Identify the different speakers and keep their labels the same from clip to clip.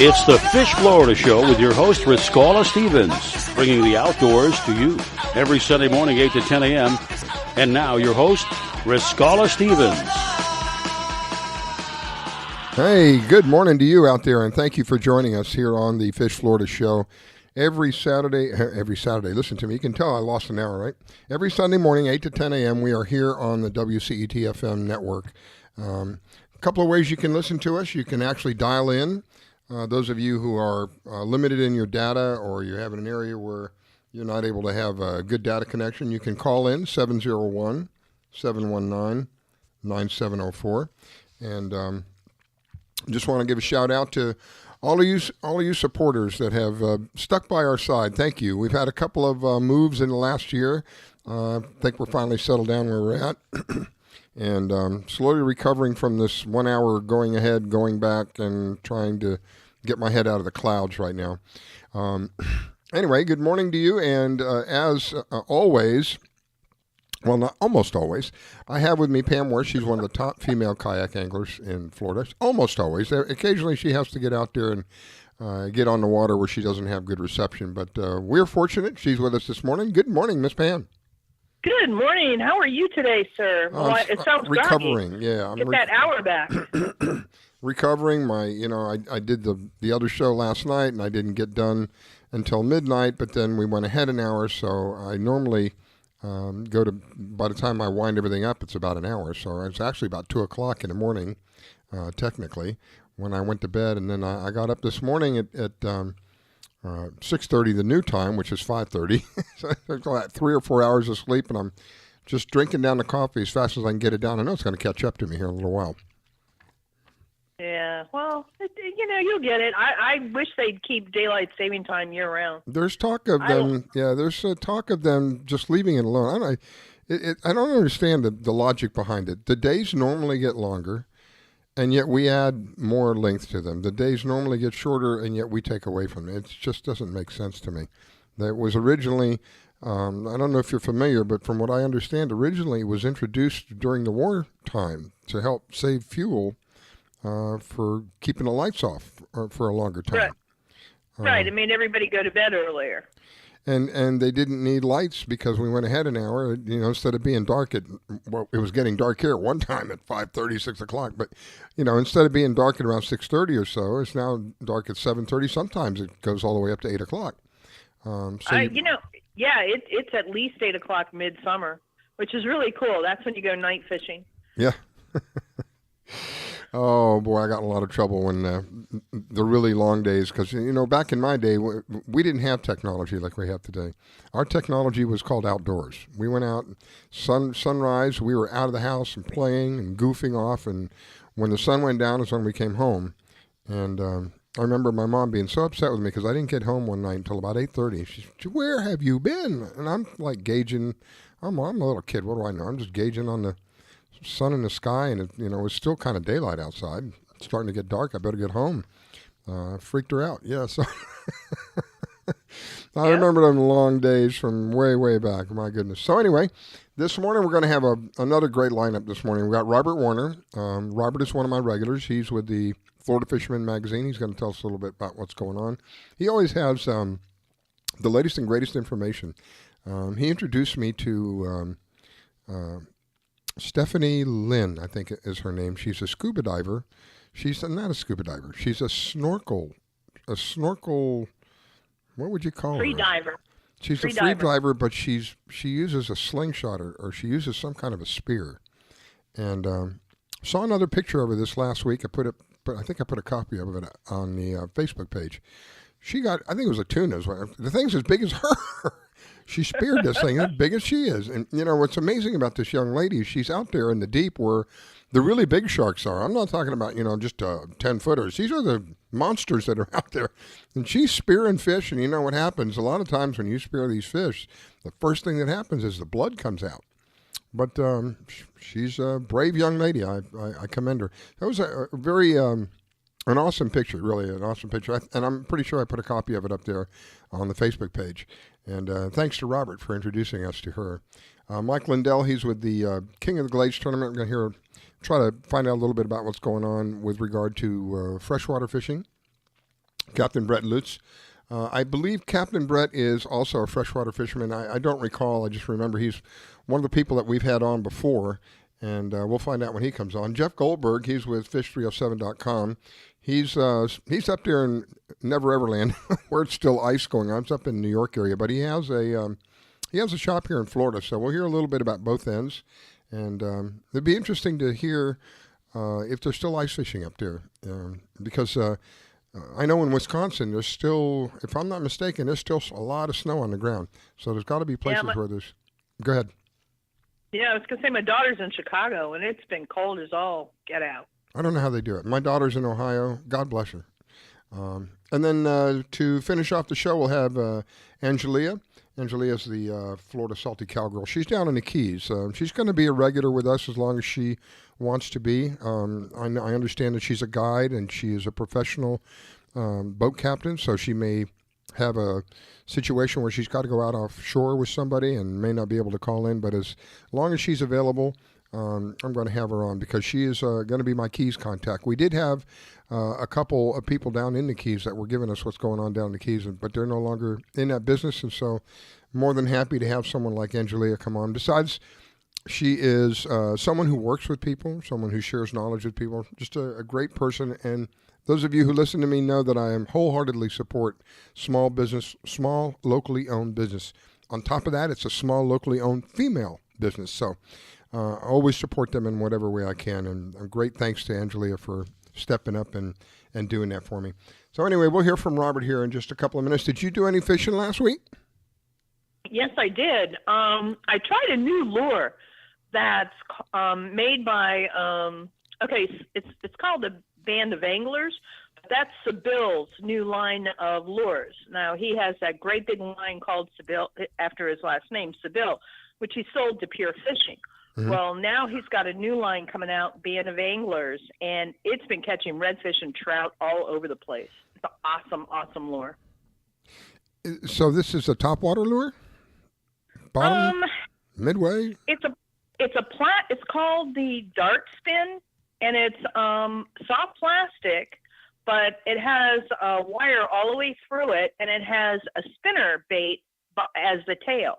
Speaker 1: It's the Fish Florida Show with your host, Riscala Stevens, bringing the outdoors to you every Sunday morning, 8 to 10 a.m. And now your host, Riscala Stevens.
Speaker 2: Hey, good morning to you out there, and thank you for joining us here on the Fish Florida Show. Every Saturday, listen to me, you can tell I lost an hour, right? Every Sunday morning, 8 to 10 a.m., we are here on the WCET-FM network. A couple of ways you can listen to us. You can actually dial in. Those of you who are limited in your data, or you have an area where you're not able to have a good data connection, you can call in 701-719-9704. And just want to give a shout out to all of you supporters that have stuck by our side. Thank you. We've had a couple of moves in the last year. I think we're finally settled down where we're at. And slowly recovering from this 1 hour going ahead, going back, and trying to get my head out of the clouds right now. Anyway, good morning to you. And as always, well, not almost always, I have with me Pam Worth. She's one of the top female kayak anglers in Florida. Almost always. Occasionally she has to get out there and get on the water where she doesn't have good reception. But we're fortunate. She's with us this morning. Good morning, Miss Pam.
Speaker 3: Good morning. How are you today, sir? Well, it sounds
Speaker 2: recovering.
Speaker 3: groggy.
Speaker 2: Yeah, I'm
Speaker 3: get that hour back.
Speaker 2: Recovering. I did the other show last night, and I didn't get done until midnight. But then we went ahead an hour, so I normally go to. By the time I wind everything up, it's about an hour. So it's actually about 2:00 in the morning, technically, when I went to bed, and then I got up this morning at 6:30 the new time, which is 5:30. So I got 3 or 4 hours of sleep, and I'm just drinking down the coffee as fast as I can get it down. I know it's going to catch up to me here in a little while.
Speaker 3: Yeah, well, you'll get it. I wish they'd keep daylight saving time year round.
Speaker 2: There's talk of them. Yeah, there's talk of them just leaving it alone. I don't understand the logic behind it. The days normally get longer, and yet we add more length to them. The days normally get shorter, and yet we take away from it. It just doesn't make sense to me. That was originally, I don't know if you're familiar, but from what I understand, originally it was introduced during the wartime to help save fuel for keeping the lights off for a longer time.
Speaker 3: Right. It made everybody go to bed earlier.
Speaker 2: And they didn't need lights because we went ahead an hour. Instead of being dark it was getting dark here at one time at 5:30, 6 o'clock. But instead of being dark at around 6:30 or so, it's now dark at 7:30. Sometimes it goes all the way up to 8 o'clock.
Speaker 3: It's at least 8 o'clock midsummer, which is really cool. That's when you go night fishing.
Speaker 2: Yeah. Oh, boy, I got in a lot of trouble when the really long days, because, back in my day, we didn't have technology like we have today. Our technology was called outdoors. We went out, sunrise, we were out of the house and playing and goofing off, and when the sun went down is when we came home. And I remember my mom being so upset with me because I didn't get home one night until about 8:30. She said, "Where have you been?" And I'm like gauging. I'm a little kid. What do I know? I'm just gauging on the sun in the sky, and it was still kind of daylight outside. It's starting to get dark. I better get home. Freaked her out. Yeah, so I remember them long days from way, way back. My goodness. So anyway, this morning we're going to have another great lineup this morning. We've got Robert Warner. Robert is one of my regulars. He's with the Florida Fisherman magazine. He's going to tell us a little bit about what's going on. He always has the latest and greatest information. He introduced me to Stephanie Lynn, I think is her name. She's a scuba diver. She's not a scuba diver. She's a snorkel, what would you call her?
Speaker 3: Free diver.
Speaker 2: She's a free diver, but she uses a slingshot or she uses some kind of a spear. And saw another picture of her this last week. I think I put a copy of it on the Facebook page. She got, I think it was a tuna. The thing's as big as her. She speared this thing as big as she is. And, what's amazing about this young lady is she's out there in the deep where the really big sharks are. I'm not talking about, just 10-footers. These are the monsters that are out there. And she's spearing fish, and you know what happens? A lot of times when you spear these fish, the first thing that happens is the blood comes out. But she's a brave young lady. I commend her. That was a very... an awesome picture, really an awesome picture. And I'm pretty sure I put a copy of it up there on the Facebook page. And thanks to Robert for introducing us to her. Mike Lendl, he's with the King of the Glades tournament. We're going to try to find out a little bit about what's going on with regard to freshwater fishing. Captain Brett Lutze. I believe Captain Brett is also a freshwater fisherman. I don't recall. I just remember he's one of the people that we've had on before, and we'll find out when he comes on. Jeff Goldberg, he's with fish307.com. He's up there in Never Ever Land where it's still ice going on. It's up in the New York area, but he has a shop here in Florida, so we'll hear a little bit about both ends, and it'd be interesting to hear if there's still ice fishing up there, because I know in Wisconsin there's still, if I'm not mistaken, there's still a lot of snow on the ground. So there's got to be places where there's. Go ahead.
Speaker 3: Yeah, I was gonna say my daughter's in Chicago, and it's been cold as all get out.
Speaker 2: I don't know how they do it. My daughter's in Ohio. God bless her. And then to finish off the show, we'll have Angelia. Angelia's the Florida Salty Cowgirl. She's down in the Keys. She's going to be a regular with us as long as she wants to be. I understand that she's a guide and she is a professional boat captain, so she may have a situation where she's got to go out offshore with somebody and may not be able to call in, but as long as she's available, I'm going to have her on because she is going to be my Keys contact. We did have a couple of people down in the Keys that were giving us what's going on down in the Keys, but they're no longer in that business, and so more than happy to have someone like Angelia come on. Besides, she is someone who works with people, someone who shares knowledge with people, just a great person. And those of you who listen to me know that I am wholeheartedly support small business, small locally owned business. On top of that, it's a small locally owned female business. So I always support them in whatever way I can. And great thanks to Angelia for stepping up and doing that for me. So anyway, we'll hear from Robert here in just a couple of minutes. Did you do any fishing last week?
Speaker 3: Yes, I did. I tried a new lure that's made by, it's called the Band of Anglers. That's Seville's new line of lures. Now, he has that great big line called Seville, after his last name, Seville, which he sold to Pure Fishing. Mm-hmm. Well, now he's got a new line coming out, Band of Anglers, and it's been catching redfish and trout all over the place. It's an awesome, awesome lure.
Speaker 2: So this is a topwater lure? Bottom? Midway?
Speaker 3: It's called the Dart Spin, and it's soft plastic, but it has a wire all the way through it, and it has a spinner bait as the tail.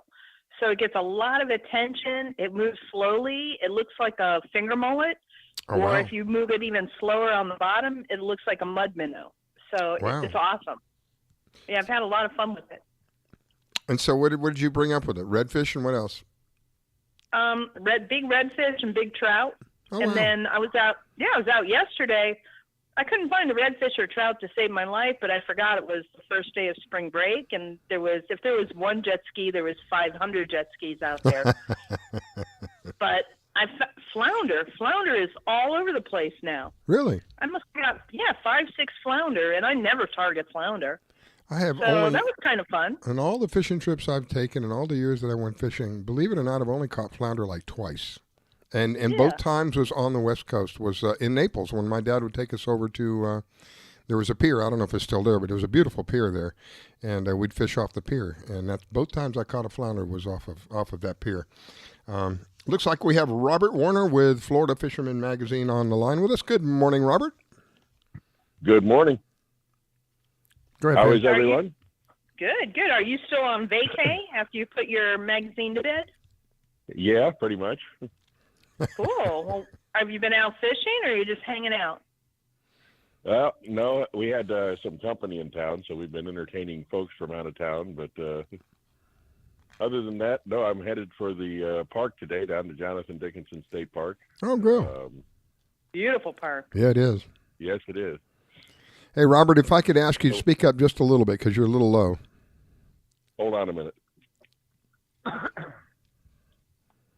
Speaker 3: So it gets a lot of attention. It moves slowly. It looks like a finger mullet.
Speaker 2: Oh, wow.
Speaker 3: Or if you move it even slower on the bottom, it looks like a mud minnow. So it's awesome. Yeah, I've had a lot of fun with it.
Speaker 2: And so what did you bring up with it? Redfish and what else?
Speaker 3: Big redfish and big trout.
Speaker 2: Oh,
Speaker 3: and
Speaker 2: wow.
Speaker 3: then I was out yesterday. I couldn't find the redfish or trout to save my life, but I forgot it was the first day of spring break, and if there was one jet ski, there was 500 jet skis out there. But flounder is all over the place now.
Speaker 2: Really?
Speaker 3: I must have got 5-6 flounder, and I never target flounder.
Speaker 2: I have
Speaker 3: so that was kind of fun.
Speaker 2: On all the fishing trips I've taken and all the years that I went fishing, believe it or not, I've only caught flounder like twice. And both times was on the West Coast, was in Naples when my dad would take us over to, there was a pier. I don't know if it's still there, but there was a beautiful pier there. And we'd fish off the pier. And that's both times I caught a flounder was off of that pier. Looks like we have Robert Warner with Florida Fisherman Magazine on the line with us. Good morning, Robert.
Speaker 4: Good morning.
Speaker 2: Go ahead,
Speaker 4: How is everyone?
Speaker 3: Good. Are you still on vacay after you put your magazine to bed?
Speaker 4: Yeah, pretty much.
Speaker 3: Cool. Well, have you been out fishing, or are you just hanging out?
Speaker 4: Well, no, we had some company in town, so we've been entertaining folks from out of town. But other than that, no, I'm headed for the park today down to Jonathan Dickinson State Park.
Speaker 2: Oh, good.
Speaker 3: Beautiful park.
Speaker 2: Yeah, it is.
Speaker 4: Yes, it is.
Speaker 2: Hey, Robert, if I could ask you to speak up just a little bit because you're a little low.
Speaker 4: Hold on a minute.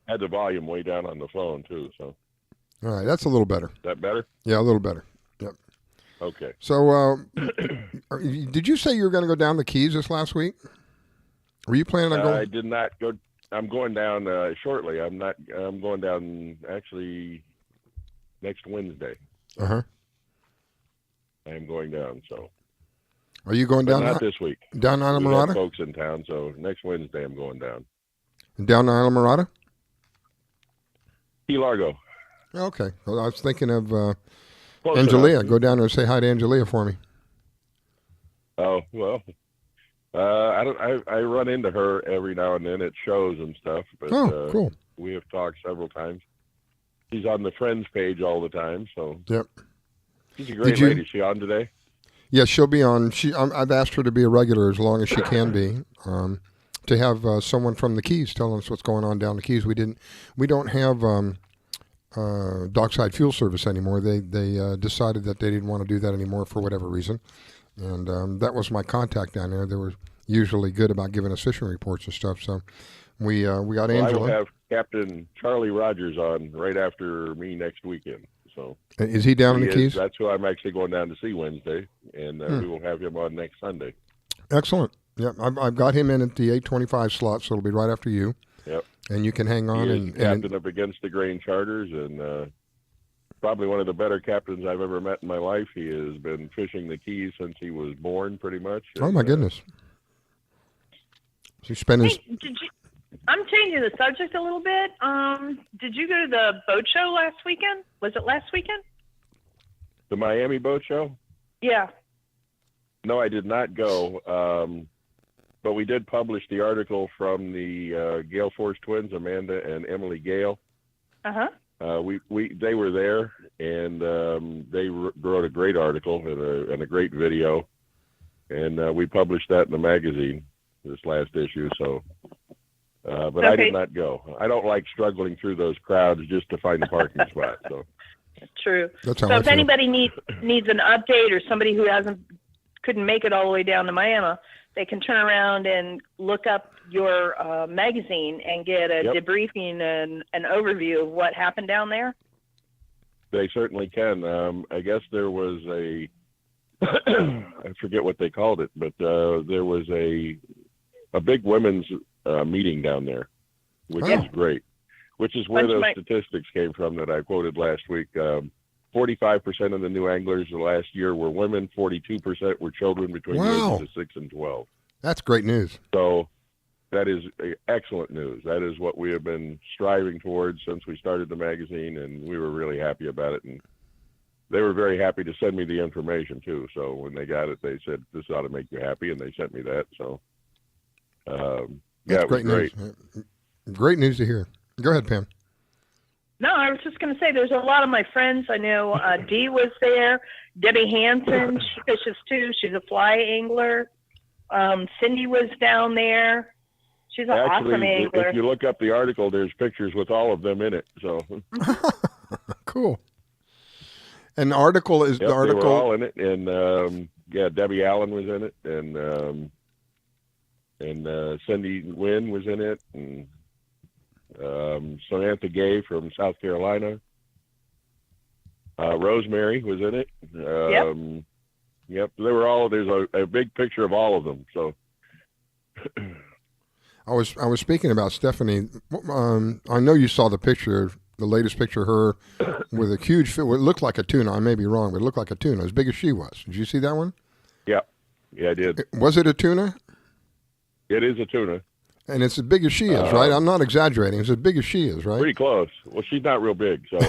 Speaker 4: Had the volume way down on the phone, too. So.
Speaker 2: All right, that's a little better.
Speaker 4: Is that better?
Speaker 2: Yeah, a little better. Yep.
Speaker 4: Okay.
Speaker 2: So did you say you were going to go down the Keys this last week? Were you planning on going?
Speaker 4: I did not go. I'm going down shortly. I'm going down actually next Wednesday.
Speaker 2: Uh-huh.
Speaker 4: I am going down, so.
Speaker 2: Are you going down?
Speaker 4: Not this week.
Speaker 2: Down to
Speaker 4: We
Speaker 2: Islamorada?
Speaker 4: have folks in town, so next Wednesday I'm going down.
Speaker 2: Down to Islamorada?
Speaker 4: Key Largo.
Speaker 2: Okay. Well, I was thinking of
Speaker 4: Close
Speaker 2: Angelia.
Speaker 4: enough.
Speaker 2: Go down there and say hi to Angelia for me.
Speaker 4: Oh well, I don't. I run into her every now and then at shows and stuff, but
Speaker 2: Cool.
Speaker 4: we have talked several times. She's on the Friends page all the time, so
Speaker 2: Yep.
Speaker 4: she's a great lady. Is she on today?
Speaker 2: Yes, she'll be on. I've asked her to be a regular as long as she can be. To have someone from the Keys telling us what's going on down the Keys. We don't have dockside fuel service anymore. They decided that they didn't want to do that anymore for whatever reason, and that was my contact down there. They were usually good about giving us fishing reports and stuff. So we got Angela.
Speaker 4: I will have Captain Charlie Rogers on right after me next weekend. So
Speaker 2: is he down in the Keys?
Speaker 4: That's who I'm actually going down to see Wednesday, and we will have him on next Sunday.
Speaker 2: Excellent. Yeah, I've got him in at the 8:25 slot, so it'll be right after you.
Speaker 4: Yep.
Speaker 2: And you can hang on.
Speaker 4: He is captain up against the grain charters, and probably one of the better captains I've ever met in my life. He has been fishing the Keys since he was born, pretty much.
Speaker 2: Oh, my goodness. He spent his...
Speaker 3: I'm changing the subject a little bit. Did you go to the boat show last weekend? Was it last weekend?
Speaker 4: The Miami Boat Show?
Speaker 3: Yeah.
Speaker 4: No, I did not go. But we did publish the article from the Gale Force twins, Amanda and Emily Gale.
Speaker 3: Uh-huh.
Speaker 4: They were there, and they wrote a great article and a great video, and we published that in the magazine this last issue. So, but okay. I did not go. I don't like struggling through those crowds just to find a parking spot. So
Speaker 3: true. So if anybody needs an update, or somebody who couldn't make it all the way down to Miami, they can turn around and look up your magazine and get a debriefing and an overview of what happened down there.
Speaker 4: They certainly can. I guess there was I forget what they called it, but there was a big women's meeting down there, which is great, which is where those statistics came from that I quoted last week. 45% of the new anglers the last year were women. 42% were children between the ages of 6 and 12.
Speaker 2: That's great news.
Speaker 4: So that is excellent news. That is what we have been striving towards since we started the magazine, and we were really happy about it. And they were very happy to send me the information, too. So when they got it, they said, this ought to make you happy, and they sent me that. So, it was great.
Speaker 2: News. Great news to hear. Go ahead, Pam.
Speaker 3: No, I was just going to say there's a lot of my friends. I know Dee was there. Debbie Hansen, she fishes too. She's a fly angler. Cindy was down there. She's an awesome angler.
Speaker 4: If you look up the article, there's pictures with all of them in it. So
Speaker 2: cool. And the article is
Speaker 4: the article. They were all in it, and Debbie Allen was in it, and Cindy Wynn was in it, and Samantha Gay from South Carolina. Rosemary was in it. Yep. They were all. There's a big picture of all of them. So
Speaker 2: I was speaking about Stephanie. I know you saw the picture, the latest picture of her with a huge fish. It looked like a tuna. I may be wrong, but it looked like a tuna, as big as she was. Did you see that one?
Speaker 4: Yeah, I did.
Speaker 2: Was it a tuna?
Speaker 4: It is a tuna.
Speaker 2: And it's as big as she is, right? I'm not exaggerating. It's as big as she is, right?
Speaker 4: Pretty close. Well, she's not real big, so.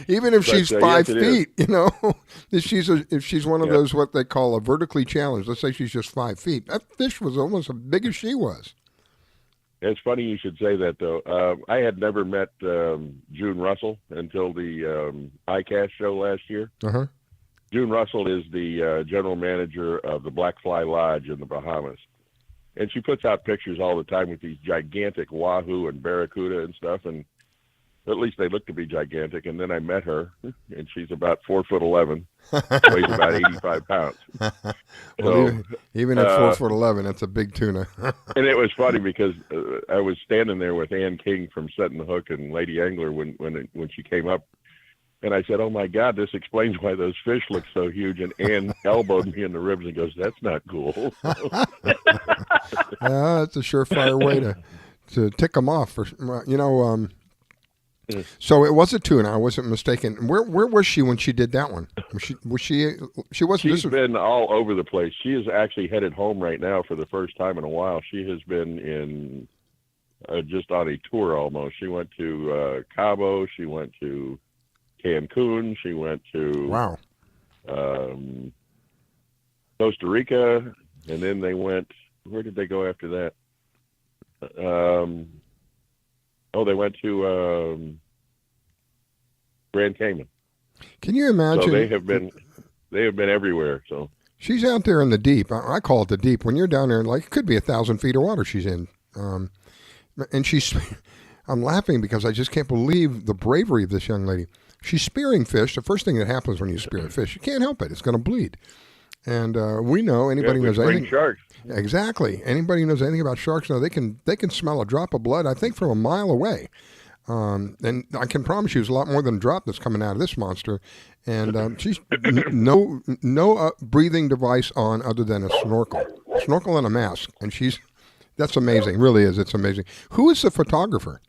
Speaker 2: Even if she's 5 feet, if she's one of those what they call a vertically challenged. Let's say she's just 5 feet. That fish was almost as big as she was.
Speaker 4: It's funny you should say that, though. I had never met June Russell until the ICAST show last year.
Speaker 2: Uh-huh.
Speaker 4: June Russell is the general manager of the Black Fly Lodge in the Bahamas. And she puts out pictures all the time with these gigantic wahoo and barracuda and stuff. And at least they look to be gigantic. And then I met her, and she's about 4'11", weighs about 85 pounds.
Speaker 2: Well, even at 4'11", that's a big tuna.
Speaker 4: And it was funny because I was standing there with Ann King from Setting the Hook and Lady Angler when she came up. And I said, oh, my God, this explains why those fish look so huge. And Ann elbowed me in the ribs and goes, that's not cool.
Speaker 2: That's a surefire way to tick them off. So it was a tuna. I wasn't mistaken. Where was she when she did that one? She wasn't.
Speaker 4: She's been all over the place. She is actually headed home right now for the first time in a while. She has been in just on a tour almost. She went to Cabo. She went to Cancun. She went to Costa Rica, and then they went. Where did they go after that? They went to Grand Cayman.
Speaker 2: Can you imagine?
Speaker 4: So they have been everywhere. So
Speaker 2: she's out there in the deep. I call it the deep. When you're down there, like it could be 1,000 feet of water she's in, and she's. I'm laughing because I just can't believe the bravery of this young lady. She's spearing fish. The first thing that happens when you spear a fish, you can't help it. It's going to bleed. And we know anybody knows anything.
Speaker 4: Sharks.
Speaker 2: Exactly. Anybody who knows anything about sharks know they can smell a drop of blood. I think from a mile away. And I can promise you, it's a lot more than a drop that's coming out of this monster. And she's no breathing device on other than a snorkel and a mask. And that's amazing. Really is. It's amazing. Who is the photographer?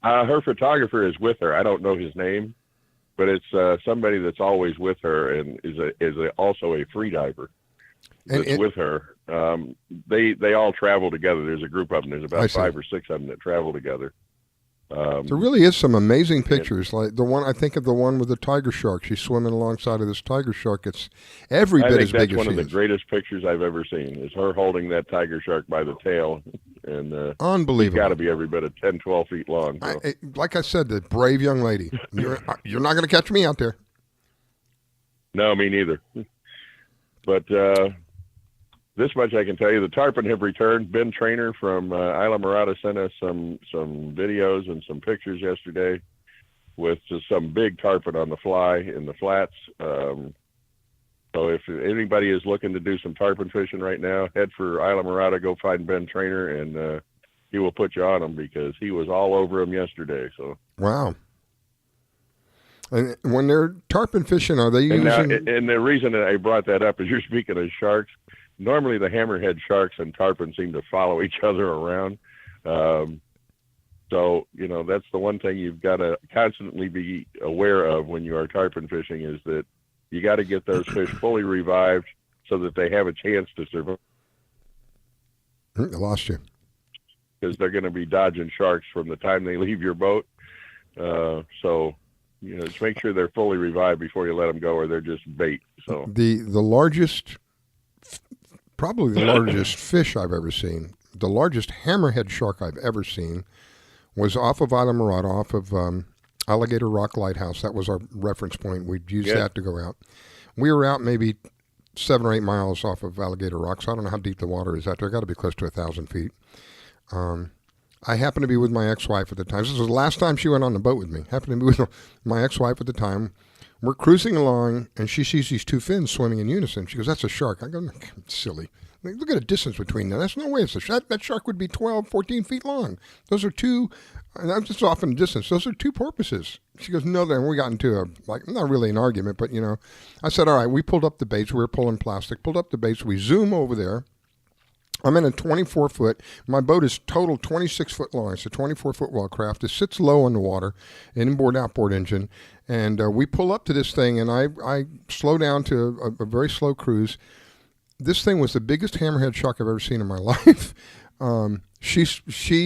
Speaker 4: Her photographer is with her. I don't know his name, but it's somebody that's always with her and is also a free diver that's with her. They all travel together. There's a group of them. There's about 5 or 6 of them that travel together.
Speaker 2: There really is some amazing pictures, like the one I think of the one with the tiger shark. She's swimming alongside of this tiger shark. It's every bit as big as she is.
Speaker 4: I think that's one of the greatest pictures I've ever seen. Is her holding that tiger shark by the tail, and
Speaker 2: unbelievable.
Speaker 4: It's got to be every bit of 10, 12 feet long. So.
Speaker 2: Like I said, the brave young lady. You're not going to catch me out there.
Speaker 4: No, me neither. But this much I can tell you: the tarpon have returned. Ben Trainer from Isla Morada sent us some videos and some pictures yesterday with just some big tarpon on the fly in the flats. So if anybody is looking to do some tarpon fishing right now, head for Isla Morada. Go find Ben Trainer, and he will put you on them because he was all over them yesterday. So
Speaker 2: wow. And when they're tarpon fishing, are they using?
Speaker 4: And the reason that I brought that up is you're speaking of sharks. Normally, the hammerhead sharks and tarpon seem to follow each other around. So, that's the one thing you've got to constantly be aware of when you are tarpon fishing is that you got to get those fish fully revived so that they have a chance to survive.
Speaker 2: I lost you.
Speaker 4: Because they're going to be dodging sharks from the time they leave your boat. So, just make sure they're fully revived before you let them go or they're just bait. So
Speaker 2: the largest... Probably the largest fish I've ever seen, the largest hammerhead shark I've ever seen, was off of Isla Morada, off of Alligator Rock Lighthouse. That was our reference point. We'd use that to go out. We were out maybe 7 or 8 miles off of Alligator Rock, so I don't know how deep the water is out there. Got to be close to 1,000 feet. I happened to be with my ex-wife at the time. This was the last time she went on the boat with me. Happened to be with my ex-wife at the time. We're cruising along, and she sees these 2 fins swimming in unison. She goes, "That's a shark." I go, "Silly. Look at the distance between them. That's no way it's a shark. That shark would be 12, 14 feet long. Those are 2, and that's just off in the distance. Those are 2 porpoises." She goes, "No," then we got into not really an argument, but, I said, all right, we pulled up the baits. We were pulling plastic, pulled up the baits. We zoom over there. I'm in a 24-foot. My boat is total 26-foot long. It's a 24-foot wellcraft. It sits low on the water, inboard, outboard engine. And we pull up to this thing, and I slow down to a very slow cruise. This thing was the biggest hammerhead shark I've ever seen in my life. She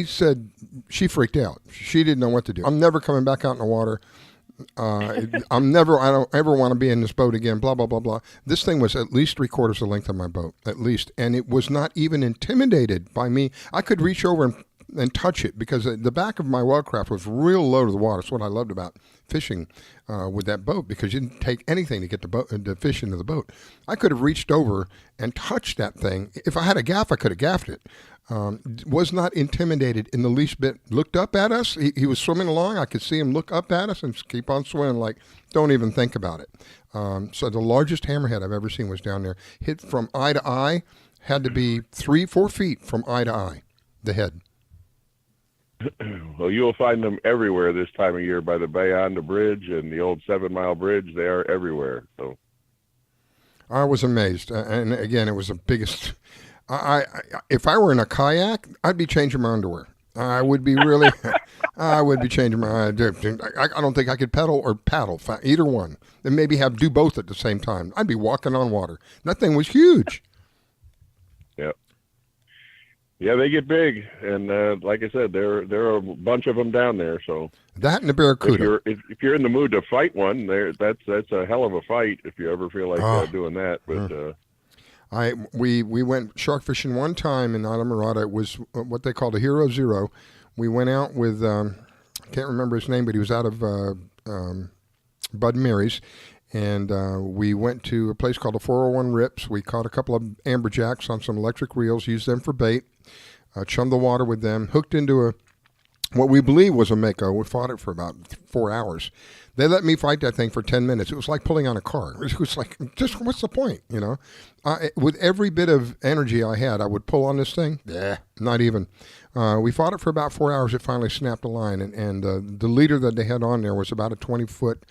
Speaker 2: said she freaked out. She didn't know what to do. I'm never coming back out in the water. I don't ever want to be in this boat again, blah, blah, blah, blah. This thing was at least 3/4 the length of my boat, at least. And it was not even intimidated by me. I could reach over and touch it because the back of my wellcraft was real low to the water. That's what I loved about fishing with that boat, because you didn't take anything to get the fish into the boat. I could have reached over and touched that thing. If I had a gaff, I could have gaffed it. Was not intimidated in the least bit. Looked up at us. He was swimming along. I could see him look up at us and just keep on swimming like, don't even think about it. So the largest hammerhead I've ever seen was down there. Hit from eye to eye. Had to be 3-4 feet from eye to eye, the head.
Speaker 4: Well, you'll find them everywhere this time of year by the Bayonne Bridge and the old 7 Mile Bridge. They are everywhere. So
Speaker 2: I was amazed. And again, it was the biggest... if I were in a kayak, I'd be changing my underwear. I would be really, I would be changing my, I don't think I could pedal or paddle, either one. And maybe do both at the same time. I'd be walking on water. That thing was huge.
Speaker 4: Yep. Yeah, they get big, and like I said, there are a bunch of them down there. So
Speaker 2: that and the barracuda.
Speaker 4: If you're in the mood to fight one, that's a hell of a fight if you ever feel like doing that. But
Speaker 2: we went shark fishing one time in Islamorada. It was what they called a Hero Zero. We went out with I can't remember his name, but he was out of Bud Mary's. And we went to a place called the 401 Rips. We caught a couple of amberjacks on some electric reels, used them for bait, chummed the water with them, hooked into what we believe was a mako. We fought it for about 4 hours. They let me fight that thing for 10 minutes. It was like pulling on a car. It was like, just what's the point, you know? With every bit of energy I had, I would pull on this thing. Yeah, not even. We fought it for about 4 hours. It finally snapped a line, and the leader that they had on there was about a 20-foot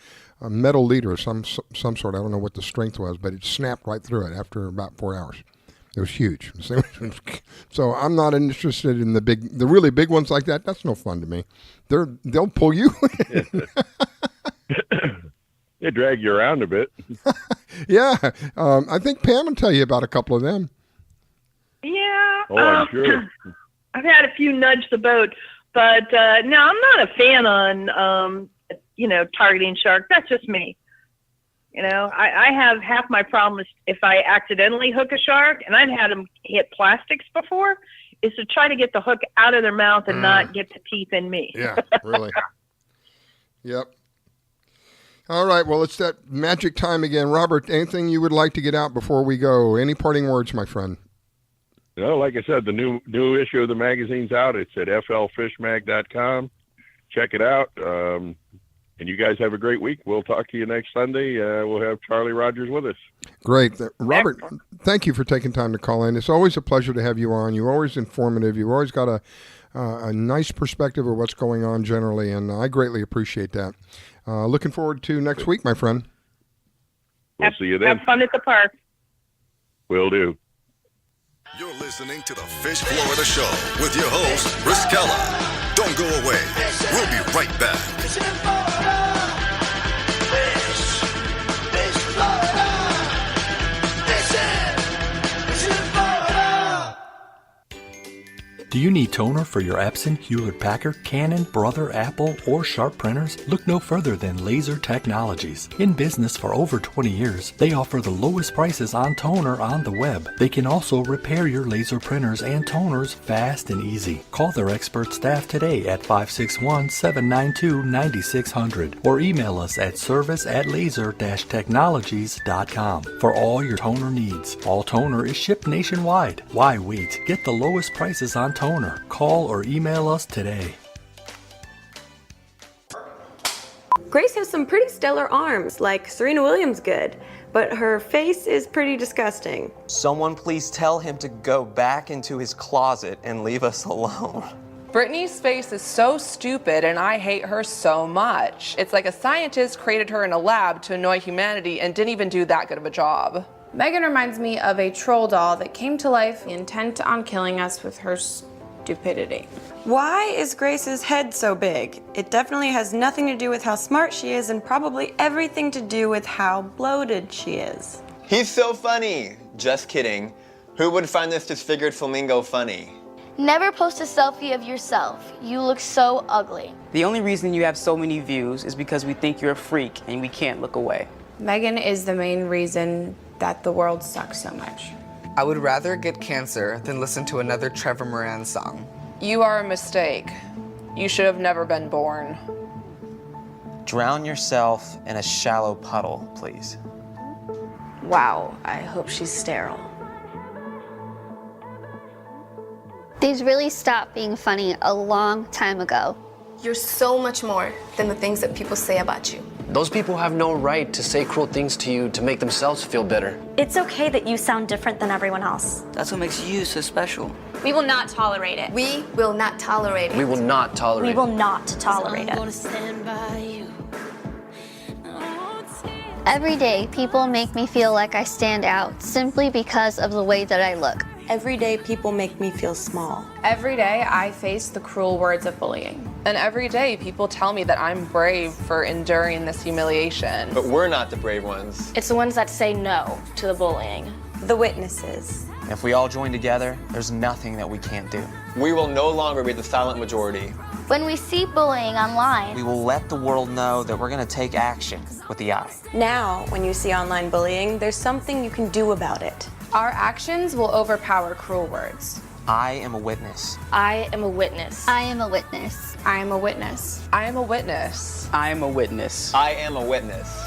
Speaker 2: metal leader of some sort. I don't know what the strength was, but it snapped right through it after about 4 hours. It was huge. So I'm not interested in the really big ones like that. That's no fun to me. They'll pull you.
Speaker 4: They drag you around a bit.
Speaker 2: Yeah. I think Pam will tell you about a couple of them.
Speaker 3: Yeah.
Speaker 4: Oh, I'm sure.
Speaker 3: I've had a few nudge the boat, but no, I'm not a fan on, targeting shark. That's just me. I have half my problem is if I accidentally hook a shark, and I've had them hit plastics before, is to try to get the hook out of their mouth and not get the teeth in me.
Speaker 2: Yeah, really. Yep. All right, well, it's that magic time again. Robert, anything you would like to get out before we go? Any parting words, my friend?
Speaker 4: No, like I said, the new issue of the magazine's out. It's at flfishmag.com. Check it out. And you guys have a great week. We'll talk to you next Sunday. We'll have Charlie Rogers with us.
Speaker 2: Great. Robert, thank you for taking time to call in. It's always a pleasure to have you on. You're always informative. You've always got a nice perspective of what's going on generally, and I greatly appreciate that. Looking forward to next week, my friend.
Speaker 4: We'll see you then.
Speaker 3: Have fun at the park.
Speaker 4: Will do.
Speaker 5: You're listening to the Fish Florida Show with your host, Riskella. Don't go away. We'll be right back.
Speaker 6: Do you need toner for your Epson, Hewlett-Packard, Canon, Brother, Apple, or Sharp printers? Look no further than Laser Technologies. In business for over 20 years, they offer the lowest prices on toner on the web. They can also repair your laser printers and toners fast and easy. Call their expert staff today at 561-792-9600 or email us at service@laser-technologies.com for all your toner needs. All toner is shipped nationwide. Why wait? Get the lowest prices on toner. Call or email us today.
Speaker 7: Grace has some pretty stellar arms, like Serena Williams good, but her face is pretty disgusting.
Speaker 8: Someone please tell him to go back into his closet and leave us alone.
Speaker 9: Brittany's face is so stupid and I hate her so much. It's like a scientist created her in a lab to annoy humanity and didn't even do that good of a job.
Speaker 10: Megan reminds me of a troll doll that came to life intent on killing us with her stupidity.
Speaker 7: Why is Grace's head so big? It definitely has nothing to do with how smart she is and probably everything to do with how bloated she is.
Speaker 8: He's so funny. Just kidding. Who would find this disfigured flamingo funny?
Speaker 11: Never post a selfie of yourself. You look so ugly.
Speaker 12: The only reason you have so many views is because we think you're a freak and we can't look away.
Speaker 10: Megan is the main reason that the world sucks so much.
Speaker 13: I would rather get cancer than listen to another Trevor Moran song.
Speaker 9: You are a mistake. You should have never been born.
Speaker 8: Drown yourself in a shallow puddle, please.
Speaker 10: Wow, I hope she's sterile.
Speaker 11: These really stopped being funny a long time ago.
Speaker 14: You're so much more than the things that people say about you.
Speaker 15: Those people have no right to say cruel things to you to make themselves feel better.
Speaker 16: It's okay that you sound different than everyone else.
Speaker 12: That's what makes you so special.
Speaker 10: We will not tolerate it.
Speaker 14: We will not tolerate it.
Speaker 15: We will not tolerate it.
Speaker 16: We will not tolerate it.
Speaker 11: Every day, people make me feel like I stand out simply because of the way that I look.
Speaker 7: Every day, people make me feel small.
Speaker 10: Every day, I face the cruel words of bullying.
Speaker 9: And every day, people tell me that I'm brave for enduring this humiliation.
Speaker 8: But we're not the brave ones.
Speaker 10: It's the ones that say no to the bullying.
Speaker 7: The witnesses.
Speaker 17: If we all join together, there's nothing that we can't do.
Speaker 8: We will no longer be the silent majority.
Speaker 11: When we see bullying online,
Speaker 17: We will let the world know that we're going to take action with the I.
Speaker 7: Now, when you see online bullying, there's something you can do about it.
Speaker 10: Our actions will overpower cruel words.
Speaker 17: I am a witness.
Speaker 10: I am a witness.
Speaker 11: I am a witness.
Speaker 10: I am a witness.
Speaker 9: I am a witness.
Speaker 12: I am a witness.
Speaker 8: I am a witness.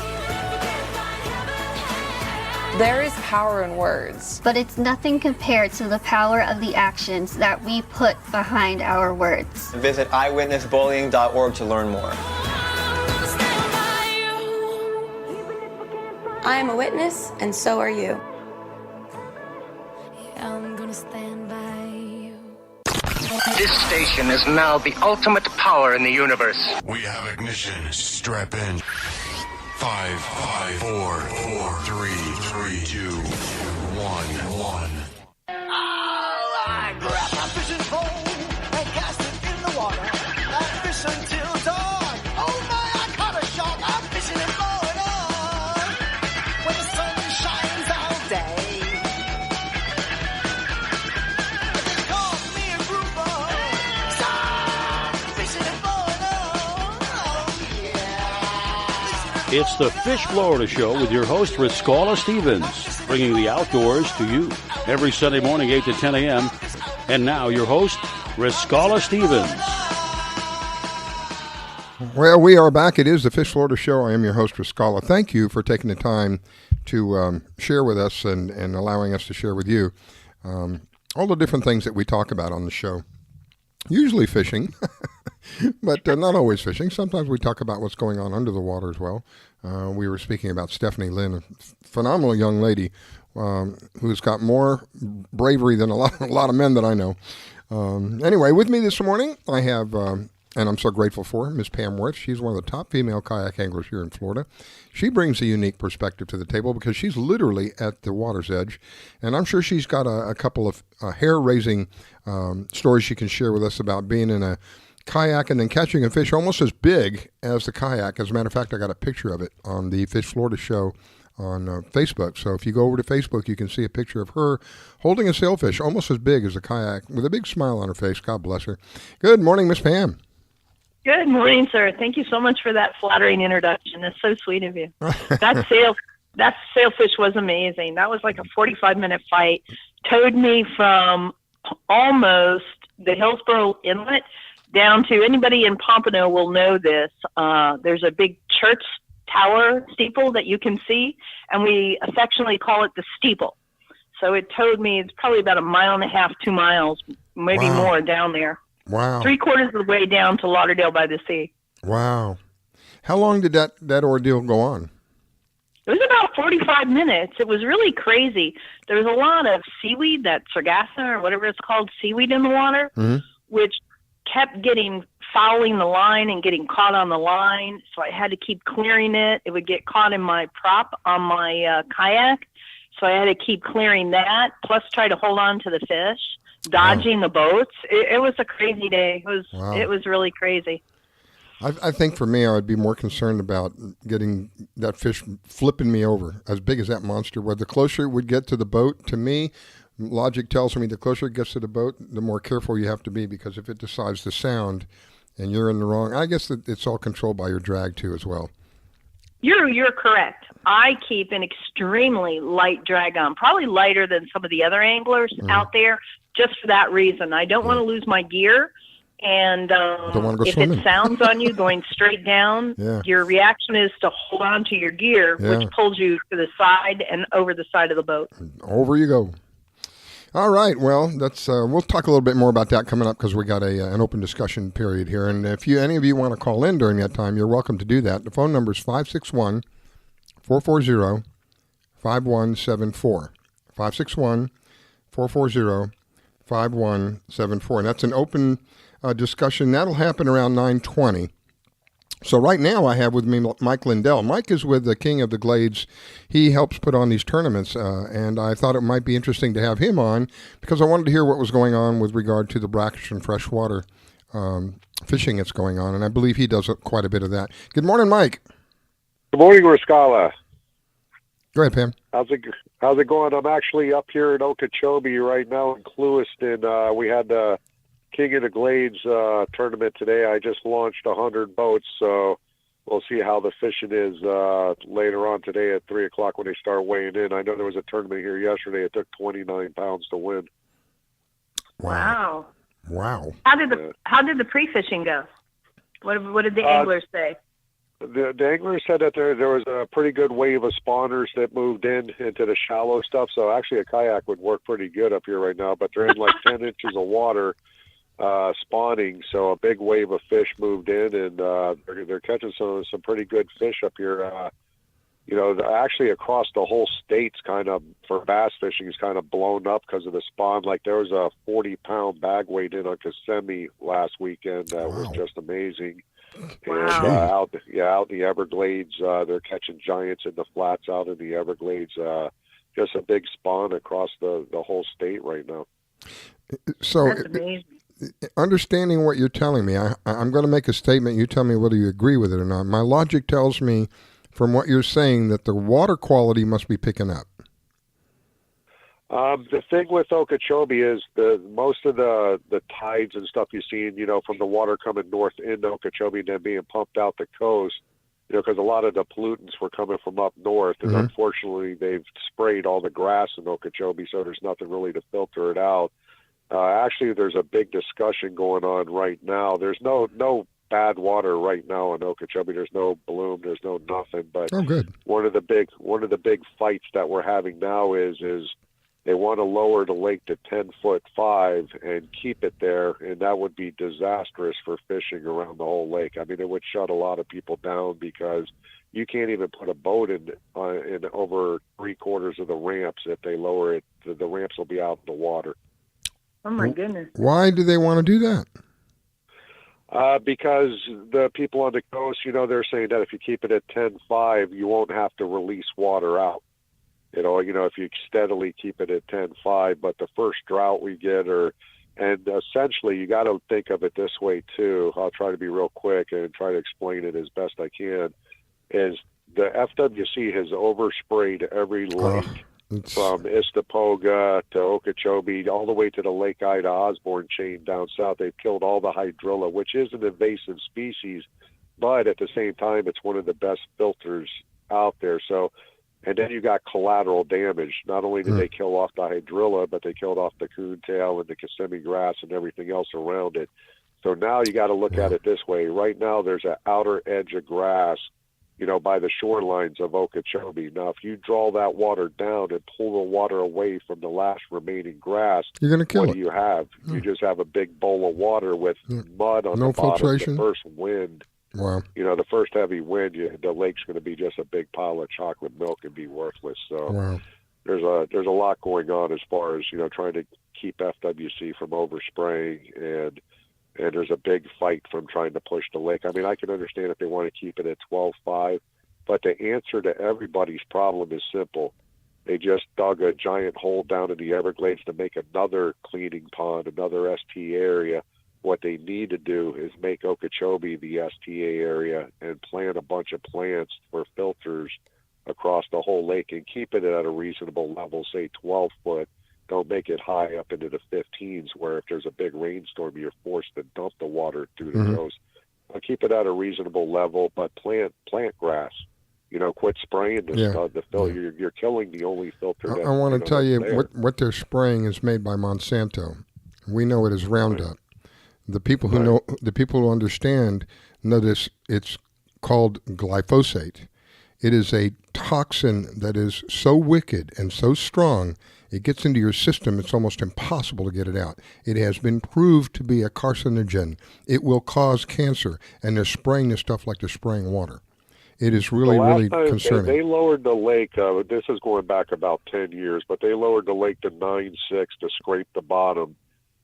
Speaker 9: There is power in words.
Speaker 11: But it's nothing compared to the power of the actions that we put behind our words.
Speaker 8: Visit eyewitnessbullying.org to learn more.
Speaker 7: I am a witness, and so are you.
Speaker 18: I'm gonna stand by you.
Speaker 19: This station is now the ultimate power in the universe.
Speaker 20: We have ignition. Strap in. 5, 4, 3, 2, 1.
Speaker 18: I grab my fishing pole and cast it in the water. I fish until dawn. Oh my, I caught a shark. I'm fishing and blowing on. When the sun shines all day. They call me a grouper. So I'm fishing and blowing on. Oh yeah.
Speaker 1: It's the Fish Florida Show with your host, Riscala Stevens, bringing the outdoors to you every Sunday morning, 8 to 10 a.m. And now your host, Riscala Stevens.
Speaker 2: Well, we are back. It is the Fish Florida Show. I am your host, Riscala. Thank you for taking the time to share with us and allowing us to share with you all the different things that we talk about on the show. Usually fishing, but not always fishing. Sometimes we talk about what's going on under the water as well. We were speaking about Stephanie Lynn, a phenomenal young lady who's got more bravery than a lot of men that I know. Anyway, with me this morning, I have, and I'm so grateful for her, Miss Pam Wirth. She's one of the top female kayak anglers here in Florida. She brings a unique perspective to the table because she's literally at the water's edge, and I'm sure she's got a couple of hair-raising stories she can share with us about being in a kayak and then catching a fish almost as big as the kayak. As a matter of fact, I got a picture of it on the Fish Florida Show on Facebook. So if you go over to Facebook, you can see a picture of her holding a sailfish almost as big as a kayak with a big smile on her face. God bless her. Good morning, Miss Pam.
Speaker 3: Good morning, sir. Thank you so much for that flattering introduction. That's so sweet of you. That sailfish was amazing. That was like a 45-minute fight. Towed me from almost the Hillsborough Inlet down to, anybody in Pompano will know this. There's a big church tower steeple that you can see, and we affectionately call it the steeple. So it towed me, it's probably about 1.5 miles, 2 miles, maybe more down there.
Speaker 2: Wow.
Speaker 3: 3/4 of the way down to Lauderdale by the Sea.
Speaker 2: Wow. How long did that ordeal go on?
Speaker 3: It was about 45 minutes. It was really crazy. There was a lot of seaweed, that sargasso or whatever it's called, seaweed in the water, which kept fouling the line and getting caught on the line. So I had to keep clearing it. It would get caught in my prop on my kayak. So I had to keep clearing that, plus try to hold on to the fish, dodging the boats. It was a crazy day. It was really crazy.
Speaker 2: I think for me, I would be more concerned about getting that fish flipping me over, as big as that monster was. The closer it would get to the boat, to me, logic tells me the closer it gets to the boat, the more careful you have to be, because if it decides to sound and you're in the wrong, I guess that it's all controlled by your drag too as well.
Speaker 3: You're correct. I keep an extremely light drag on, probably lighter than some of the other anglers out there, just for that reason. I don't want to lose my gear. And if it sounds on you going straight down, your reaction is to hold on to your gear, which pulls you to the side and over the side of the boat.
Speaker 2: Over you go. All right. Well, that's we'll talk a little bit more about that coming up, because we got an open discussion period here. And if any of you want to call in during that time, you're welcome to do that. The phone number is 561-440-5174. 561-440-5174. And that's an open discussion. That'll happen around 9:20. So right now I have with me Mike Lendl. Mike is with the King of the Glades. He helps put on these tournaments, and I thought it might be interesting to have him on because I wanted to hear what was going on with regard to the brackish and freshwater fishing that's going on, and I believe he does quite a bit of that. Good morning, Mike.
Speaker 21: Good morning, Riscala.
Speaker 2: Go ahead, Pam.
Speaker 21: How's it going? I'm actually up here in Okeechobee right now in Clewiston. We had the King of the Glades tournament today. I just launched 100 boats, so we'll see how the fishing is later on today at 3 o'clock when they start weighing in. I know there was a tournament here yesterday. It took 29 pounds to win.
Speaker 3: Wow.
Speaker 2: Wow.
Speaker 3: How did the pre-fishing go? What did the anglers say?
Speaker 21: The anglers said that there was a pretty good wave of spawners that moved into the shallow stuff. So actually a kayak would work pretty good up here right now, but they're in like 10 inches of water spawning. So a big wave of fish moved in, and they're catching some pretty good fish up here. Actually across the whole state's kind of, for bass fishing, is kind of blown up because of the spawn. Like there was a 40-pound bag weighed in on Kissimmee last weekend. That was just amazing.
Speaker 3: Wow.
Speaker 21: And out in the Everglades, they're catching giants in the flats out in the Everglades. Just a big spawn across the whole state right now.
Speaker 2: So,
Speaker 3: That's amazing.
Speaker 2: Understanding what you're telling me, I'm going to make a statement. You tell me whether you agree with it or not. My logic tells me, from what you're saying, that the water quality must be picking up.
Speaker 21: The thing with Okeechobee is most of the tides and stuff you see, from the water coming north into Okeechobee and then being pumped out the coast, because a lot of the pollutants were coming from up north, and unfortunately they've sprayed all the grass in Okeechobee, so there's nothing really to filter it out. Actually, there's a big discussion going on right now. There's no bad water right now in Okeechobee. There's no bloom. There's no nothing. But one of the big fights that we're having now is they want to lower the lake to 10'5" and keep it there, and that would be disastrous for fishing around the whole lake. I mean, it would shut a lot of people down because you can't even put a boat in over 3/4 of the ramps if they lower it. The ramps will be out in the water.
Speaker 3: Oh my goodness!
Speaker 2: Why do they want to do that?
Speaker 21: Because the people on the coast, they're saying that if you keep it at 10'5", you won't have to release water out. If you steadily keep it at 10'5", but the first drought we get, and essentially you got to think of it this way too. I'll try to be real quick and try to explain it as best I can. Is the FWC has oversprayed every lake from Istapoga to Okeechobee, all the way to the Lake Ida Osborne chain down south. They've killed all the hydrilla, which is an invasive species, but at the same time, it's one of the best filters out there. So, and then you got collateral damage. Not only did they kill off the hydrilla, but they killed off the coontail and the Kissimmee grass and everything else around it. So now you got to look at it this way. Right now, there's an outer edge of grass, by the shorelines of Okeechobee. Now, if you draw that water down and pull the water away from the last remaining grass,
Speaker 2: you're going to kill it.
Speaker 21: What do you have? You just have a big bowl of water with mud on the bottom.
Speaker 2: Filtration.
Speaker 21: The first wind.
Speaker 2: Wow.
Speaker 21: The first heavy wind, the lake's going to be just a big pile of chocolate milk and be worthless. So there's a lot going on as far as, trying to keep FWC from overspraying, and there's a big fight from trying to push the lake. I mean, I can understand if they want to keep it at 12'5", but the answer to everybody's problem is simple. They just dug a giant hole down in the Everglades to make another cleaning pond, another STA area. What they need to do is make Okeechobee the STA area and plant a bunch of plants for filters across the whole lake and keep it at a reasonable level, say 12 foot. Don't make it high up into the 15s where if there's a big rainstorm, you're forced to dump the water through the coast. Keep it at a reasonable level, but plant grass. Quit spraying this stuff. You're killing the only filter.
Speaker 2: I want to tell you what they're spraying is made by Monsanto. We know it is Roundup. The people who know, the people who understand, know this. It's called glyphosate. It is a toxin that is so wicked and so strong, it gets into your system, it's almost impossible to get it out. It has been proved to be a carcinogen. It will cause cancer, and they're spraying this stuff like they're spraying water. It is really concerning.
Speaker 21: They lowered the lake, this is going back about 10 years, but they lowered the lake to 9.6 to scrape the bottom.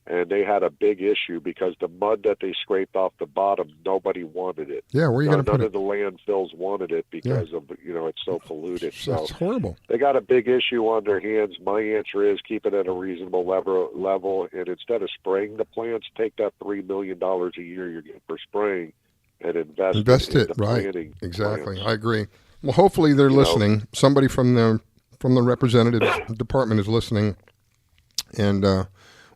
Speaker 21: And they had a big issue because the mud that they scraped off the bottom, nobody wanted it.
Speaker 2: Yeah, where are you going to put it?
Speaker 21: None of the landfills wanted it because of, it's so polluted. So
Speaker 2: it's horrible.
Speaker 21: They got a big issue on their hands. My answer is keep it at a reasonable level. And instead of spraying the plants, take that $3 million a year you're getting for spraying and invest
Speaker 2: it.
Speaker 21: in the
Speaker 2: Right.
Speaker 21: planting
Speaker 2: Exactly.
Speaker 21: plants.
Speaker 2: I agree. Well, hopefully they're listening. Somebody from the representative department is listening, and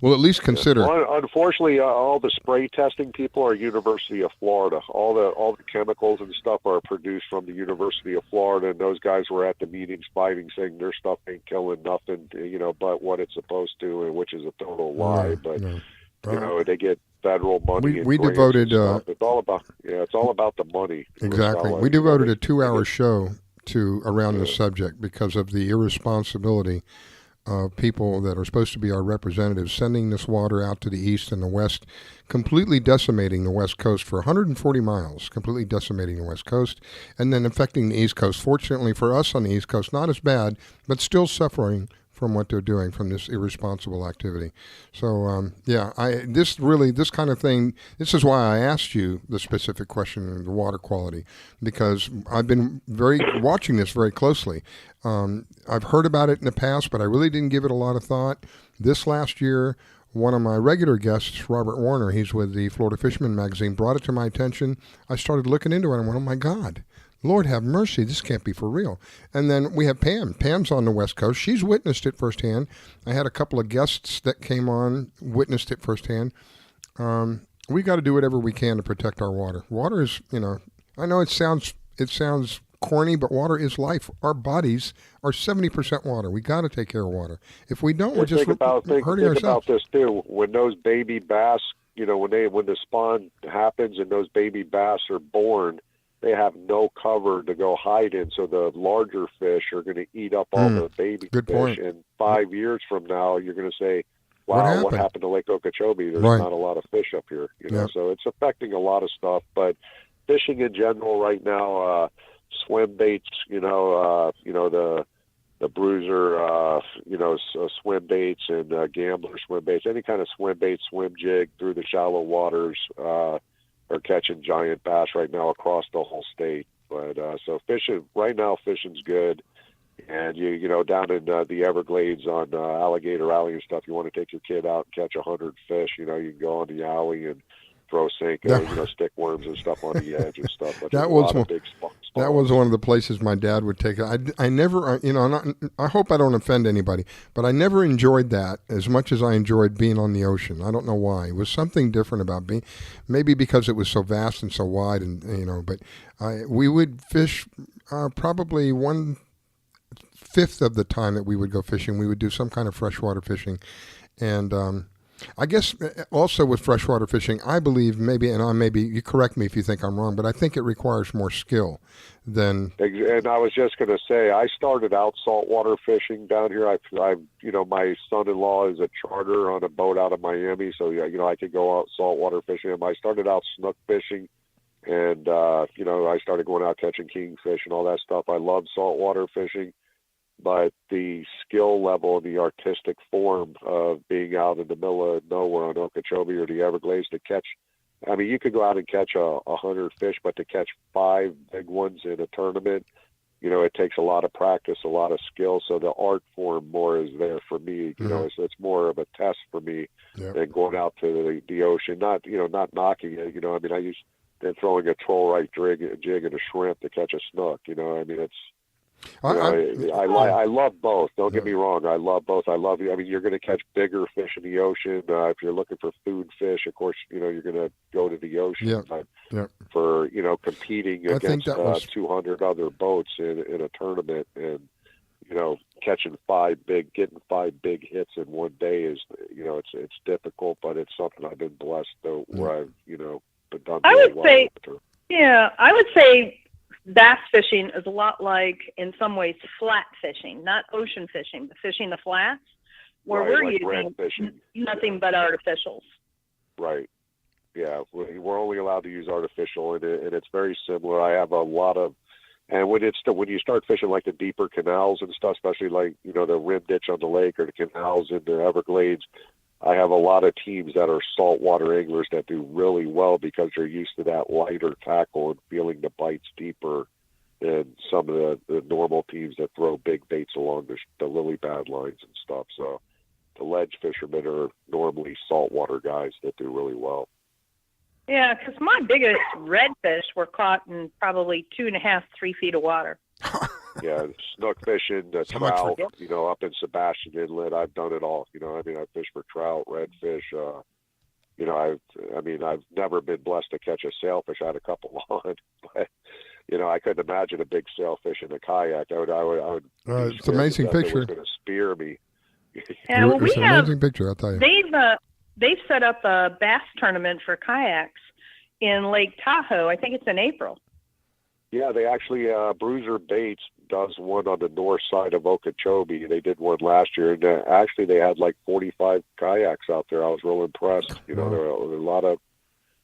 Speaker 2: will at least consider.
Speaker 21: Well, unfortunately, all the spray testing people are University of Florida. All the chemicals and stuff are produced from the University of Florida, and those guys were at the meetings fighting, saying their stuff ain't killing nothing, but what it's supposed to, and which is a total lie. But they get federal money.
Speaker 2: We devoted.
Speaker 21: It's all about the money.
Speaker 2: Exactly. We devoted a 2-hour show to around this subject because of the irresponsibility of people that are supposed to be our representatives sending this water out to the east and the west, completely decimating the west coast for 140 miles, completely decimating the west coast, and then affecting the east coast. Fortunately for us on the east coast, not as bad, but still suffering from what they're doing, from this irresponsible activity. So, this kind of thing, this is why I asked you the specific question of the water quality, because I've been watching this very closely. I've heard about it in the past, but I really didn't give it a lot of thought. This last year, one of my regular guests, Robert Warner, he's with the Florida Fisherman magazine, brought it to my attention. I started looking into it and went, oh my God, Lord have mercy, this can't be for real. And then we have Pam. Pam's on the West Coast. She's witnessed it firsthand. I had a couple of guests that came on, witnessed it firsthand. We got to do whatever we can to protect our water. Water is, I know it sounds corny, but water is life. Our bodies are 70% water. We got to take care of water. If we don't, we're just hurting ourselves.
Speaker 21: Think about this too. When those baby bass, when the spawn happens and those baby bass are born, they have no cover to go hide in, so the larger fish are going to eat up all the baby
Speaker 2: Good
Speaker 21: fish.
Speaker 2: point.
Speaker 21: And 5 years from now, you're going to say, wow, what happened to Lake Okeechobee? There's not a lot of fish up here. So it's affecting a lot of stuff. But fishing in general right now, swim baits, the bruiser, swim baits and gambler swim baits, any kind of swim bait, swim jig through the shallow waters, are catching giant bass right now across the whole state. But so fishing's good. And you down in the Everglades on Alligator Alley and stuff, you want to take your kid out and catch 100 fish. You can go on the alley and throw Senko, stick worms and stuff on the edge and stuff. But that
Speaker 2: was one of the places my dad would take it. I never, I hope I don't offend anybody, but I never enjoyed that as much as I enjoyed being on the ocean. I don't know why. It was something different about being, maybe because it was so vast and so wide, and but we would fish probably 1/5 of the time that we would go fishing. We would do some kind of freshwater fishing, and I guess also with freshwater fishing, I believe maybe you correct me if you think I'm wrong, but I think it requires more skill than. And
Speaker 21: I was just going to say, I started out saltwater fishing down here. My son-in-law is a charter on a boat out of Miami, so I could go out saltwater fishing. I started out snook fishing, and I started going out catching kingfish and all that stuff. I love saltwater fishing. But the skill level and the artistic form of being out in the middle of nowhere on Okeechobee or the Everglades to catch, you could go out and catch 100 fish, but to catch 5 big ones in a tournament, it takes a lot of practice, a lot of skill. So the art form more is there for me. It's more of a test for me than going out to the ocean. Not knocking it. I used to throwing a troll right jig and a shrimp to catch a snook. I love both. Don't get me wrong. I love both. I love you. You're going to catch bigger fish in the ocean. If you're looking for food fish, of course, you're going to go to the ocean. For competing against 200 other boats in a tournament, and getting 5 big hits in one day is it's difficult, but it's something I've been blessed though where I've been done. I
Speaker 3: would say bass fishing is a lot like, in some ways, flat fishing, not ocean fishing, but fishing the flats, where we're using nothing but artificials.
Speaker 21: Right. Yeah, we're only allowed to use artificial, and it's very similar. I have a lot of, and when you start fishing like the deeper canals and stuff, especially like the rim ditch on the lake or the canals in the Everglades, I have a lot of teams that are saltwater anglers that do really well because they're used to that lighter tackle and feeling the bites deeper than some of the normal teams that throw big baits along the lily pad lines and stuff. So the ledge fishermen are normally saltwater guys that do really well.
Speaker 3: Yeah, because my biggest redfish were caught in probably 2.5, 3 feet of water.
Speaker 21: Yeah, snook fishing, trout, up in Sebastian Inlet. I've done it all. I fished for trout, redfish. I've never been blessed to catch a sailfish. I had a couple on, but I couldn't imagine a big sailfish in a kayak. I would.
Speaker 2: It's an amazing picture.
Speaker 21: It was going to spear me.
Speaker 3: Yeah, well,
Speaker 2: it's an amazing picture, I'll tell you.
Speaker 3: They've set up a bass tournament for kayaks in Lake Tahoe. I think it's in April.
Speaker 21: Yeah, they actually, Bruiser Baits does one on the north side of Okeechobee. They did one last year, and actually they had like 45 kayaks out there. I was real impressed. There were a lot of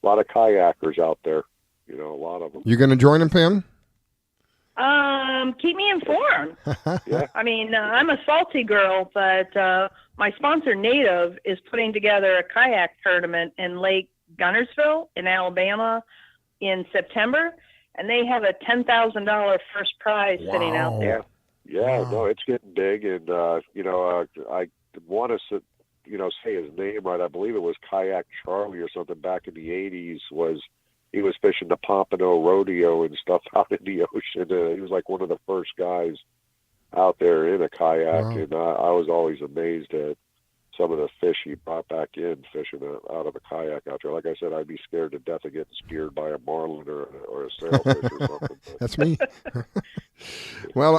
Speaker 21: kayakers out there. A lot of them.
Speaker 2: You going to join them, Pam?
Speaker 3: Keep me informed.
Speaker 21: Yeah.
Speaker 3: I'm a salty girl, but my sponsor, Native, is putting together a kayak tournament in Lake Gunnersville in Alabama in September. And they have a $10,000 first prize sitting out there.
Speaker 21: Yeah, no, it's getting big, and I want to say his name right. I believe it was Kayak Charlie or something back in the '80s. He was fishing the Pompano Rodeo and stuff out in the ocean. He was like one of the first guys out there in a kayak, and I was always amazed at some of the fish he brought back in fishing out of a kayak out there. Like I said, I'd be scared to death of getting speared by a marlin or a sailfish or something.
Speaker 2: That's me. Well,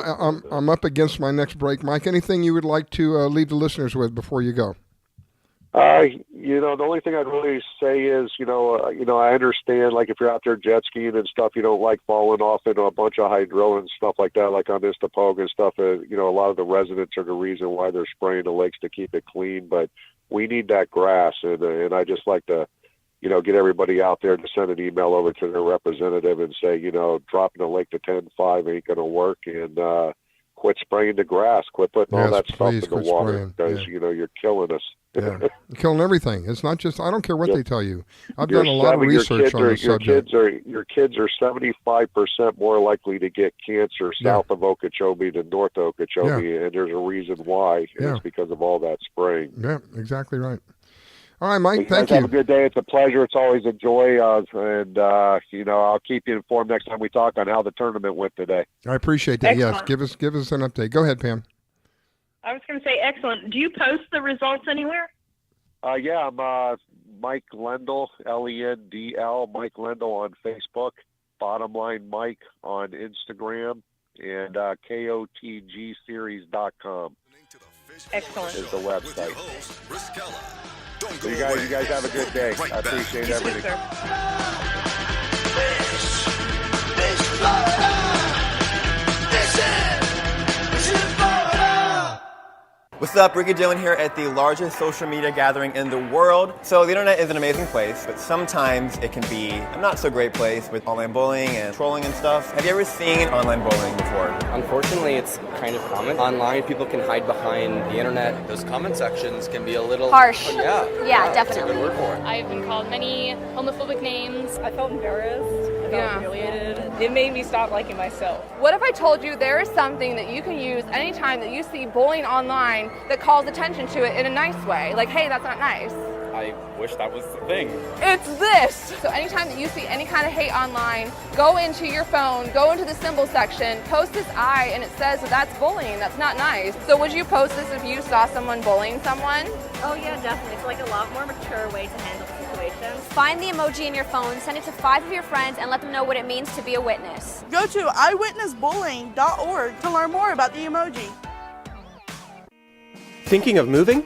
Speaker 2: I'm up against my next break. Mike, anything you would like to leave the listeners with before you go?
Speaker 21: The only thing I'd really say is, I understand, like, if you're out there jet skiing and stuff, you don't like falling off into a bunch of hydro and stuff like that, like on Istapoga and stuff. A lot of the residents are the reason why they're spraying the lakes to keep it clean, but we need that grass, and I just like to, get everybody out there to send an email over to their representative and say, dropping the lake to 10.5 ain't going to work, and quit spraying the grass, quit putting all that stuff in the water, because, you're killing us.
Speaker 2: Yeah, you're killing everything. It's not just, I don't care what they tell you. I've done a lot of research on the subject.
Speaker 21: Your kids are 75% more likely to get cancer south of Okeechobee than north of Okeechobee, and there's a reason why. It's because of all that spraying.
Speaker 2: Yeah, exactly right. All right, Mike,
Speaker 21: thank you. Have a good day. It's a pleasure. It's always a joy, and I'll keep you informed next time we talk on how the tournament went today.
Speaker 2: I appreciate that.
Speaker 3: Excellent.
Speaker 2: Yes, give us an update. Go ahead, Pam.
Speaker 3: I was going to say, excellent. Do you post the results anywhere?
Speaker 21: Yeah, I'm Mike Lendl, Lendl, Mike Lendl on Facebook, Bottom Line Mike on Instagram, and KOTGseries.com.
Speaker 3: Excellent.
Speaker 21: Is the website. So you guys have a good day. I appreciate everything.
Speaker 8: What's up, Ricky Dillon here at the largest social media gathering in the world. So the internet is an amazing place, but sometimes it can be a not so great place with online bullying and trolling and stuff. Have you ever seen online bullying before?
Speaker 15: Unfortunately, it's kind of common. Online, people can hide behind the internet. Those comment sections can be a little
Speaker 16: harsh.
Speaker 15: Yeah,
Speaker 16: definitely.
Speaker 15: That's a good word for it.
Speaker 4: I've been called many homophobic names.
Speaker 22: I felt embarrassed. I felt humiliated. It made me stop liking myself.
Speaker 9: What if I told you there is something that you can use anytime that you see bullying online that calls attention to it in a nice way? Like, hey, that's not nice.
Speaker 15: I wish that was the thing.
Speaker 9: It's this! So anytime that you see any kind of hate online, go into your phone, go into the symbol section, post this I, and it says that that's bullying, that's not nice. So would you post this if you saw someone bullying someone?
Speaker 16: Oh yeah, definitely. It's like a lot more mature way to handle the situation. Find the emoji in your phone, send it to 5 of your friends, and let them know what it means to be a witness.
Speaker 23: Go to eyewitnessbullying.org to learn more about the emoji.
Speaker 24: Thinking of moving?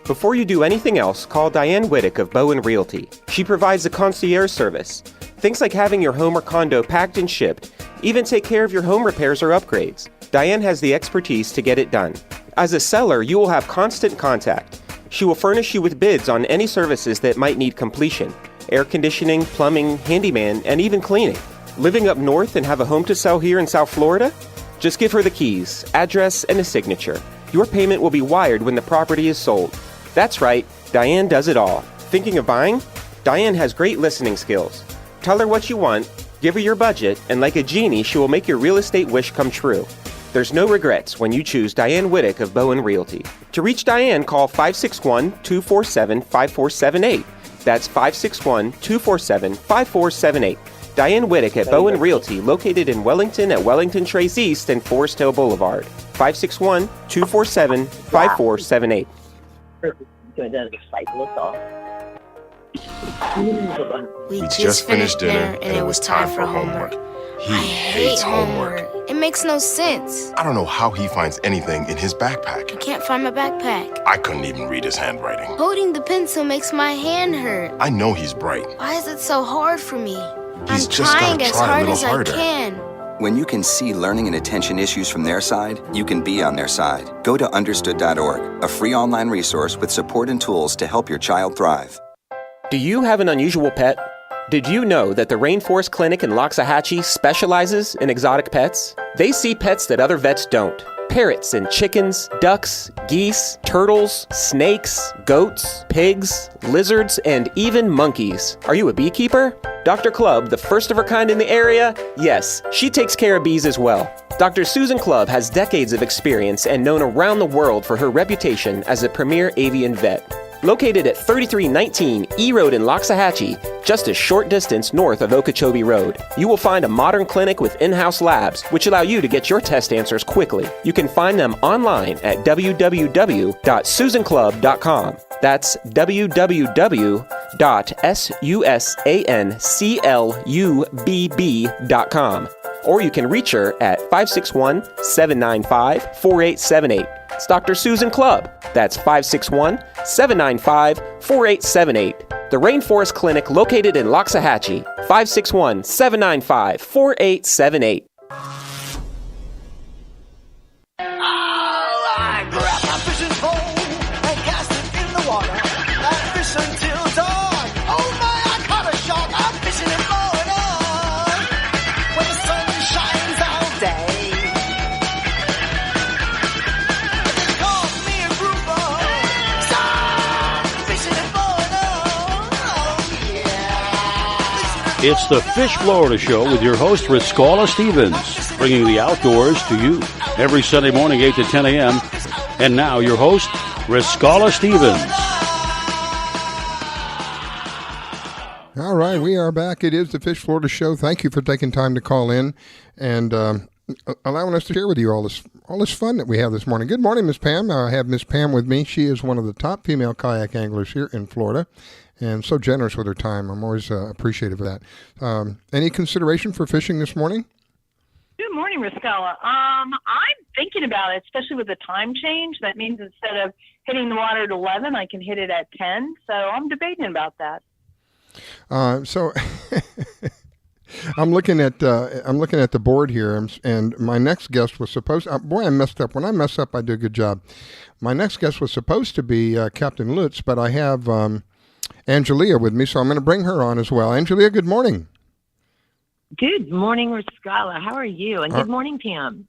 Speaker 24: Before you do anything else, call Diane Whittick of Bowen Realty. She provides a concierge service. Things like having your home or condo packed and shipped, even take care of your home repairs or upgrades. Diane has the expertise to get it done. As a seller, you will have constant contact. She will furnish you with bids on any services that might need completion: air conditioning, plumbing, handyman, and even cleaning. Living up north and have a home to sell here in South Florida? Just give her the keys, address, and a signature. Your payment will be wired when the property is sold. That's right, Diane does it all. Thinking of buying? Diane has great listening skills. Tell her what you want, give her your budget, and like a genie, she will make your real estate wish come true. There's no regrets when you choose Diane Whittick of Bowen Realty. To reach Diane, call 561-247-5478. That's 561-247-5478. Diane Whittick at Bowen Realty, located in Wellington at Wellington Trace East and Forest Hill Boulevard. 561-247-5478.
Speaker 5: We just finished dinner and it was time for homework.
Speaker 6: He hates homework.
Speaker 5: It makes no sense.
Speaker 6: I don't know how he finds anything in his backpack.
Speaker 5: I can't find my backpack.
Speaker 6: I couldn't even read his handwriting.
Speaker 5: Holding the pencil makes my hand hurt.
Speaker 6: I know he's bright.
Speaker 5: Why is it so hard for me?
Speaker 6: He's
Speaker 5: I'm
Speaker 6: just
Speaker 5: trying
Speaker 6: gotta
Speaker 5: as
Speaker 6: try a
Speaker 5: hard
Speaker 6: little
Speaker 5: as
Speaker 6: harder.
Speaker 5: I can.
Speaker 13: When you can see learning and attention issues from their side, you can be on their side. Go to understood.org, a free online resource with support and tools to help your child thrive.
Speaker 24: Do you have an unusual pet? Did you know that the Rainforest Clinic in Loxahatchee specializes in exotic pets? They see pets that other vets don't. Parrots and chickens, ducks, geese, turtles, snakes, goats, pigs, lizards, and even monkeys. Are you a beekeeper? Dr. Clubb, the first of her kind in the area? Yes, she takes care of bees as well. Dr. Susan Clubb has decades of experience and known around the world for her reputation as a premier avian vet. Located at 3319 E Road in Loxahatchee, just a short distance north of Okeechobee Road, you will find a modern clinic with in-house labs, which allow you to get your test answers quickly. You can find them online at www.susanclub.com. That's www.susanclubb.com. Or you can reach her at 561-795-4878. It's Dr. Susan Clubb. That's 561-795-4878. The Rainforest Clinic located in Loxahatchee. 561-795-4878.
Speaker 18: I grab my fishing pole and cast it in the water. I fish until dawn. Oh my, I caught a shark. I'm fishing and blowing on. When the sun shines all day. They call me a grouper. Shark, fishing and blowing on. Oh yeah.
Speaker 1: It's the Fish Florida Show with your host, Riscala Stevens, bringing the outdoors to you every Sunday morning, 8 to 10 a.m. And now your host, Riscala Stevens.
Speaker 2: All right, we are back. It is the Fish Florida Show. Thank you for taking time to call in and allowing us to share with you all this fun that we have this morning. Good morning, Miss Pam. I have Miss Pam with me. She is one of the top female kayak anglers here in Florida, and so generous with her time. I'm always appreciative of that. Any consideration for fishing this morning?
Speaker 3: Good morning, Riscala. I'm thinking about it, especially with the time change. That means instead of hitting the water at 11, I can hit it at 10. So I'm debating about that.
Speaker 2: So I'm looking at the board here, and my next guest was supposed. Boy, I messed up. When I mess up, I do a good job. My next guest was supposed to be Captain Lutze, but I have Angelia with me, so I'm going to bring her on as well. Angelia, good morning.
Speaker 14: Good morning, Riscala. How are you? And good morning, Pam.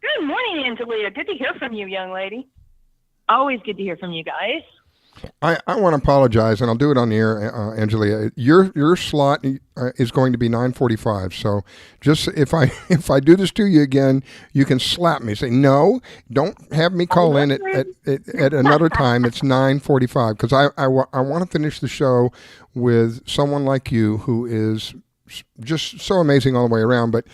Speaker 3: Good morning, Angelia. Good to hear from you, young lady.
Speaker 14: Always good to hear from you guys.
Speaker 2: I want to apologize, and I'll do it on the air, Angelia. Your slot is going to be 9:45. So just if I do this to you again, you can slap me. Say no, don't have me call in at another time. It's 9:45 because I want to finish the show with someone like you who is just so amazing all the way around, but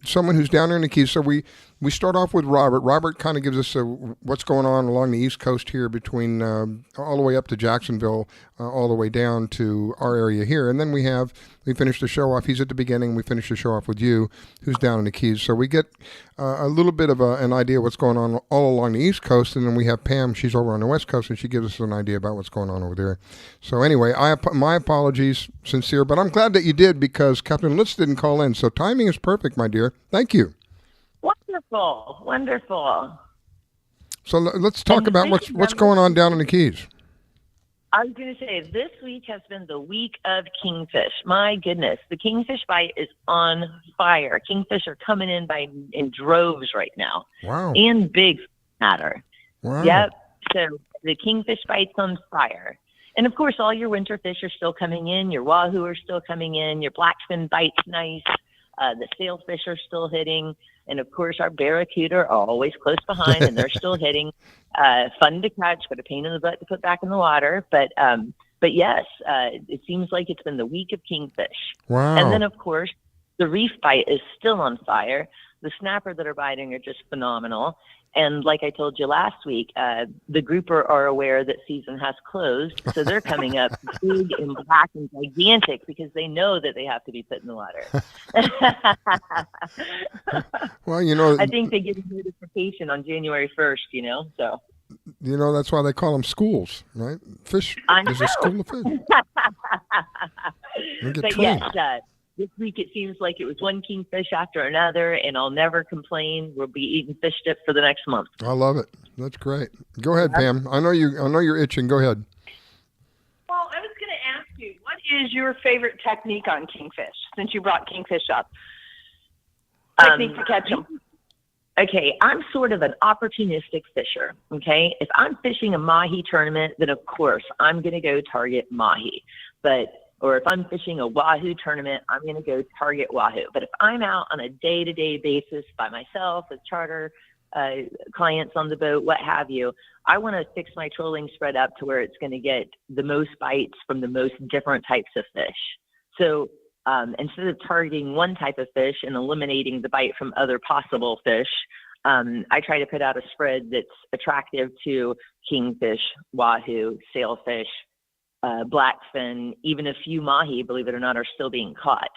Speaker 2: someone who's down there in the Keys. So we start off with Robert. Robert kind of gives us what's going on along the East Coast here between all the way up to Jacksonville, all the way down to our area here. And then we finish the show off. He's at the beginning. We finish the show off with you, who's down in the Keys. So we get a little bit of an idea what's going on all along the East Coast. And then we have Pam. She's over on the West Coast, and she gives us an idea about what's going on over there. So anyway, my apologies, sincere, but I'm glad that you did because Captain Lutze didn't call in. So timing is perfect, my dear. Thank you.
Speaker 14: Wonderful, wonderful.
Speaker 2: So let's talk about what's going on down in the Keys.
Speaker 14: I was going to say, this week has been the week of kingfish. My goodness, the kingfish bite is on fire. Kingfish are coming in in droves right now.
Speaker 2: Wow.
Speaker 14: And big matter.
Speaker 2: Wow.
Speaker 14: Yep. So the kingfish bite's on fire. And of course, all your winter fish are still coming in. Your wahoo are still coming in. Your blackfin bite's nice. The sailfish are still hitting. And of course, our barracuda are always close behind, and they're still hitting. Fun to catch, but a pain in the butt to put back in the water. But But yes, it seems like it's been the week of kingfish.
Speaker 2: Wow.
Speaker 14: And then, of course, the reef bite is still on fire. The snapper that are biting are just phenomenal. And like I told you last week, the grouper are aware that season has closed, so they're coming up big and black and gigantic because they know that they have to be put in the water.
Speaker 2: Well, you know,
Speaker 14: I think they get a notification on January 1st, so.
Speaker 2: You know, that's why they call them schools, right? Fish. There's a school of fish. They get
Speaker 14: But
Speaker 2: trained.
Speaker 14: yes, this week it seems like it was one kingfish after another, and I'll never complain. We'll be eating fish dip for the next month.
Speaker 2: I love it. That's great. Go ahead, Pam. I know you're itching. Go ahead.
Speaker 3: Well, I was going to ask you, what is your favorite technique on kingfish, since you brought kingfish up? Technique to catch them.
Speaker 14: Okay, I'm sort of an opportunistic fisher, okay? If I'm fishing a mahi tournament, then of course I'm going to go target mahi. Or if I'm fishing a wahoo tournament, I'm going to go target wahoo. But if I'm out on a day-to-day basis by myself, with charter clients on the boat, what have you, I want to fix my trolling spread up to where it's going to get the most bites from the most different types of fish. So instead of targeting one type of fish and eliminating the bite from other possible fish, I try to put out a spread that's attractive to kingfish, wahoo, sailfish, blackfin, even a few mahi, believe it or not, are still being caught.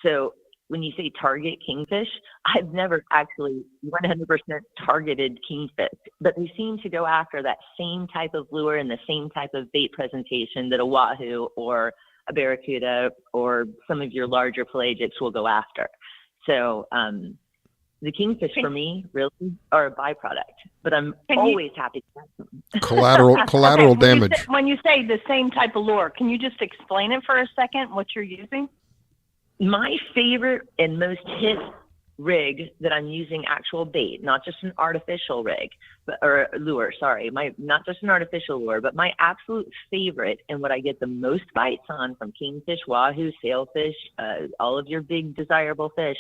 Speaker 14: So when you say target kingfish, I've never actually 100% targeted kingfish, but they seem to go after that same type of lure and the same type of bait presentation that a wahoo or a barracuda or some of your larger pelagics will go after. So the kingfish for me really are a byproduct, but I'm always happy to catch them.
Speaker 2: Collateral damage.
Speaker 3: When you say the same type of lure, can you just explain it for a second, what you're using?
Speaker 14: My favorite and most hit rig that I'm using actual bait, not just an artificial rig, or lure, sorry, not just an artificial lure, but my absolute favorite and what I get the most bites on from kingfish, wahoo, sailfish, all of your big desirable fish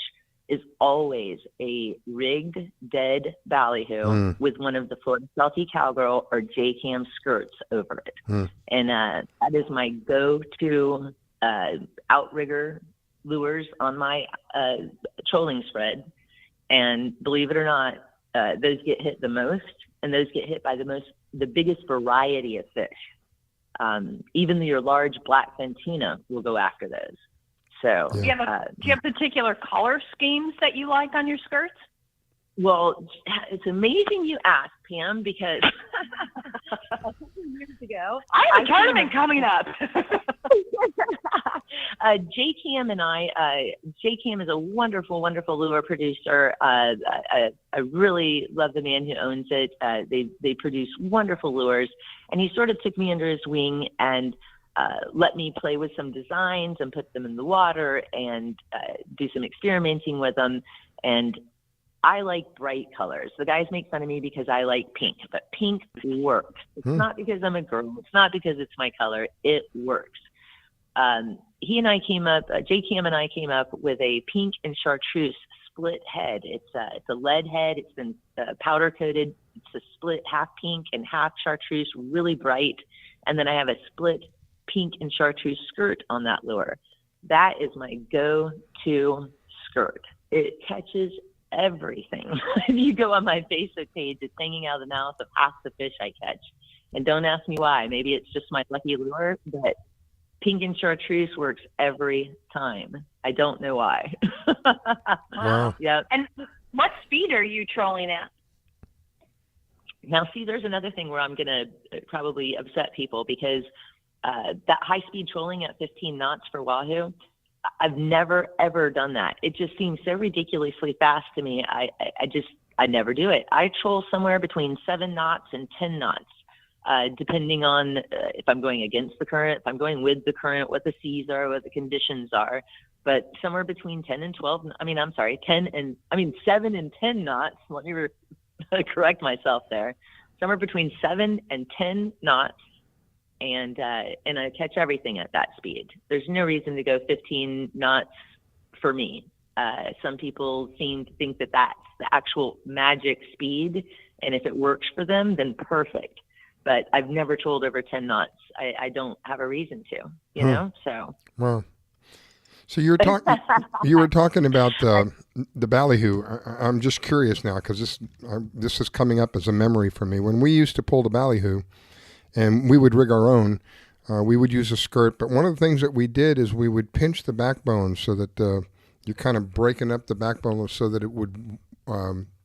Speaker 14: is always a rigged dead ballyhoo with one of the Florida Salty Cowgirl or J-Cam skirts over it. And that is my go-to outrigger lures on my trolling spread. And believe it or not, those get hit the most, and those get hit by the biggest variety of fish. Even your large blackfin tuna will go after those. So,
Speaker 3: do you have particular color schemes that you like on your skirts?
Speaker 14: Well, it's amazing you asked, Pam, because years ago,
Speaker 3: I have a tournament coming up.
Speaker 14: J-Cam and J-Cam is a wonderful, wonderful lure producer. I really love the man who owns it. They produce wonderful lures, and he sort of took me under his wing and let me play with some designs and put them in the water and do some experimenting with them. And I like bright colors. The guys make fun of me because I like pink, but pink works. It's not because I'm a girl. It's not because it's my color. It works. He and I came up, J-Cam and I came up with a pink and chartreuse split head. It's a lead head. It's been powder coated. It's a split half pink and half chartreuse, really bright. And then I have a split pink and chartreuse skirt on that lure. That is my go-to skirt. It catches everything. If you go on my Facebook page, it's hanging out of the mouth of half the fish I catch. And don't ask me why. Maybe it's just my lucky lure, but pink and chartreuse works every time. I don't know why.
Speaker 2: Wow.
Speaker 14: Yep.
Speaker 3: And what speed are you trolling at?
Speaker 14: Now, see, there's another thing where I'm going to probably upset people because that high-speed trolling at 15 knots for wahoo, I've never, ever done that. It just seems so ridiculously fast to me. I never do it. I troll somewhere between 7 knots and 10 knots, depending on if I'm going against the current, if I'm going with the current, what the seas are, what the conditions are. But somewhere between 7 and 10 knots. Let me correct myself there. Somewhere between 7 and 10 knots. And I catch everything at that speed. There's no reason to go 15 knots for me. Some people seem to think that that's the actual magic speed, and if it works for them, then perfect. but I've never trolled over 10 knots. I don't have a reason to, you know, so.
Speaker 2: Well, so you were talking about the ballyhoo. I'm just curious now because this is coming up as a memory for me. When we used to pull the ballyhoo, and we would rig our own, we would use a skirt. But one of the things that we did is we would pinch the backbone so that you're kind of breaking up the backbone so that it would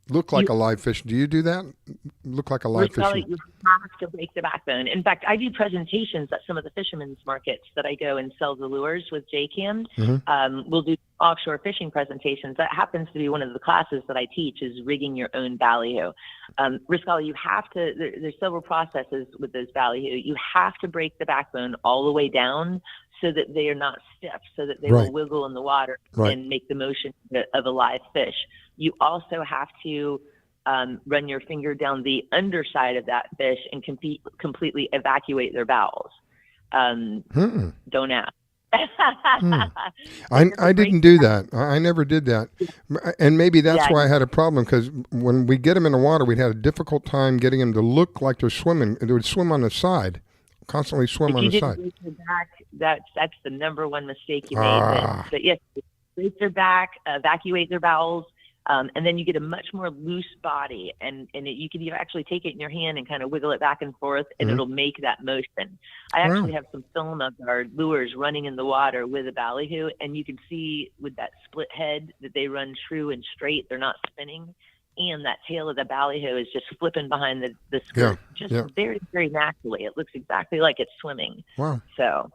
Speaker 2: look like a live fish. Do you do that? Look like a live fish?
Speaker 14: You have to break the backbone. In fact, I do presentations at some of the fishermen's markets that I go and sell the lures with J-cams. We'll do offshore fishing presentations. That happens to be one of the classes that I teach is rigging your own ballyhoo. Riscala, you have to, there's several processes with those ballyhoo. You have to break the backbone all the way down so that they are not stiff, so that they will wiggle in the water and make the motion of a live fish. You also have to run your finger down the underside of that fish and completely evacuate their bowels. Don't ask.
Speaker 2: I didn't do that. I never did that. And maybe that's why I had a problem, because when we get them in the water, we'd had a difficult time getting them to look like they're swimming. They would swim on the side, constantly swim on the side.
Speaker 14: Break their back, that's the number one mistake you made. But yes, break their back, evacuate their bowels, and then you get a much more loose body, and you can actually take it in your hand and kind of wiggle it back and forth, and it'll make that motion. I actually have some film of our lures running in the water with a ballyhoo, and you can see with that split head that they run true and straight. They're not spinning, and that tail of the ballyhoo is just flipping behind the skirt, very, very naturally. It looks exactly like it's swimming.
Speaker 2: Wow.
Speaker 14: So,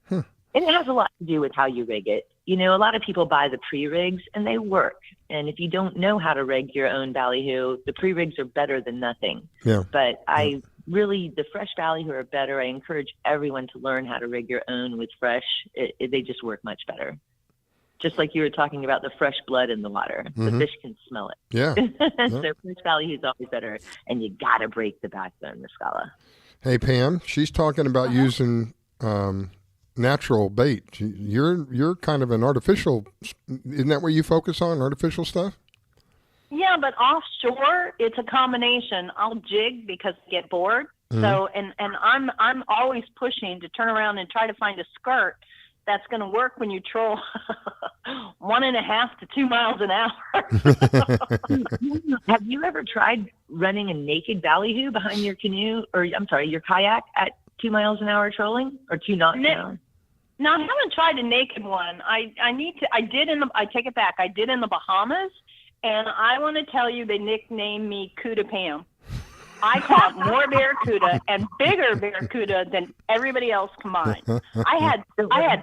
Speaker 14: and it has a lot to do with how you rig it. You know, a lot of people buy the pre-rigs, and they work. And if you don't know how to rig your own ballyhoo, the pre-rigs are better than nothing.
Speaker 2: Yeah.
Speaker 14: But the fresh ballyhoo are better. I encourage everyone to learn how to rig your own with fresh. They just work much better. Just like you were talking about the fresh blood in the water. The fish can smell it.
Speaker 2: Yeah.
Speaker 14: So fresh ballyhoo is always better. And you got to break the backbone, Riscala.
Speaker 2: Hey, Pam, she's talking about using natural bait. You're kind of an artificial. Isn't that what you focus on? Artificial stuff?
Speaker 3: Yeah, but offshore, it's a combination. I'll jig because I get bored. So, and I'm always pushing to turn around and try to find a skirt that's going to work when you troll 1.5 to 2 miles an hour.
Speaker 14: Have you ever tried running a naked ballyhoo behind your canoe, or I'm sorry, your kayak at 2 miles an hour trolling, or 2 knots an hour?
Speaker 3: No, I haven't tried a naked one. I take it back. I did in the Bahamas, and I want to tell you, they nicknamed me Cuda Pam. I caught more barracuda and bigger barracuda than everybody else combined. I had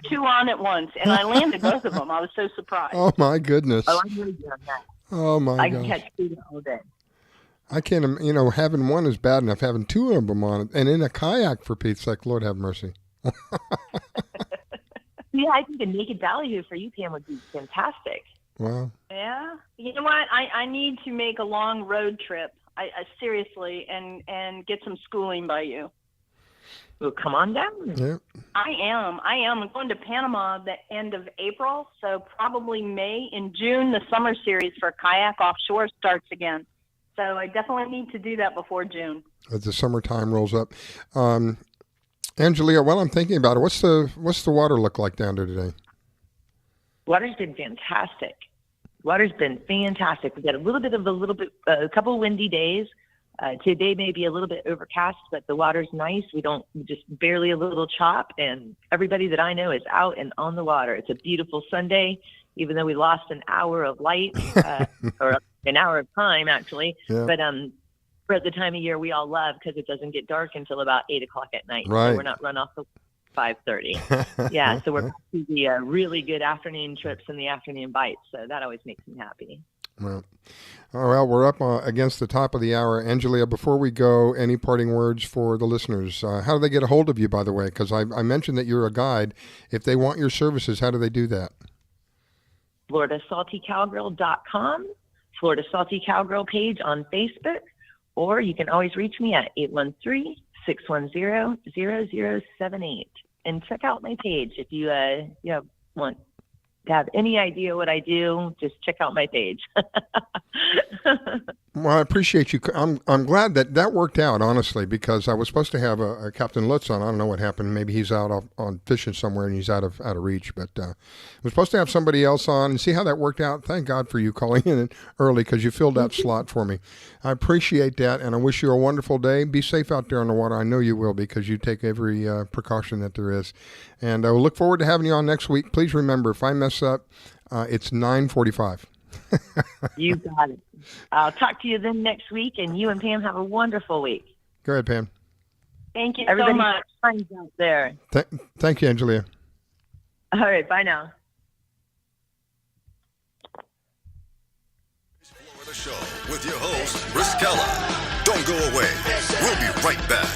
Speaker 3: 2 on at once, and I landed both of them. I was so surprised.
Speaker 2: Oh my goodness!
Speaker 14: Oh, I'm really good on that.
Speaker 2: Oh my gosh!
Speaker 14: I can catch cuda all day.
Speaker 2: I can't. Having one is bad enough. Having 2 of them on it, and in a kayak, for Pete's sake, Lord have mercy.
Speaker 14: Yeah, I think a naked ballyhoo for you, Pam, would be fantastic.
Speaker 2: Wow.
Speaker 3: Yeah. You know what? I need to make a long road trip. I seriously, and get some schooling by you.
Speaker 14: Well, come on down.
Speaker 2: Yeah.
Speaker 3: I am. I'm going to Panama the end of April, so probably May. In June, the summer series for kayak offshore starts again. So I definitely need to do that before June.
Speaker 2: As the summertime rolls up. Angelia, while I'm thinking about it, what's the water look like down there today?
Speaker 14: Water's been fantastic. Water's been fantastic. We've got a couple windy days. Today may be a little bit overcast, but the water's nice. Just barely a little chop, and everybody that I know is out and on the water. It's a beautiful Sunday, even though we lost an hour of light, or an hour of time, actually. Yeah. But we're at the time of year we all love because it doesn't get dark until about 8 o'clock at night.
Speaker 2: Right.
Speaker 14: So we're not run off the 5:30. Yeah, so we're back to the really good afternoon trips and the afternoon bites. So that always makes me happy.
Speaker 2: Well, we're up against the top of the hour. Angelia, before we go, any parting words for the listeners? How do they get a hold of you, by the way? Because I mentioned that you're a guide. If they want your services, how do they do that?
Speaker 14: FloridaSaltyCowgirl.com, Florida Salty Cowgirl page on Facebook, or you can always reach me at 813-610-0078. And check out my page if you want to have any idea what I do. Just check out my page.
Speaker 2: Well, I appreciate you. I'm glad that worked out, honestly, because I was supposed to have a Captain Lutze on. I don't know what happened. Maybe he's out on fishing somewhere and he's out of reach. But I was supposed to have somebody else on and see how that worked out. Thank God for you calling in early because you filled that slot for me. I appreciate that, and I wish you a wonderful day. Be safe out there on the water. I know you will because you take every precaution that there is. And I will look forward to having you on next week. Please remember, if I mess up, it's 9:45.
Speaker 14: You got it. I'll talk to you then next week, and you and Pam have a wonderful week.
Speaker 2: Go ahead, Pam.
Speaker 14: Thank you
Speaker 3: Everybody
Speaker 14: so much. Friends out there.
Speaker 2: Thank you, Angelia.
Speaker 14: All right, bye now.
Speaker 10: The show with your host, Riskella. Don't go away. We'll be right back.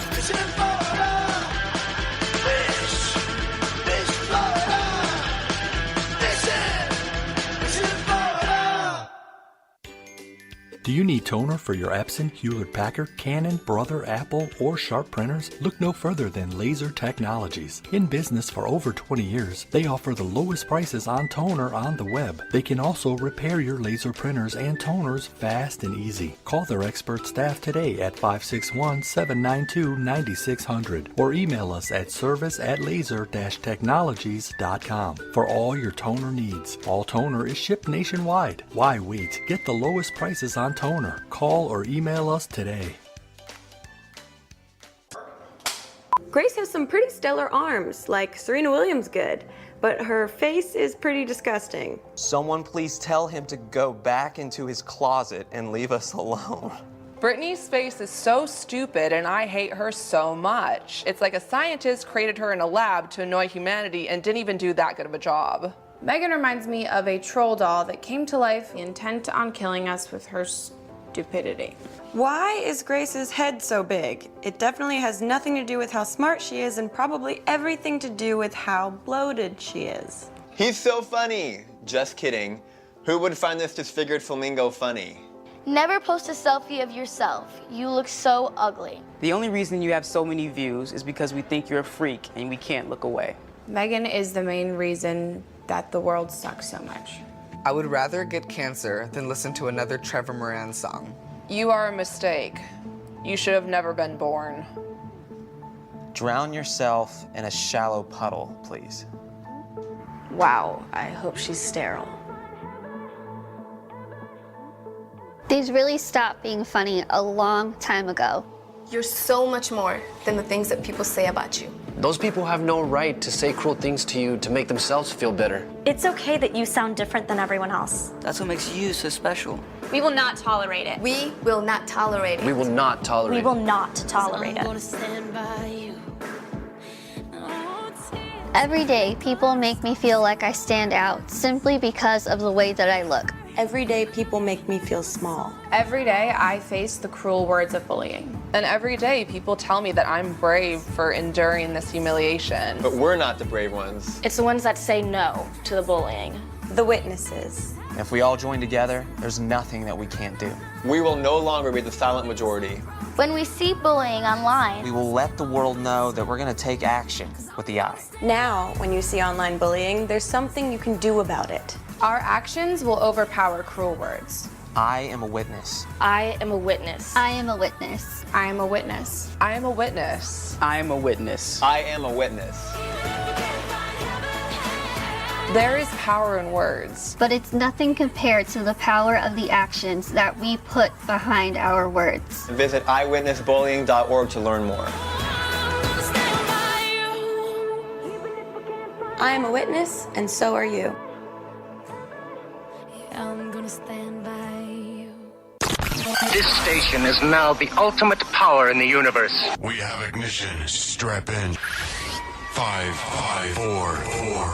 Speaker 11: Do you need toner for your Epson, Hewlett-Packard, Canon, Brother, Apple, or Sharp printers? Look no further than Laser Technologies. In business for over 20 years, they offer the lowest prices on toner on the web. They can also repair your laser printers and toners fast and easy. Call their expert staff today at 561-792-9600 or email us at service@laser-technologies.com for all your toner needs. All toner is shipped nationwide. Why wait? Get the lowest prices on toner. Call or email us today.
Speaker 7: Grace has some pretty stellar arms, like Serena Williams good, but her face is pretty disgusting.
Speaker 12: Someone please tell him to go back into his closet and leave us alone.
Speaker 9: Brittany's face is so stupid and I hate her so much. It's like a scientist created her in a lab to annoy humanity and didn't even do that good of a job.
Speaker 17: Megan reminds me of a troll doll that came to life intent on killing us with her stupidity.
Speaker 7: Why is Grace's head so big? It definitely has nothing to do with how smart she is and probably everything to do with how bloated she is.
Speaker 8: He's so funny. Just kidding. Who would find this disfigured flamingo funny?
Speaker 25: Never post a selfie of yourself. You look so ugly.
Speaker 26: The only reason you have so many views is because we think you're a freak and we can't look away.
Speaker 17: Megan is the main reason that the world sucks so much.
Speaker 27: I would rather get cancer than listen to another Trevor Moran song.
Speaker 9: You are a mistake. You should have never been born.
Speaker 12: Drown yourself in a shallow puddle, please.
Speaker 17: Wow, I hope she's sterile.
Speaker 25: These really stopped being funny a long time ago.
Speaker 4: You're so much more than the things that people say about you.
Speaker 28: Those people have no right to say cruel things to you to make themselves feel better.
Speaker 16: It's okay that you sound different than everyone else.
Speaker 26: That's what makes you so special.
Speaker 16: We will not tolerate it.
Speaker 4: We will not tolerate it.
Speaker 28: We will not tolerate it.
Speaker 16: We will not tolerate it.
Speaker 25: Every day, people make me feel like I stand out simply because of the way that I look.
Speaker 7: Every day, people make me feel small.
Speaker 17: Every day, I face the cruel words of bullying.
Speaker 9: And every day, people tell me that I'm brave for enduring this humiliation.
Speaker 8: But we're not the brave ones.
Speaker 16: It's the ones that say no to the bullying.
Speaker 7: The witnesses.
Speaker 12: If we all join together, there's nothing that we can't do.
Speaker 8: We will no longer be the silent majority.
Speaker 25: When we see bullying online,
Speaker 12: We will let the world know that we're going to take action with the eye.
Speaker 7: Now, when you see online bullying, there's something you can do about it.
Speaker 17: Our actions will overpower cruel words.
Speaker 12: I am a witness.
Speaker 25: I am a witness. I am a witness.
Speaker 17: I am a witness.
Speaker 9: I am a witness.
Speaker 26: I am a witness.
Speaker 8: I am a witness.
Speaker 9: There is power in words.
Speaker 25: But it's nothing compared to the power of the actions that we put behind our words.
Speaker 8: Visit eyewitnessbullying.org to learn more.
Speaker 7: I am a witness, and so are you.
Speaker 25: I'm gonna stand by you.
Speaker 19: This station is now the ultimate power in the universe.
Speaker 20: We have ignition. Strap in. 5, 4,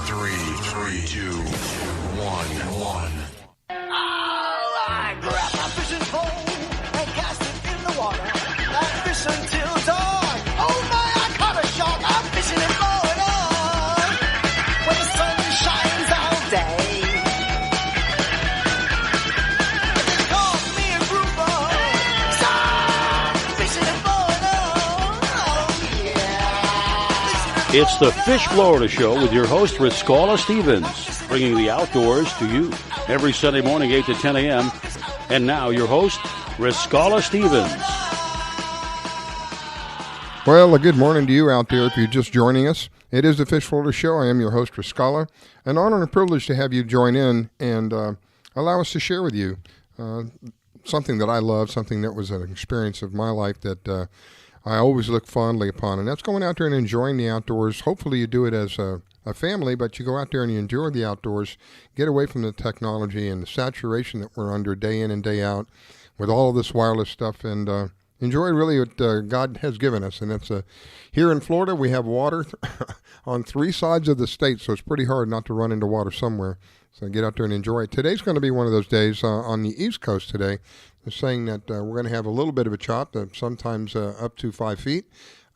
Speaker 20: 3, 2, 1.
Speaker 18: I grab my fishing pole and cast it in the water. I fish until dawn. Oh my, I caught a shark. I'm fishing and blowing on. When the sun shines all day. They call me a grouper. So I'm fishing and blowing on. Oh yeah.
Speaker 1: It's the Fish Florida Show with your host, Riskalla Stevens, bringing the outdoors to you every Sunday morning, 8 to 10 a.m., And now your host, Riscala Stevens.
Speaker 2: Well, a good morning to you out there if you're just joining us. It is the Fish Florida Show. I am your host, Riscala. An honor and a privilege to have you join in and allow us to share with you something that I love, something that was an experience of my life that I always look fondly upon, and that's going out there and enjoying the outdoors. Hopefully you do it as a family, but you go out there and you enjoy the outdoors, get away from the technology and the saturation that we're under day in and day out with all of this wireless stuff, and enjoy really what God has given us. And that's here in Florida, we have water on 3 sides of the state, so it's pretty hard not to run into water somewhere. So get out there and enjoy it. Today's going to be one of those days on the East Coast today. They're saying that we're going to have a little bit of a chop, sometimes up to 5 feet.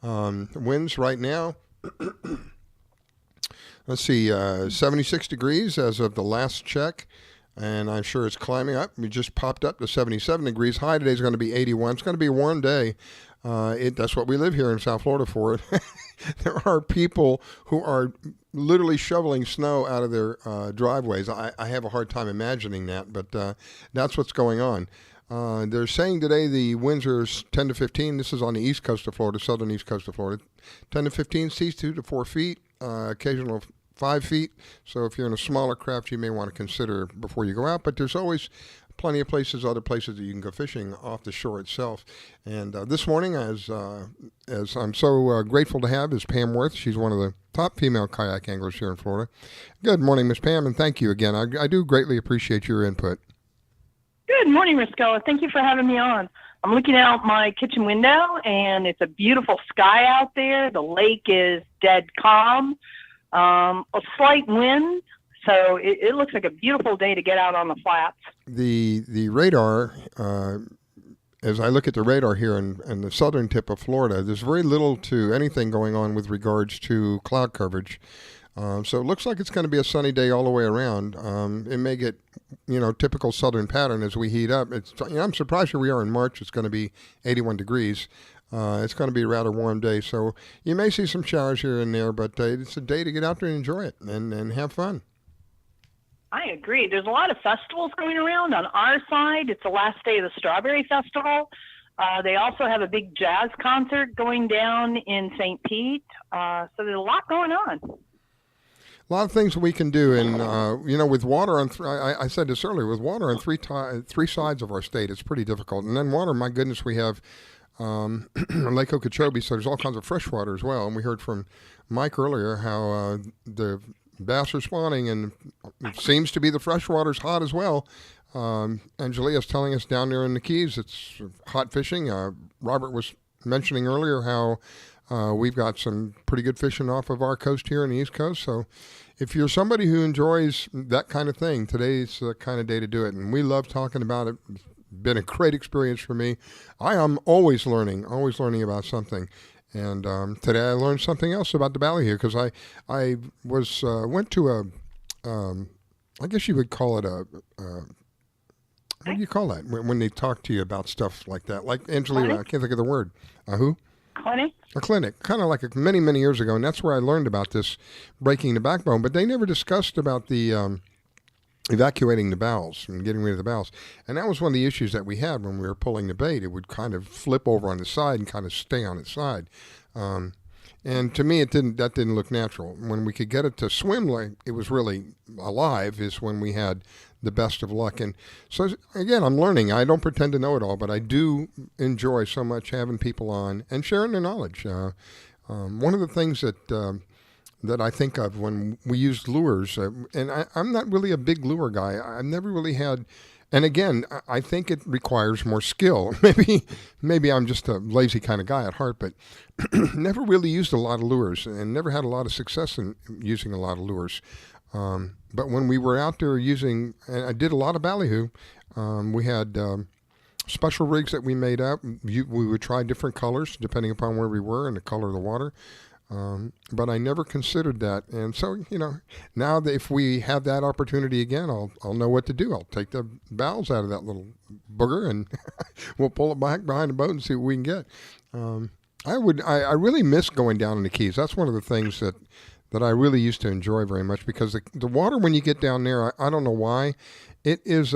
Speaker 2: Winds right now, let's see, 76 degrees as of the last check. And I'm sure it's climbing up. We just popped up to 77 degrees. High today is going to be 81. It's going to be a warm day. That's what we live here in South Florida for. There are people who are literally shoveling snow out of their driveways. I have a hard time imagining that, but that's what's going on. They're saying today the winds are 10 to 15. This is on the east coast of Florida, southern east coast of Florida. 10 to 15 seas, 2 to 4 feet, occasional 5 feet. So if you're in a smaller craft, you may want to consider before you go out. But there's always plenty of places, other places that you can go fishing off the shore itself. And this morning, as I'm so grateful to have, is Pam Worth. She's one of the top female kayak anglers here in Florida. Good morning, Miss Pam, and thank you again. I do greatly appreciate your input.
Speaker 3: Good morning, Riscala. Thank you for having me on. I'm looking out my kitchen window, and it's a beautiful sky out there. The lake is dead calm. A slight wind, so it looks like a beautiful day to get out on the flats.
Speaker 2: The radar, as I look at the radar here in the southern tip of Florida, there's very little to anything going on with regards to cloud coverage. So it looks like it's going to be a sunny day all the way around. It may get, typical southern pattern as we heat up. I'm surprised here we are in March. It's going to be 81 degrees. It's going to be a rather warm day, so you may see some showers here and there, but it's a day to get out there and enjoy it and have fun.
Speaker 3: I agree. There's a lot of festivals going around. On our side, it's the last day of the Strawberry Festival. They also have a big jazz concert going down in St. Pete, so there's a lot going on.
Speaker 2: A lot of things we can do, and with water on. I said this earlier. With water on three sides of our state, it's pretty difficult. And then water, my goodness, we have Lake Okeechobee, so there's all kinds of fresh water as well. And we heard from Mike earlier how the bass are spawning, and it seems to be the fresh water's hot as well. Angelia is telling us down there in the Keys it's hot fishing. Robert was mentioning earlier how we've got some pretty good fishing off of our coast here on the East Coast. So if you're somebody who enjoys that kind of thing, today's the kind of day to do it. And we love talking about it. It's been a great experience for me. I am always learning about something. And today I learned something else about the ballyhoo because I went to I guess you would call it what do you call that when they talk to you about stuff like that? Like Angelia, I can't think of the word. Who?
Speaker 3: Clinic?
Speaker 2: A clinic, kind of like many, many years ago, and that's where I learned about this breaking the backbone. But they never discussed about the evacuating the bowels and getting rid of the bowels. And that was one of the issues that we had when we were pulling the bait. It would kind of flip over on the side and kind of stay on its side. And to me, that didn't look natural. When we could get it to swim like it was really alive is when we had the best of luck. And so, again, I'm learning. I don't pretend to know it all, but I do enjoy so much having people on and sharing their knowledge. One of the things that I think of when we used lures, and I'm not really a big lure guy. I've never really had, and again, I think it requires more skill. Maybe I'm just a lazy kind of guy at heart, but never really used a lot of lures and never had a lot of success in using a lot of lures. But when we were out there using, and I did a lot of ballyhoo, we had special rigs that we made up. We would try different colors depending upon where we were and the color of the water. But I never considered that. And so, now that if we have that opportunity again, I'll know what to do. I'll take the bowels out of that little booger and we'll pull it back behind the boat and see what we can get. I really miss going down in the Keys. That's one of the things that I really used to enjoy very much because the water when you get down there, I don't know why, it is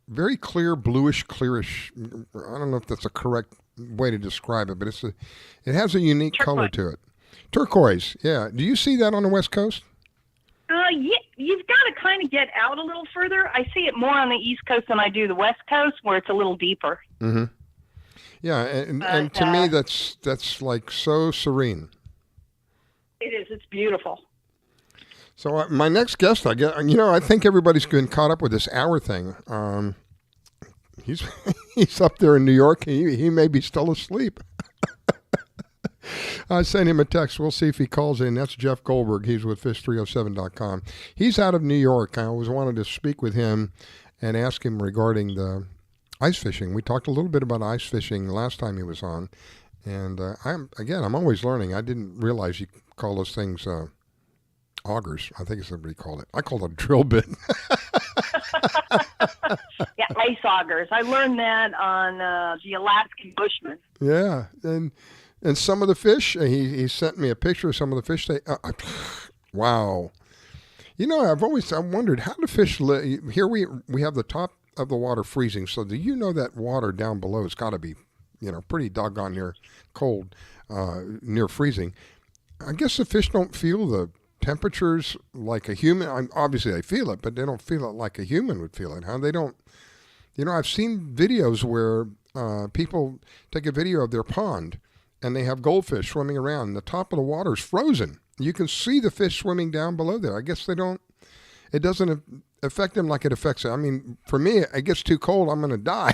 Speaker 2: very clear, bluish, clearish. I don't know if that's a correct way to describe it, but it has a unique color to it. Turquoise, yeah. Do you see that on the West Coast?
Speaker 3: Yeah, you've got to kind of get out a little further. I see it more on the East Coast than I do the West Coast, where it's a little deeper.
Speaker 2: Mm-hmm. Yeah, and to me, that's like so serene.
Speaker 3: It is. It's beautiful.
Speaker 2: So my next guest, I think everybody's been caught up with this hour thing. He's up there in New York. He may be still asleep. I sent him a text. We'll see if he calls in. That's Jeff Goldberg. He's with fish307.com. He's out of New York. I always wanted to speak with him and ask him regarding the ice fishing. We talked a little bit about ice fishing last time he was on. And I'm always learning. I didn't realize you call those things augers. I think it's what you call it. I call it a drill bit.
Speaker 3: Yeah, ice augers. I learned that on the Alaskan Bushman.
Speaker 2: Yeah, and some of the fish, he sent me a picture of some of the fish. Wow. I've wondered how do fish live. Here we have the top of the water freezing. So do you know that water down below has got to be, pretty doggone near cold, near freezing. I guess the fish don't feel the temperatures like a human. Obviously they feel it, but they don't feel it like a human would feel it. Huh? They don't. I've seen videos where people take a video of their pond and they have goldfish swimming around. The top of the water is frozen. You can see the fish swimming down below there. I guess it doesn't affect them like it affects it. I mean, for me, it gets too cold, I'm going to die.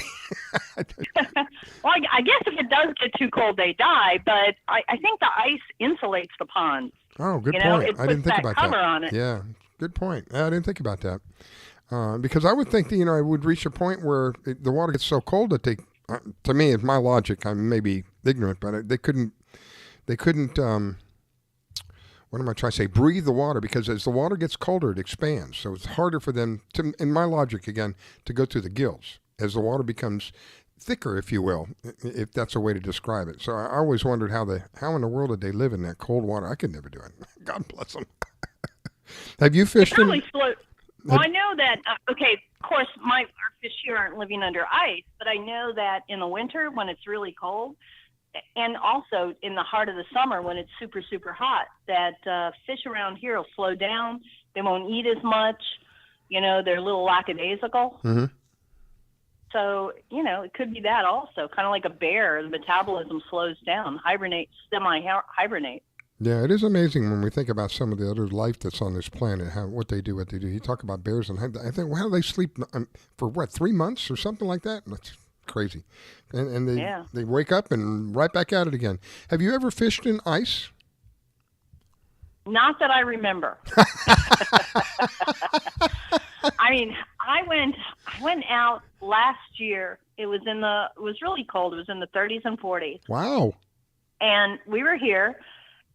Speaker 3: Well, I guess if it does get too cold, they die, but I think the ice insulates the pond.
Speaker 2: Oh, good point.
Speaker 3: It
Speaker 2: I didn't think
Speaker 3: puts
Speaker 2: about
Speaker 3: that cover
Speaker 2: that.
Speaker 3: on it.
Speaker 2: Yeah, good point. I didn't think about that. Because I would think that, it would reach a point where the water gets so cold that to me, it's my logic, I may be ignorant, but they couldn't, what am I trying to say? Breathe the water, because as the water gets colder, it expands. So it's harder for them to, in my logic again, to go through the gills as the water becomes thicker, if you will, if that's a way to describe it. So I always wondered how in the world did they live in that cold water? I could never do it. God bless them. Have you fished in?
Speaker 3: Well, I know that, of course, our fish here aren't living under ice, but I know that in the winter when it's really cold, and also in the heart of the summer when it's super, super hot, that fish around here will slow down. They won't eat as much. They're a little lackadaisical.
Speaker 2: Mm-hmm.
Speaker 3: So, it could be that also. Kind of like a bear, the metabolism slows down, semi-hibernate.
Speaker 2: Yeah, it is amazing when we think about some of the other life that's on this planet, what they do. You talk about bears, and I think, how do they sleep for 3 months or something like that? That's crazy. And they wake up and right back at it again. Have you ever fished in ice?
Speaker 3: Not that I remember. I mean, I went out last year. It was really cold. It was in the 30s and 40s.
Speaker 2: Wow.
Speaker 3: And we were here,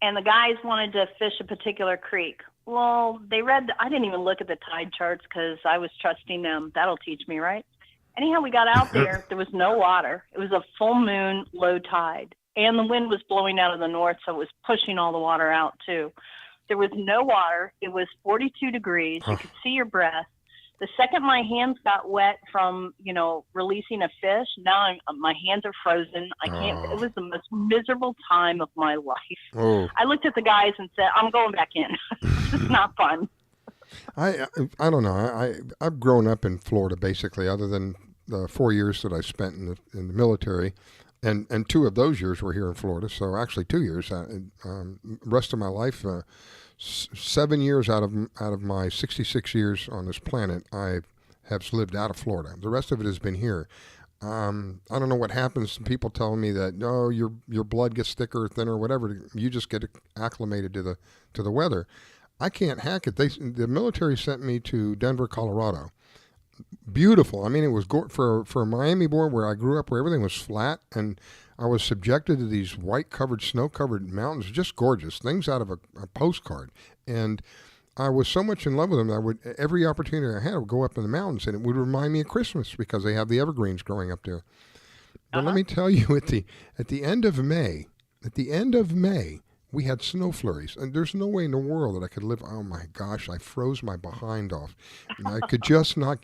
Speaker 3: and the guys wanted to fish a particular creek. Well, I didn't even look at the tide charts because I was trusting them. That'll teach me, right? Anyhow, we got out there. There was no water. It was a full moon, low tide. And the wind was blowing out of the north, so it was pushing all the water out, too. There was no water. It was 42 degrees. You could see your breath. The second my hands got wet from, releasing a fish, now my hands are frozen. I can't. It was the most miserable time of my life.
Speaker 2: Oh.
Speaker 3: I looked at the guys and said, I'm going back in. It's not fun.
Speaker 2: I don't know. I've grown up in Florida, basically, other than the 4 years that I spent in the military. And 2 of those years were here in Florida. So actually 2 years. Rest of my life, 7 years out of my 66 years on this planet, I have lived out of Florida. The rest of it has been here. I don't know what happens. People tell me that your blood gets thicker or thinner, or whatever. You just get acclimated to the weather. I can't hack it. The military sent me to Denver, Colorado. Beautiful. I mean, it was for a Miami boy where I grew up, where everything was flat, and I was subjected to these white-covered, snow-covered mountains, just gorgeous, things out of a postcard. And I was so much in love with them, every opportunity I had, I would go up in the mountains, and it would remind me of Christmas because they have the evergreens growing up there. But let me tell you, at the end of May, we had snow flurries, and there's no way in the world that I could live. Oh my gosh, I froze my behind off. And I could just not.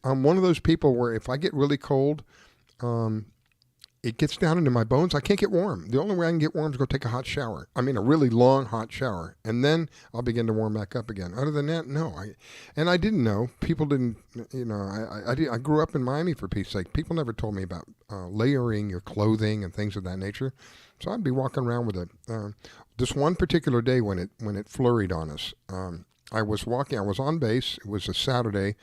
Speaker 2: I'm one of those people where if I get really cold, it gets down into my bones. I can't get warm. The only way I can get warm is go take a hot shower. I mean, a really long hot shower, and then I'll begin to warm back up again. Other than that, no. I didn't know. People didn't. I grew up in Miami, for peace sake. People never told me about layering your clothing and things of that nature. So I'd be walking around with it. This one particular day when it flurried on us, I was walking. I was on base. It was a Saturday.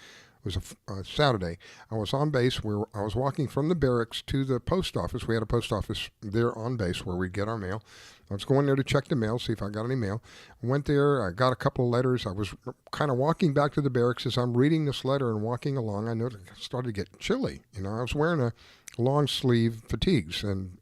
Speaker 2: It was a Saturday. I was on base where I was walking from the barracks to the post office. We had a post office there on base where we'd get our mail. I was going there to check the mail, see if I got any mail. I went there. I got a couple of letters. I was kind of walking back to the barracks. As I'm reading this letter and walking along, I noticed it started to get chilly. I was wearing a long sleeve fatigues and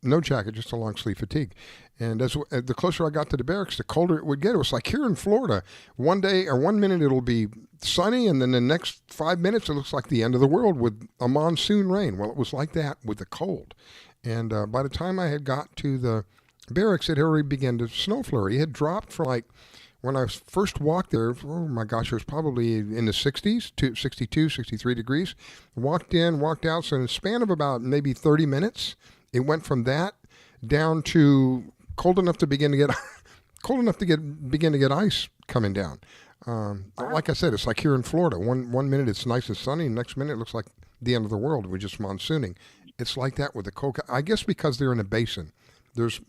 Speaker 2: no jacket, just a long sleeve fatigue. And as the closer I got to the barracks, the colder it would get. It was like here in Florida, one minute it'll be sunny, and then the next 5 minutes it looks like the end of the world with a monsoon rain. Well, it was like that with the cold. And by the time I had got to the barracks, it already began to snow flurry. It had dropped from when I first walked there, oh my gosh, it was probably in the 60s, 62, 63 degrees. Walked in, walked out, so in a span of about maybe 30 minutes, it went from that down to cold enough to begin to get ice coming down. Like I said, it's like here in Florida. One minute it's nice and sunny, next minute it looks like the end of the world. We're just monsooning. It's like that with the cold. I guess because they're in a basin. There's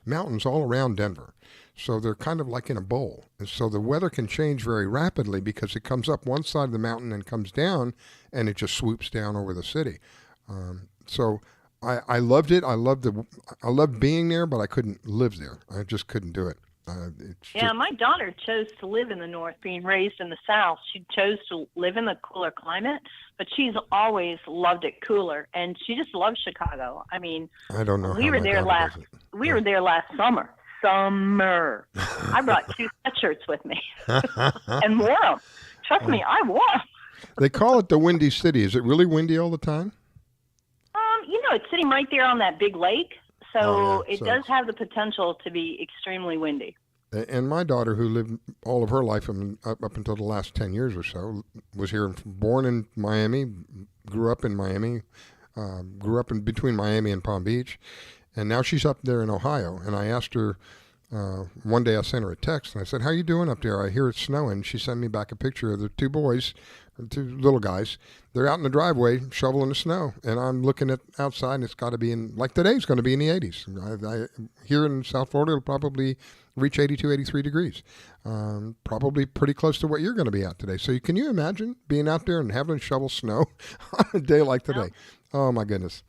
Speaker 2: mountains all around Denver, so they're kind of like in a bowl. And so the weather can change very rapidly because it comes up one side of the mountain and comes down, and it just swoops down over the city. So I loved it. I loved being there, but I couldn't live there. I just couldn't do it.
Speaker 3: My daughter chose to live in the north, being raised in the south. She chose to live in the cooler climate, but she's always loved it cooler, and she just loves Chicago. I mean,
Speaker 2: I don't know.
Speaker 3: We were there last summer. I brought 2 sweatshirts with me and wore them. Trust me, I wore them.
Speaker 2: They call it the Windy City. Is it really windy all the time?
Speaker 3: It's sitting right there on that big lake, so it does have the potential to be extremely windy.
Speaker 2: And my daughter, who lived all of her life up until the last 10 years or so, was here, born in Miami, grew up in Miami, grew up in between Miami and Palm Beach, and now she's up there in Ohio. And I asked her, one day I sent her a text, and I said, "How you doing up there? I hear it's snowing." She sent me back a picture of the 2 boys, 2 little guys. They're out in the driveway shoveling the snow, and I'm looking at outside, and it's got to be today's going to be in the 80s. Here in South Florida, it'll probably reach 82, 83 degrees. Probably pretty close to what you're going to be at today. So can you imagine being out there and having to shovel snow on a day like today? Oh, my goodness.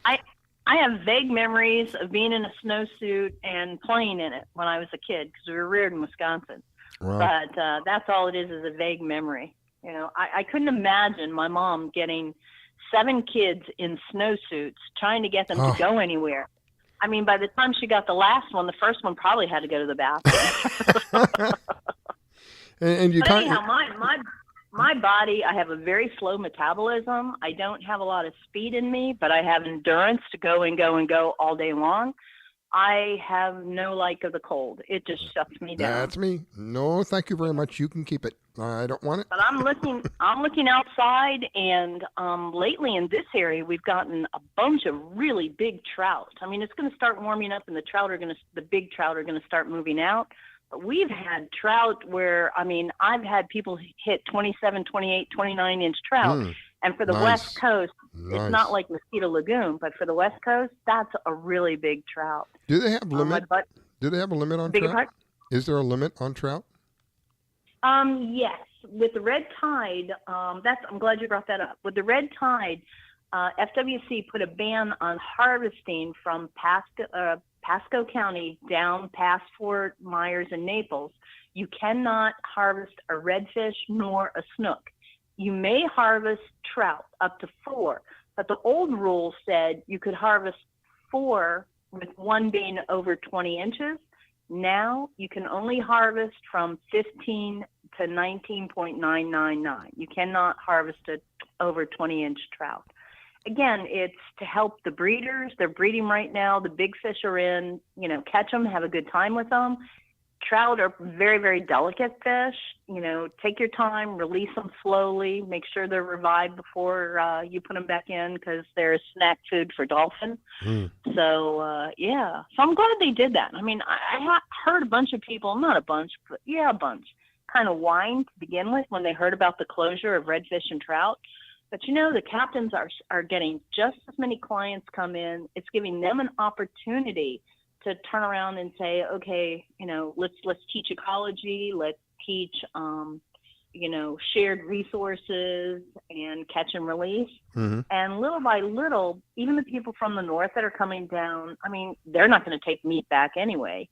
Speaker 3: I have vague memories of being in a snowsuit and playing in it when I was a kid because we were reared in Wisconsin.
Speaker 2: Wow.
Speaker 3: But that's all it is a vague memory. I couldn't imagine my mom getting 7 kids in snowsuits, trying to get them to go anywhere. I mean, by the time she got the last one, the first one probably had to go to the bathroom. But anyhow, my body, I have a very slow metabolism. I don't have a lot of speed in me, but I have endurance to go and go and go all day long. I have no like of the cold. It just shuts me down.
Speaker 2: That's me. No, thank you very much. You can keep it. I don't want it.
Speaker 3: But I'm looking outside, and lately in this area, we've gotten a bunch of really big trout. I mean, it's going to start warming up, and the big trout are going to start moving out. But we've had trout where, I mean, I've had people hit 27, 28, 29-inch trout. And for the West Coast, it's not like Mosquito Lagoon, but for the West Coast, that's a really big trout.
Speaker 2: Do they have limit? Do they have a limit on trout?
Speaker 3: Part?
Speaker 2: Is there a limit on trout?
Speaker 3: Yes. With the red tide, I'm glad you brought that up. With the red tide, FWC put a ban on harvesting from Pasco County down past Fort Myers and Naples. You cannot harvest a redfish nor a snook. You may harvest trout up to 4, but the old rule said you could harvest 4 with one being over 20 inches. Now you can only harvest from 15 to 19.999. You cannot harvest a over 20-inch trout. again, it's to help the breeders. They're breeding right now. The big fish are in, catch them, have a good time with them. Trout are very, very delicate fish. Take your time, release them slowly, make sure they're revived before you put them back in because they're snack food for dolphin. So, yeah. So I'm glad they did that. I mean, I heard a bunch of people, not a bunch, but yeah, a bunch, kind of whine to begin with when they heard about the closure of redfish and trout. But, the captains are getting just as many clients come in. It's giving them an opportunity to turn around and say, okay, let's teach ecology, let's teach, shared resources and catch and release. And little by little, even the people from the north that are coming down, I mean, they're not going to take meat back anyway,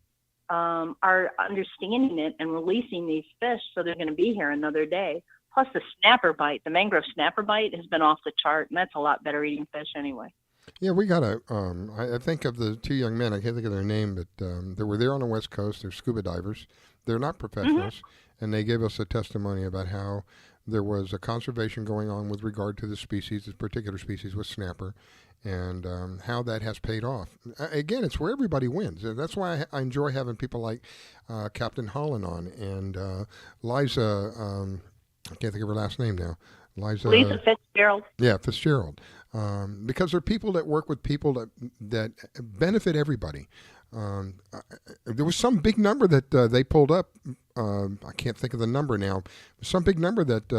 Speaker 3: are understanding it and releasing these fish, so they're going to be here another day. Plus the snapper bite, the mangrove snapper bite has been off the chart, and that's a lot better eating fish anyway.
Speaker 2: Yeah, we got I think of the two young men, I can't think of their name, but they were there on the West Coast. They're scuba divers. They're not professionals, and they gave us a testimony about how there was a conservation going on with regard to the species, this particular species with snapper, and how that has paid off. Again, it's where everybody wins. That's why I enjoy having people like Captain Holland on, and Liza, I can't think of her last name now.
Speaker 3: Lisa Fitzgerald.
Speaker 2: Yeah, Fitzgerald. Because they're people that work with people that benefit everybody. There was some big number that they pulled up. I can't think of the number now. Some big number that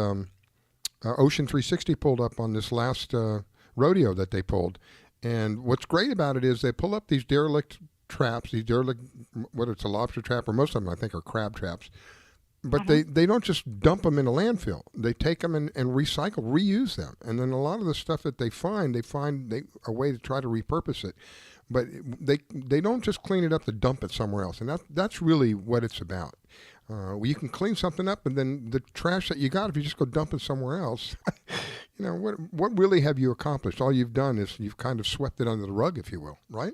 Speaker 2: Ocean 360 pulled up on this last rodeo that they pulled. And what's great about it is they pull up these derelict traps, whether it's a lobster trap or most of them I think are crab traps. But they don't just dump them in a landfill. They take them and reuse them. And then a lot of the stuff that they find a way to try to repurpose it. But they don't just clean it up to dump it somewhere else. And that's really what it's about. You can clean something up, and then the trash that you got, if you just go dump it somewhere else, what really have you accomplished? All you've done is you've kind of swept it under the rug, if you will, right?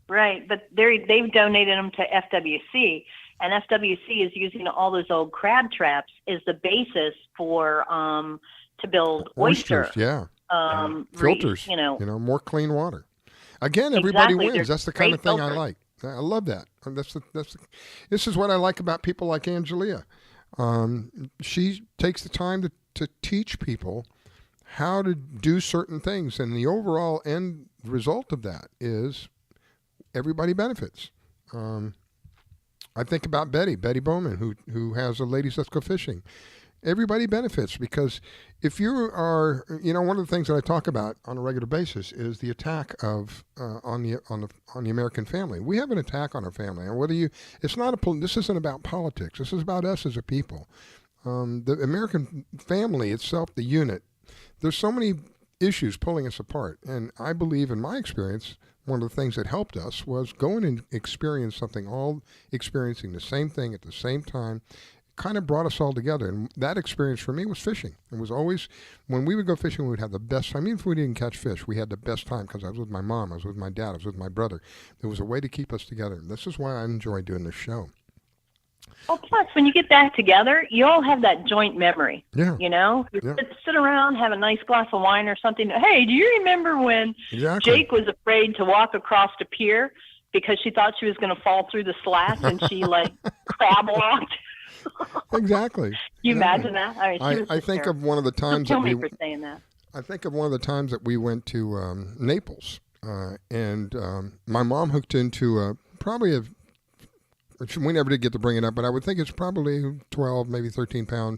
Speaker 3: Right, but they've donated them to FWC. And FWC is using all those old crab traps as the basis for to build oyster.
Speaker 2: Yeah. Filters. More clean water. Again, everybody wins. That's the kind of thing I like. I love that. This is what I like about people like Angelia. She takes the time to teach people how to do certain things, and the overall end result of that is everybody benefits. I think about Betty Bowman, who has a Ladies Let's Go Fishing. Everybody benefits because if you are, one of the things that I talk about on a regular basis is the attack of on the American family. We have an attack on our family, and this isn't about politics. This is about us as a people. The American family itself, the unit. There's so many issues pulling us apart, and I believe, in my experience, one of the things that helped us was going and experience something, all experiencing the same thing at the same time, kind of brought us all together. And that experience for me was fishing. It was always, when we would go fishing, we would have the best time. Even if we didn't catch fish, we had the best time because I was with my mom, I was with my dad, I was with my brother. There was a way to keep us together. And this is why I enjoy doing this show.
Speaker 3: Well, plus, when you get back together, you all have that joint memory.
Speaker 2: Yeah.
Speaker 3: You sit around, have a nice glass of wine or something. Hey, do you remember when Jake was afraid to walk across the pier because she thought she was going to fall through the slats and she, crab walked?
Speaker 2: Exactly.
Speaker 3: You imagine that?
Speaker 2: I think of one of the times
Speaker 3: Don't kill me for saying that.
Speaker 2: I think of one of the times that we went to Naples, and my mom hooked into we never did get to bring it up, but I would think it's probably 12, maybe 13 pound,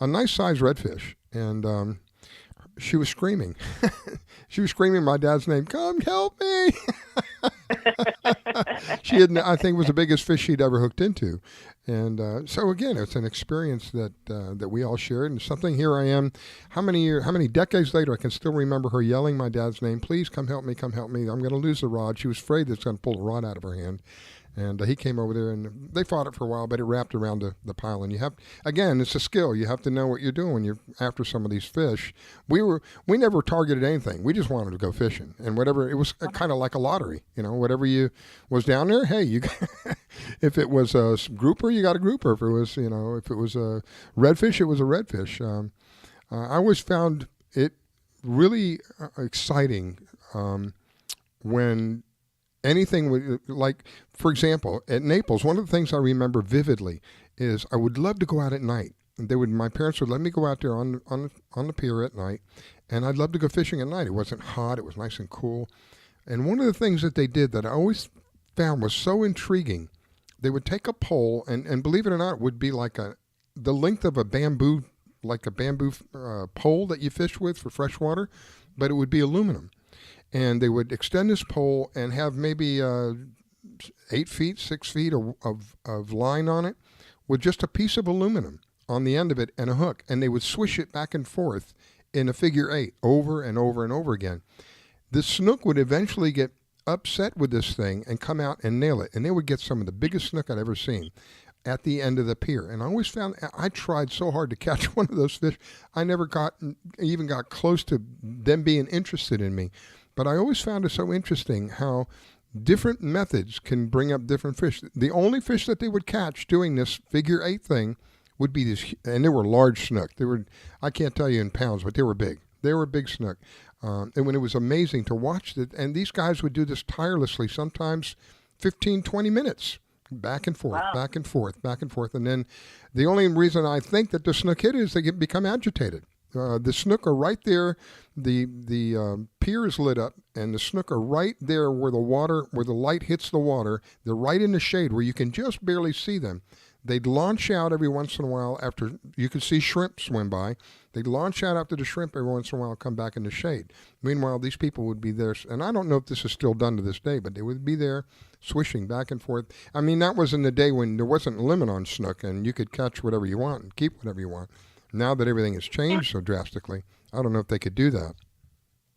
Speaker 2: a nice sized redfish. And she was screaming. She was screaming my dad's name, "Come help me." I think it was the biggest fish she'd ever hooked into. And so again, it's an experience that we all shared, and something. Here I am, how many decades later, I can still remember her yelling my dad's name, "Please come help me, come help me. I'm going to lose the rod." She was afraid that it's going to pull the rod out of her hand. And he came over there, and they fought it for a while, but it wrapped around the pile. And again, it's a skill. You have to know what you're doing when you're after some of these fish. We never targeted anything. We just wanted to go fishing, and whatever, it was kind of like a lottery. Whatever was down there, hey, you. If it was a grouper, you got a grouper. If it was a redfish, it was a redfish. I always found it really exciting when anything would, like, for example, at Naples, one of the things I remember vividly is I would love to go out at night. My parents would let me go out there on the pier at night, and I'd love to go fishing at night. It wasn't hot; it was nice and cool. And one of the things that they did that I always found was so intriguing, they would take a pole, and believe it or not, it would be like the length of a bamboo pole that you fish with for fresh water, but it would be aluminum. And they would extend this pole and have maybe 8 feet, 6 feet of line on it with just a piece of aluminum on the end of it and a hook. And they would swish it back and forth in a figure 8 over and over and over again. The snook would eventually get upset with this thing and come out and nail it. And they would get some of the biggest snook I'd ever seen at the end of the pier. And I always found, I tried so hard to catch one of those fish, I never even got close to them being interested in me. But I always found it so interesting how different methods can bring up different fish. The only fish that they would catch doing this figure 8 thing would be this, and they were large snook. They were, I can't tell you in pounds, but they were big. They were big snook. And when it was amazing to watch it, and these guys would do this tirelessly, sometimes 15, 20 minutes, back and forth, back and forth, back and forth. And then the only reason I think that the snook hit is they become agitated. The snook are right there. The pier is lit up, and the snook are right there where the light hits the water. They're right in the shade where you can just barely see them. They'd launch out every once in a while after you could see shrimp swim by. They'd launch out after the shrimp every once in a while, come back in the shade. Meanwhile, these people would be there, and I don't know if this is still done to this day, but they would be there swishing back and forth. I mean, that was in the day when there wasn't a limit on snook, and you could catch whatever you want and keep whatever you want. Now that everything has changed so drastically, I don't know if they could do that.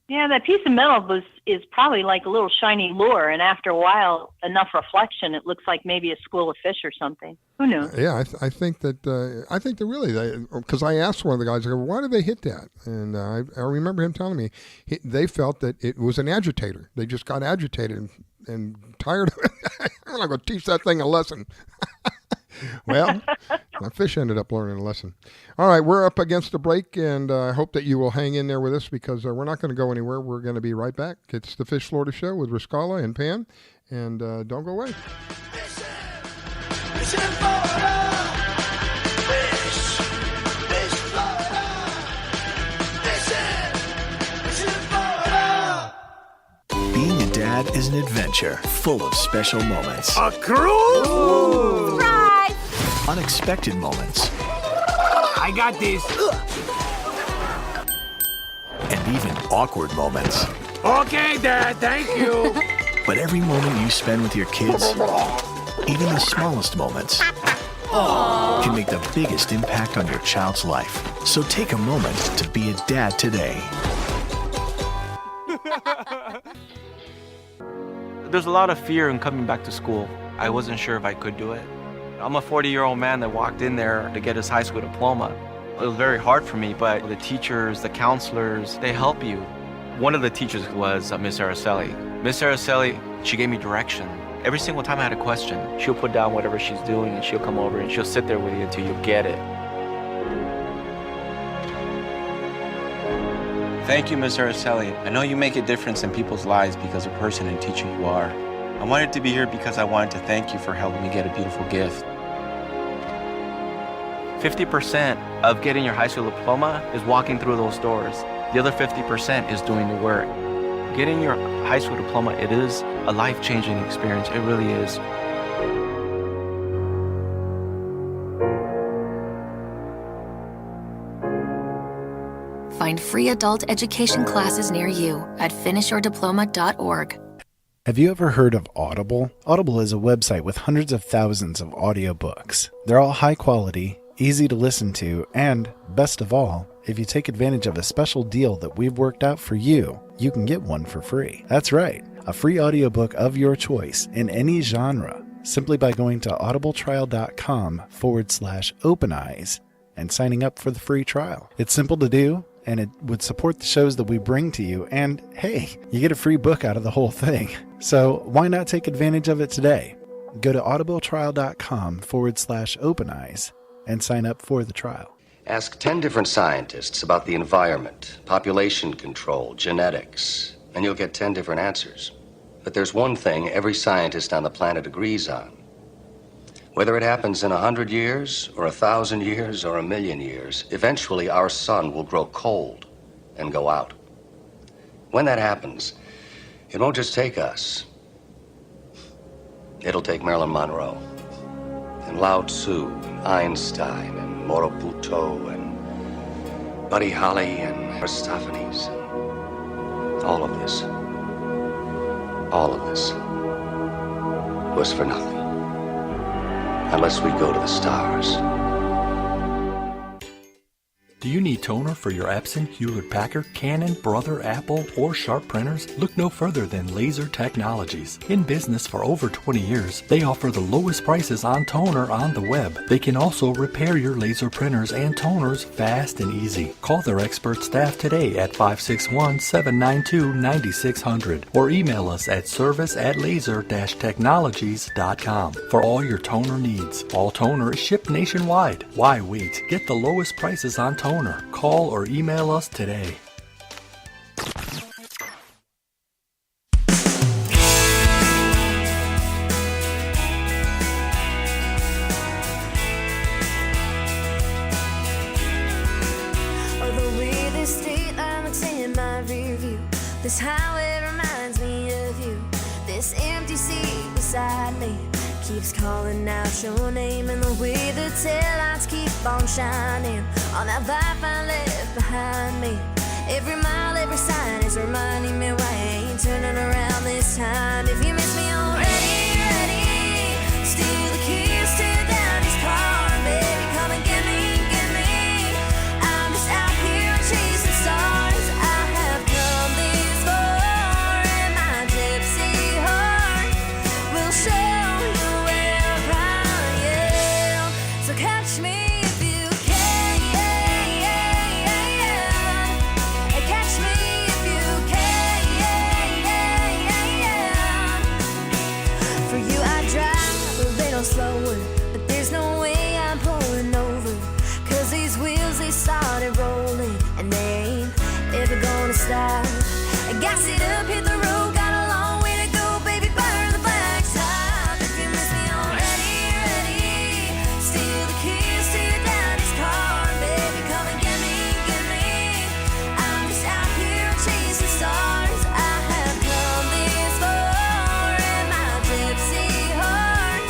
Speaker 3: Yeah, that piece of metal is probably like a little shiny lure, and after a while, enough reflection, it looks like maybe a school of fish or something. Who knows?
Speaker 2: Yeah, I think that they really, because I asked one of the guys, I go, why did they hit that? And I remember him telling me they felt that it was an agitator. They just got agitated and tired of it. I'm not going to teach that thing a lesson. Well, my fish ended up learning a lesson. All right, we're up against the break, and I hope that you will hang in there with us because we're not going to go anywhere. We're going to be right back. It's the Fish Florida Show with Riscala and Pam, and don't go away.
Speaker 5: Being a dad is an adventure full of special moments.
Speaker 18: A cruise?
Speaker 16: Surprise!
Speaker 5: Unexpected moments.
Speaker 18: I got this.
Speaker 5: And even awkward moments.
Speaker 18: Okay, Dad, thank you.
Speaker 5: But every moment you spend with your kids, even the smallest moments, can make the biggest impact on your child's life. So take a moment to be a dad today.
Speaker 12: There's a lot of fear in coming back to school. I wasn't sure if I could do it. I'm a 40-year-old man that walked in there to get his high school diploma. It was very hard for me, but the teachers, the counselors, they help you. One of the teachers was Miss Araceli. Miss Araceli, she gave me direction. Every single time I had a question, she'll put down whatever she's doing and she'll come over and she'll sit there with you until you get it. Thank you, Miss Araceli. I know you make a difference in people's lives because of the person and teacher you are. I wanted to be here because I wanted to thank you for helping me get a beautiful gift. 50% of getting your high school diploma is walking through those doors. The other 50% is doing the work. Getting your high school diploma, it is a life-changing experience. It really is.
Speaker 6: Find free adult education classes near you at finishyourdiploma.org.
Speaker 13: Have you ever heard of Audible? Audible is a website with hundreds of thousands of audiobooks. They're all high quality, easy to listen to, and, best of all, if you take advantage of a special deal that we've worked out for you, you can get one for free. That's right, a free audiobook of your choice in any genre, simply by going to audibletrial.com/openeyes and signing up for the free trial. It's simple to do, and it would support the shows that we bring to you, and hey, you get a free book out of the whole thing. So why not take advantage of it today? Go to audibletrial.com/openeyes and sign up for the trial.
Speaker 19: Ask 10 different scientists about the environment, population control, genetics, and you'll get 10 different answers. But there's one thing every scientist on the planet agrees on. Whether it happens in 100 years, or 1,000 years, or 1,000,000 years, eventually our sun will grow cold and go out. When that happens, it won't just take us. It'll take Marilyn Monroe, and Lao Tzu, and Einstein, and Morobuto, and Buddy Holly, and Aristophanes. All of this was for nothing. Unless we go to the stars.
Speaker 10: Do you need toner for your Epson, Hewlett-Packard, Canon, Brother, Apple, or Sharp printers? Look no further than Laser Technologies. In business for over 20 years, they offer the lowest prices on toner on the web. They can also repair your laser printers and toners fast and easy. Call their expert staff today at 561-792-9600 or email us at service@laser-technologies.com for all your toner needs. All toner is shipped nationwide. Why wait? Get the lowest prices on toner. Call or email us today.
Speaker 11: Oh, the way this state line looks in my rear view. This highway reminds me of you. This empty seat beside me keeps calling out your name, and the way the taillights keep on shining on that life I left behind me. Every mile, every sign is reminding me why I ain't turning around this time. If you miss me already, ready, steal the keys to your daddy's car, baby, come and get me, get me. I'm just out here chasing stars. I have come this far, and my gypsy heart will show. So catch me if you can, catch me if you can, For you I drive a little slower, but there's no way I'm pulling over, 'cause these wheels, they started rolling, and they ain't ever gonna stop. I gas it up, hit the road, got a long way to go, baby, burn the black top. If you miss me already, ready, steal the keys to your daddy's car, baby, come and get me, get me. I'm just out here chasing stars. I have come this far, and my gypsy heart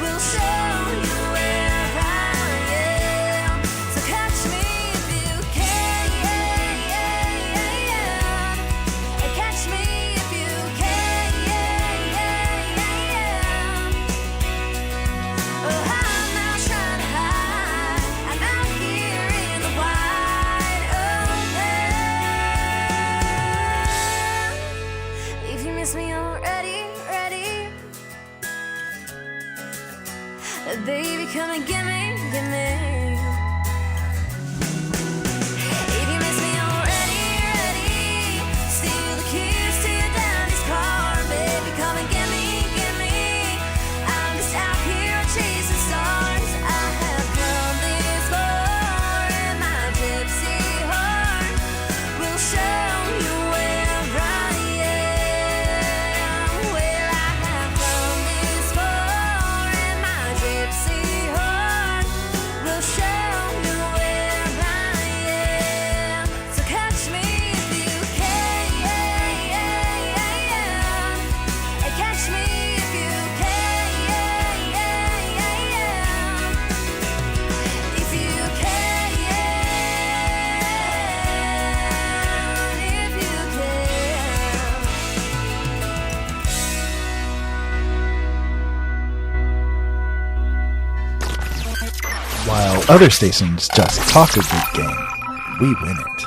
Speaker 11: will show you where I am. So catch me if you can, catch me if you can, Oh, I'm not trying to hide. I'm out here in the wide open. If you miss me already, ready, baby, come and get me, get me. If you miss me already, ready, steal the keys to your daddy's car, baby, come and get me, get me. I'm just out here chasing stars. I have come this far, and my gypsy heart will show you where I am. Well, I have come this far, and my gypsy heart will show you where I am. So catch me if you can, catch me if you can, if you can, if you
Speaker 13: While other stations just talk a good game, we win it.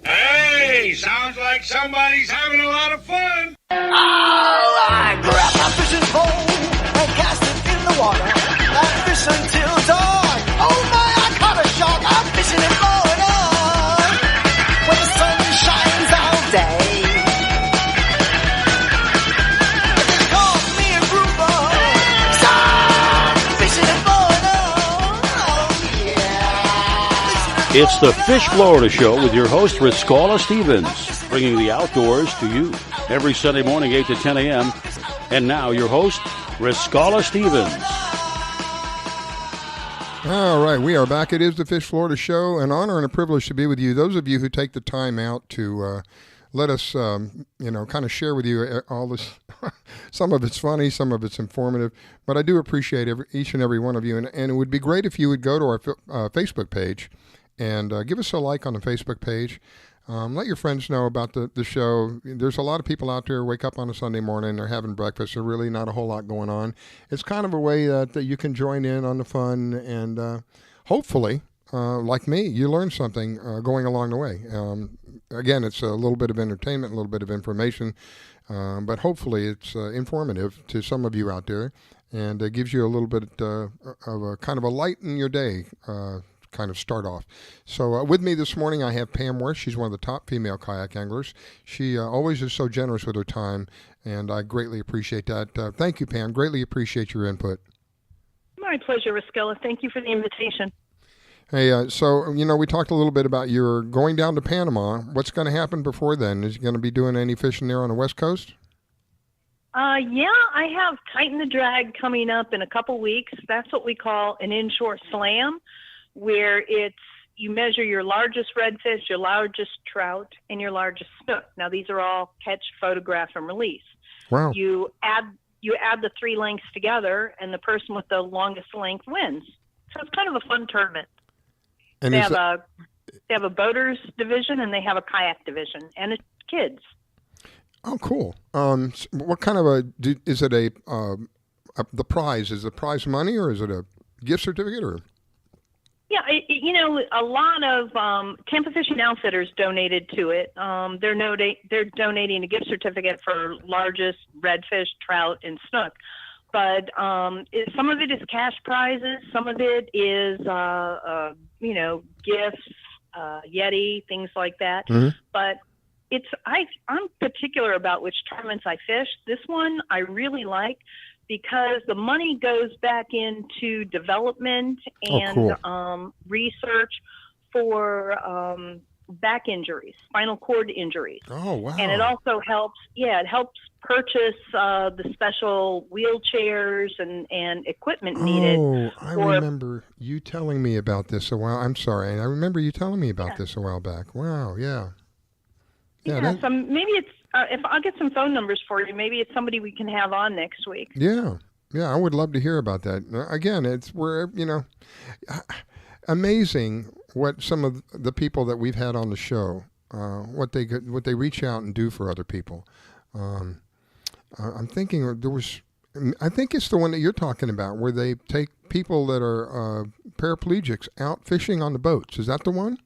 Speaker 18: Hey, sounds like somebody's having a lot of fun. I grab my fishing pole and cast it in the water. I fish until dawn. Oh my, I caught a shark. I'm fishing in Florida where the sun shines all day. They call me a grouper, 'cause I'm fishing in Florida. Oh yeah.
Speaker 1: It's the Fish Florida Show with your host, Riscola Stevens, bringing the outdoors to you every Sunday morning, 8 to 10 a.m. And now your host, Riscola Stevens.
Speaker 2: All right, we are back. It is the Fish Florida Show. An honor and a privilege to be with you. Those of you who take the time out to let us, kind of share with you all this. Some of it's funny, some of it's informative, but I do appreciate each and every one of you. And it would be great if you would go to our Facebook page and give us a like on the Facebook page. Let your friends know about the show. There's a lot of people out there wake up on a Sunday morning, they're having breakfast. There's really not a whole lot going on. It's kind of a way that you can join in on the fun, and hopefully, like me, you learn something going along the way. Again, it's a little bit of entertainment, a little bit of information, but hopefully it's informative to some of you out there, and it gives you a little bit of a kind of a light in your day kind of start off. So with me this morning, I have Pam Worth. She's one of the top female kayak anglers. She always is so generous with her time, and I greatly appreciate that. Thank you, Pam. Greatly appreciate your input.
Speaker 3: My pleasure, Riscola. Thank you for the invitation.
Speaker 2: Hey, so, we talked a little bit about your going down to Panama. What's going to happen before then? Is you going to be doing any fishing there on the West Coast?
Speaker 3: Yeah, I have Tighten the Drag coming up in a couple weeks. That's what we call an inshore slam, where you measure your largest redfish, your largest trout, and your largest snook. Now, these are all catch, photograph, and release.
Speaker 2: Wow.
Speaker 3: You add the three lengths together, and the person with the longest length wins. So it's kind of a fun tournament.
Speaker 2: And
Speaker 3: they have a boaters division, and they have a kayak division, and it's kids.
Speaker 2: Oh, cool. What kind of is it the prize? Is the prize money, or is it a gift certificate, or?
Speaker 3: Yeah, a lot of Tampa Fishing Outfitters donated to it. They're donating a gift certificate for largest redfish, trout, and snook. But some of it is cash prizes. Some of it is, gifts, Yeti, things like that. Mm-hmm. But I'm particular about which tournaments I fish. This one I really like, because the money goes back into development and research for back injuries, spinal cord injuries.
Speaker 2: Oh, wow.
Speaker 3: And it also helps purchase the special wheelchairs and equipment needed.
Speaker 2: Oh, I remember you telling me about this a while. I'm sorry. I remember you telling me about this a while back. Wow, yeah.
Speaker 3: Yeah, so maybe it's, if I'll get some phone numbers for you, maybe it's somebody we can have on next week.
Speaker 2: Yeah, I would love to hear about that. Again, it's where, amazing what some of the people that we've had on the show, what they reach out and do for other people. I'm thinking I think it's the one that you're talking about, where they take people that are paraplegics out fishing on the boats. Is that the one?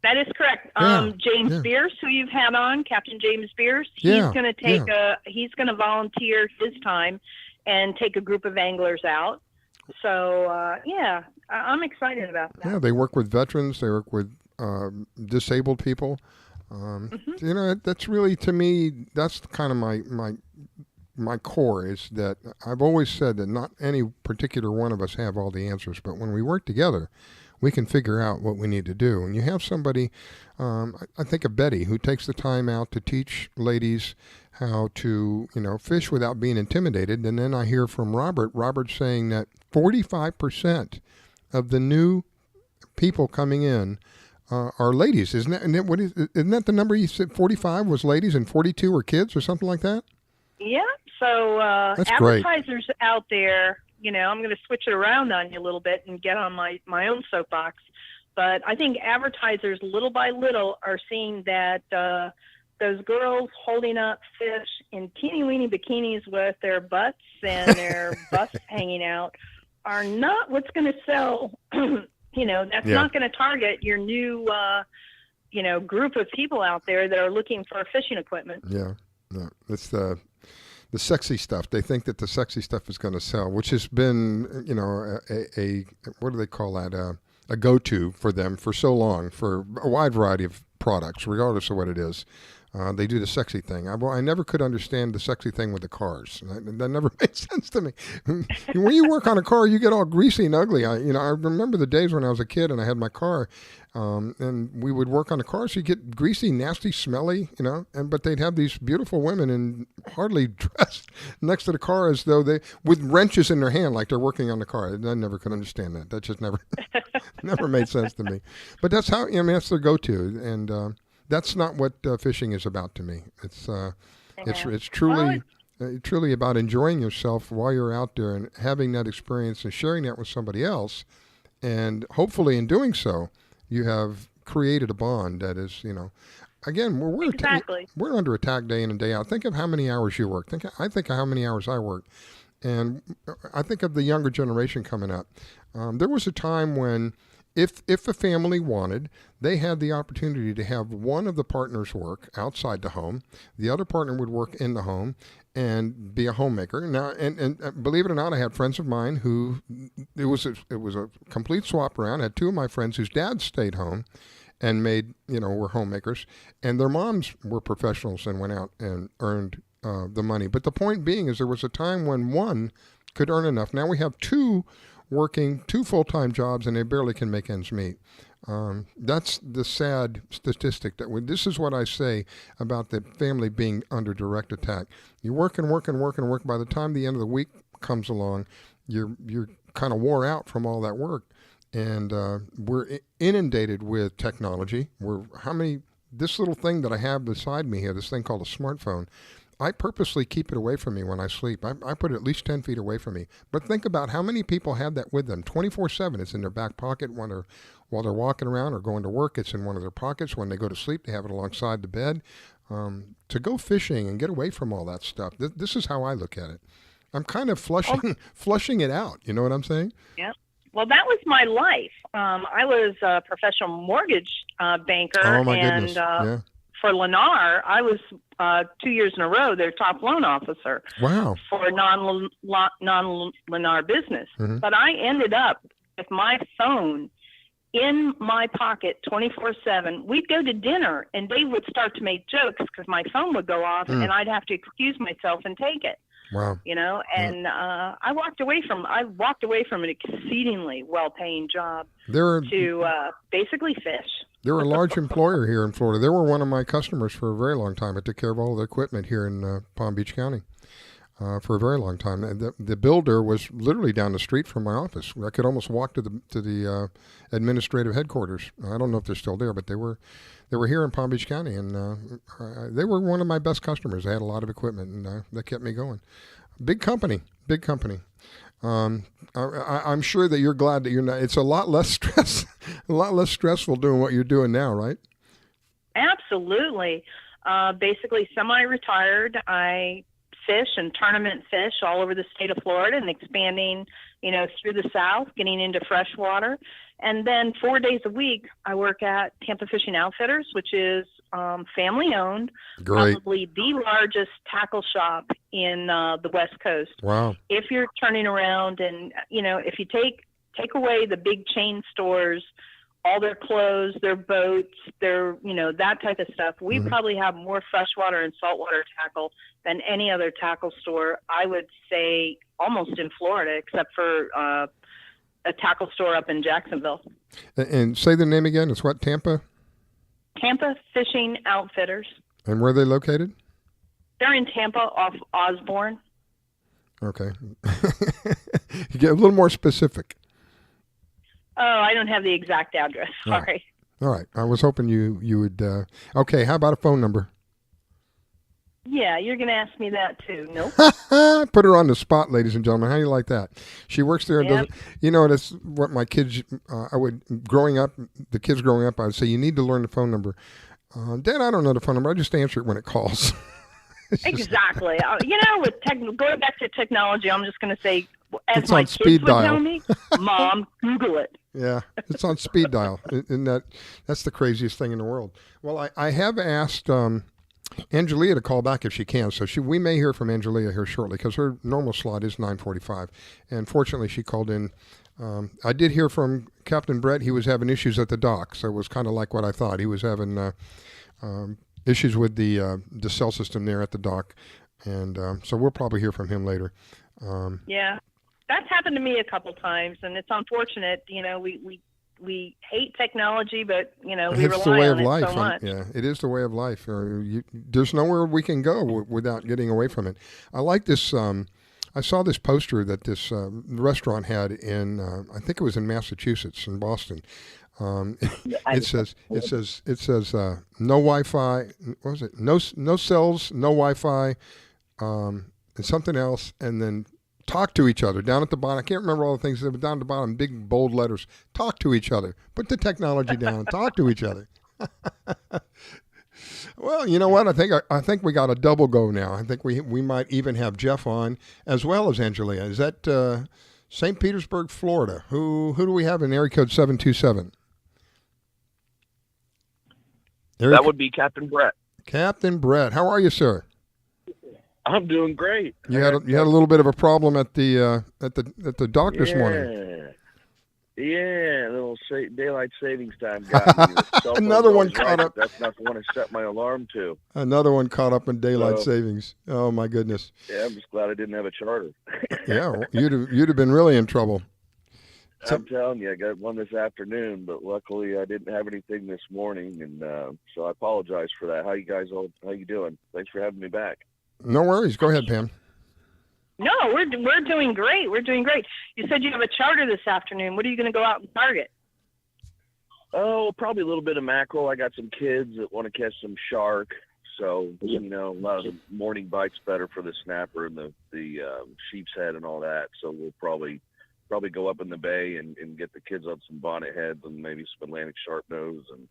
Speaker 3: That is correct. James Beers, who you've had on, Captain James Beers, he's going to he's going to volunteer his time and take a group of anglers out. So, I'm excited about that.
Speaker 2: Yeah, they work with veterans. They work with disabled people. That's really, to me, that's kind of my core, is that I've always said that not any particular one of us have all the answers, but when we work together, we can figure out what we need to do. And you have somebody, I think of Betty, who takes the time out to teach ladies how to, fish without being intimidated. And then I hear from Robert saying that 45% of the new people coming in are ladies. Isn't that the number you said? 45 was ladies and 42 were kids, or something like that?
Speaker 3: Yeah. So
Speaker 2: that's
Speaker 3: advertisers out there, I'm going to switch it around on you a little bit and get on my own soapbox. But I think advertisers, little by little, are seeing that those girls holding up fish in teeny-weeny bikinis with their butts and their busts hanging out are not what's going to sell. That's not going to target your new, group of people out there that are looking for fishing equipment.
Speaker 2: Yeah, no, it's the sexy stuff. They think that the sexy stuff is going to sell, which has been, a what do they call that? A go-to for them for so long, for a wide variety of products, regardless of what it is. They do the sexy thing. I never could understand the sexy thing with the cars. That never made sense to me. When you work on a car, you get all greasy and ugly. I remember the days when I was a kid and I had my car, and we would work on the car, so you get greasy, nasty, smelly, but they'd have these beautiful women and hardly dressed next to the car as though with wrenches in their hand like they're working on the car. I never could understand that. That just never made sense to me. But that's how, that's their go-to, and that's not what fishing is about to me. It's truly about enjoying yourself while you're out there and having that experience and sharing that with somebody else, and hopefully in doing so, you have created a bond that is, again, we're under attack day in and day out. Think of how many hours you work. I think of how many hours I work, and I think of the younger generation coming up. There was a time when, if a family wanted, they had the opportunity to have one of the partners work outside the home, the other partner would work in the home and be a homemaker. Now, and believe it or not, I had friends of mine who it was a complete swap around. I had two of my friends whose dads stayed home and were homemakers, and their moms were professionals and went out and earned the money. But the point being is there was a time when one could earn enough. Now we have two working two full-time jobs, and they barely can make ends meet. That's the sad statistic. This is what I say about the family being under direct attack. You work and work and work and work. By the time the end of the week comes along, you're kind of wore out from all that work. And we're inundated with technology. This little thing that I have beside me here, this thing called a smartphone, I purposely keep it away from me when I sleep. I put it at least 10 feet away from me. But think about how many people have that with them. 24/7, it's in their back pocket while they're walking around or going to work. It's in one of their pockets. When they go to sleep, they have it alongside the bed. To go fishing and get away from all that stuff, this is how I look at it. I'm kind of flushing it out. You know what I'm saying?
Speaker 3: Yeah. Well, that was my life. I was a professional mortgage banker.
Speaker 2: Oh, my goodness. Yeah.
Speaker 3: For Lennar, I was 2 years in a row their top loan officer.
Speaker 2: Wow.
Speaker 3: For non-Lennar business.
Speaker 2: Mm-hmm.
Speaker 3: But I ended up with my phone in my pocket 24/7. We'd go to dinner, and they would start to make jokes because my phone would go off, and I'd have to excuse myself and take it.
Speaker 2: Wow.
Speaker 3: And I walked away from an exceedingly well-paying job to basically fish.
Speaker 2: They're a large employer here in Florida. They were one of my customers for a very long time. I took care of all the equipment here in Palm Beach County for a very long time. The builder was literally down the street from my office. I could almost walk to the administrative headquarters. I don't know if they're still there, but they were here in Palm Beach County, and they were one of my best customers. They had a lot of equipment, and that kept me going. Big company. I'm sure that you're glad that you're not. It's a lot less stressful doing what you're doing now, right?
Speaker 3: Absolutely. Basically, semi-retired. I fish and tournament fish all over the state of Florida and expanding, through the South, getting into freshwater. And then 4 days a week, I work at Tampa Fishing Outfitters, which is family-owned, probably the largest tackle shop in the West Coast.
Speaker 2: Wow.
Speaker 3: If you're turning around and, if you take away the big chain stores, all their clothes, their boats, their, that type of stuff, we probably have more freshwater and saltwater tackle than any other tackle store, I would say, almost in Florida, except for a tackle store up in Jacksonville.
Speaker 2: And say the name again. It's what, Tampa?
Speaker 3: Tampa Fishing Outfitters.
Speaker 2: And where are they located?
Speaker 3: They're in Tampa off Osborne.
Speaker 2: Okay. You get a little more specific.
Speaker 3: Oh, I don't have the exact address. Sorry.
Speaker 2: All right. I was hoping you would. Okay. How about a phone number?
Speaker 3: Yeah, you're going to ask me that too. Nope.
Speaker 2: Put her on the spot, ladies and gentlemen. How do you like that? She works there and doesn't. That's what my kids. The kids growing up, I would say, you need to learn the phone number. Dad, I don't know the phone number. I just answer it when it calls.
Speaker 3: Exactly. With going back to technology, I'm just going to say, as
Speaker 2: it's
Speaker 3: my
Speaker 2: on
Speaker 3: kids
Speaker 2: speed
Speaker 3: would
Speaker 2: dial.
Speaker 3: tell me, Mom, Google it.
Speaker 2: Yeah, it's on speed dial. And that's the craziest thing in the world. Well, I have asked Angelia to call back if she can. So we may hear from Angelia here shortly because her normal slot is 9:45. And fortunately, she called in. I did hear from Captain Brett. He was having issues at the dock. So it was kind of like what I thought. He was having issues with the cell system there at the dock, and so we'll probably hear from him later.
Speaker 3: Yeah, that's happened to me a couple times, and it's unfortunate. You know, we hate technology, but we
Speaker 2: it's the
Speaker 3: rely
Speaker 2: way
Speaker 3: on
Speaker 2: of life.
Speaker 3: it so much.
Speaker 2: Yeah, it is the way of life. There's nowhere we can go without getting away from it. I like this. I saw this poster that this restaurant had in, I think it was in Massachusetts, in Boston. It says no Wi-Fi. What was it? No cells, no Wi-Fi, and something else, and then talk to each other down at the bottom. I can't remember all the things, but down at the bottom, big bold letters. Talk to each other. Put the technology down. Talk to each other. Well, you know what? I think we got a double go now. I think we might even have Jeff on as well as Angelia. Is that St. Petersburg, Florida? Who do we have in area code 727?
Speaker 4: That would be Captain Brett.
Speaker 2: Captain Brett, how are you, sir?
Speaker 4: I'm doing great.
Speaker 2: You had a little bit of a problem at the dock this morning.
Speaker 4: Yeah, a little daylight savings time got me.
Speaker 2: Another one caught up.
Speaker 4: That's not the one I set my alarm to.
Speaker 2: Another one caught up in daylight savings. Oh my goodness.
Speaker 4: Yeah, I'm just glad I didn't have a charter.
Speaker 2: Yeah, you'd have been really in trouble.
Speaker 4: I'm telling you, I got one this afternoon, but luckily I didn't have anything this morning, and so I apologize for that. How you doing? Thanks for having me back.
Speaker 2: No worries. Go ahead, Pam.
Speaker 3: No, we're doing great. We're doing great. You said you have a charter this afternoon. What are you going to go out and target?
Speaker 4: Oh, probably a little bit of mackerel. I got some kids that want to catch some shark, so a lot of the morning bites better for the snapper and the sheep's head and all that. So we'll probably go up in the bay and get the kids on some bonnet heads and maybe some Atlantic sharpnose, and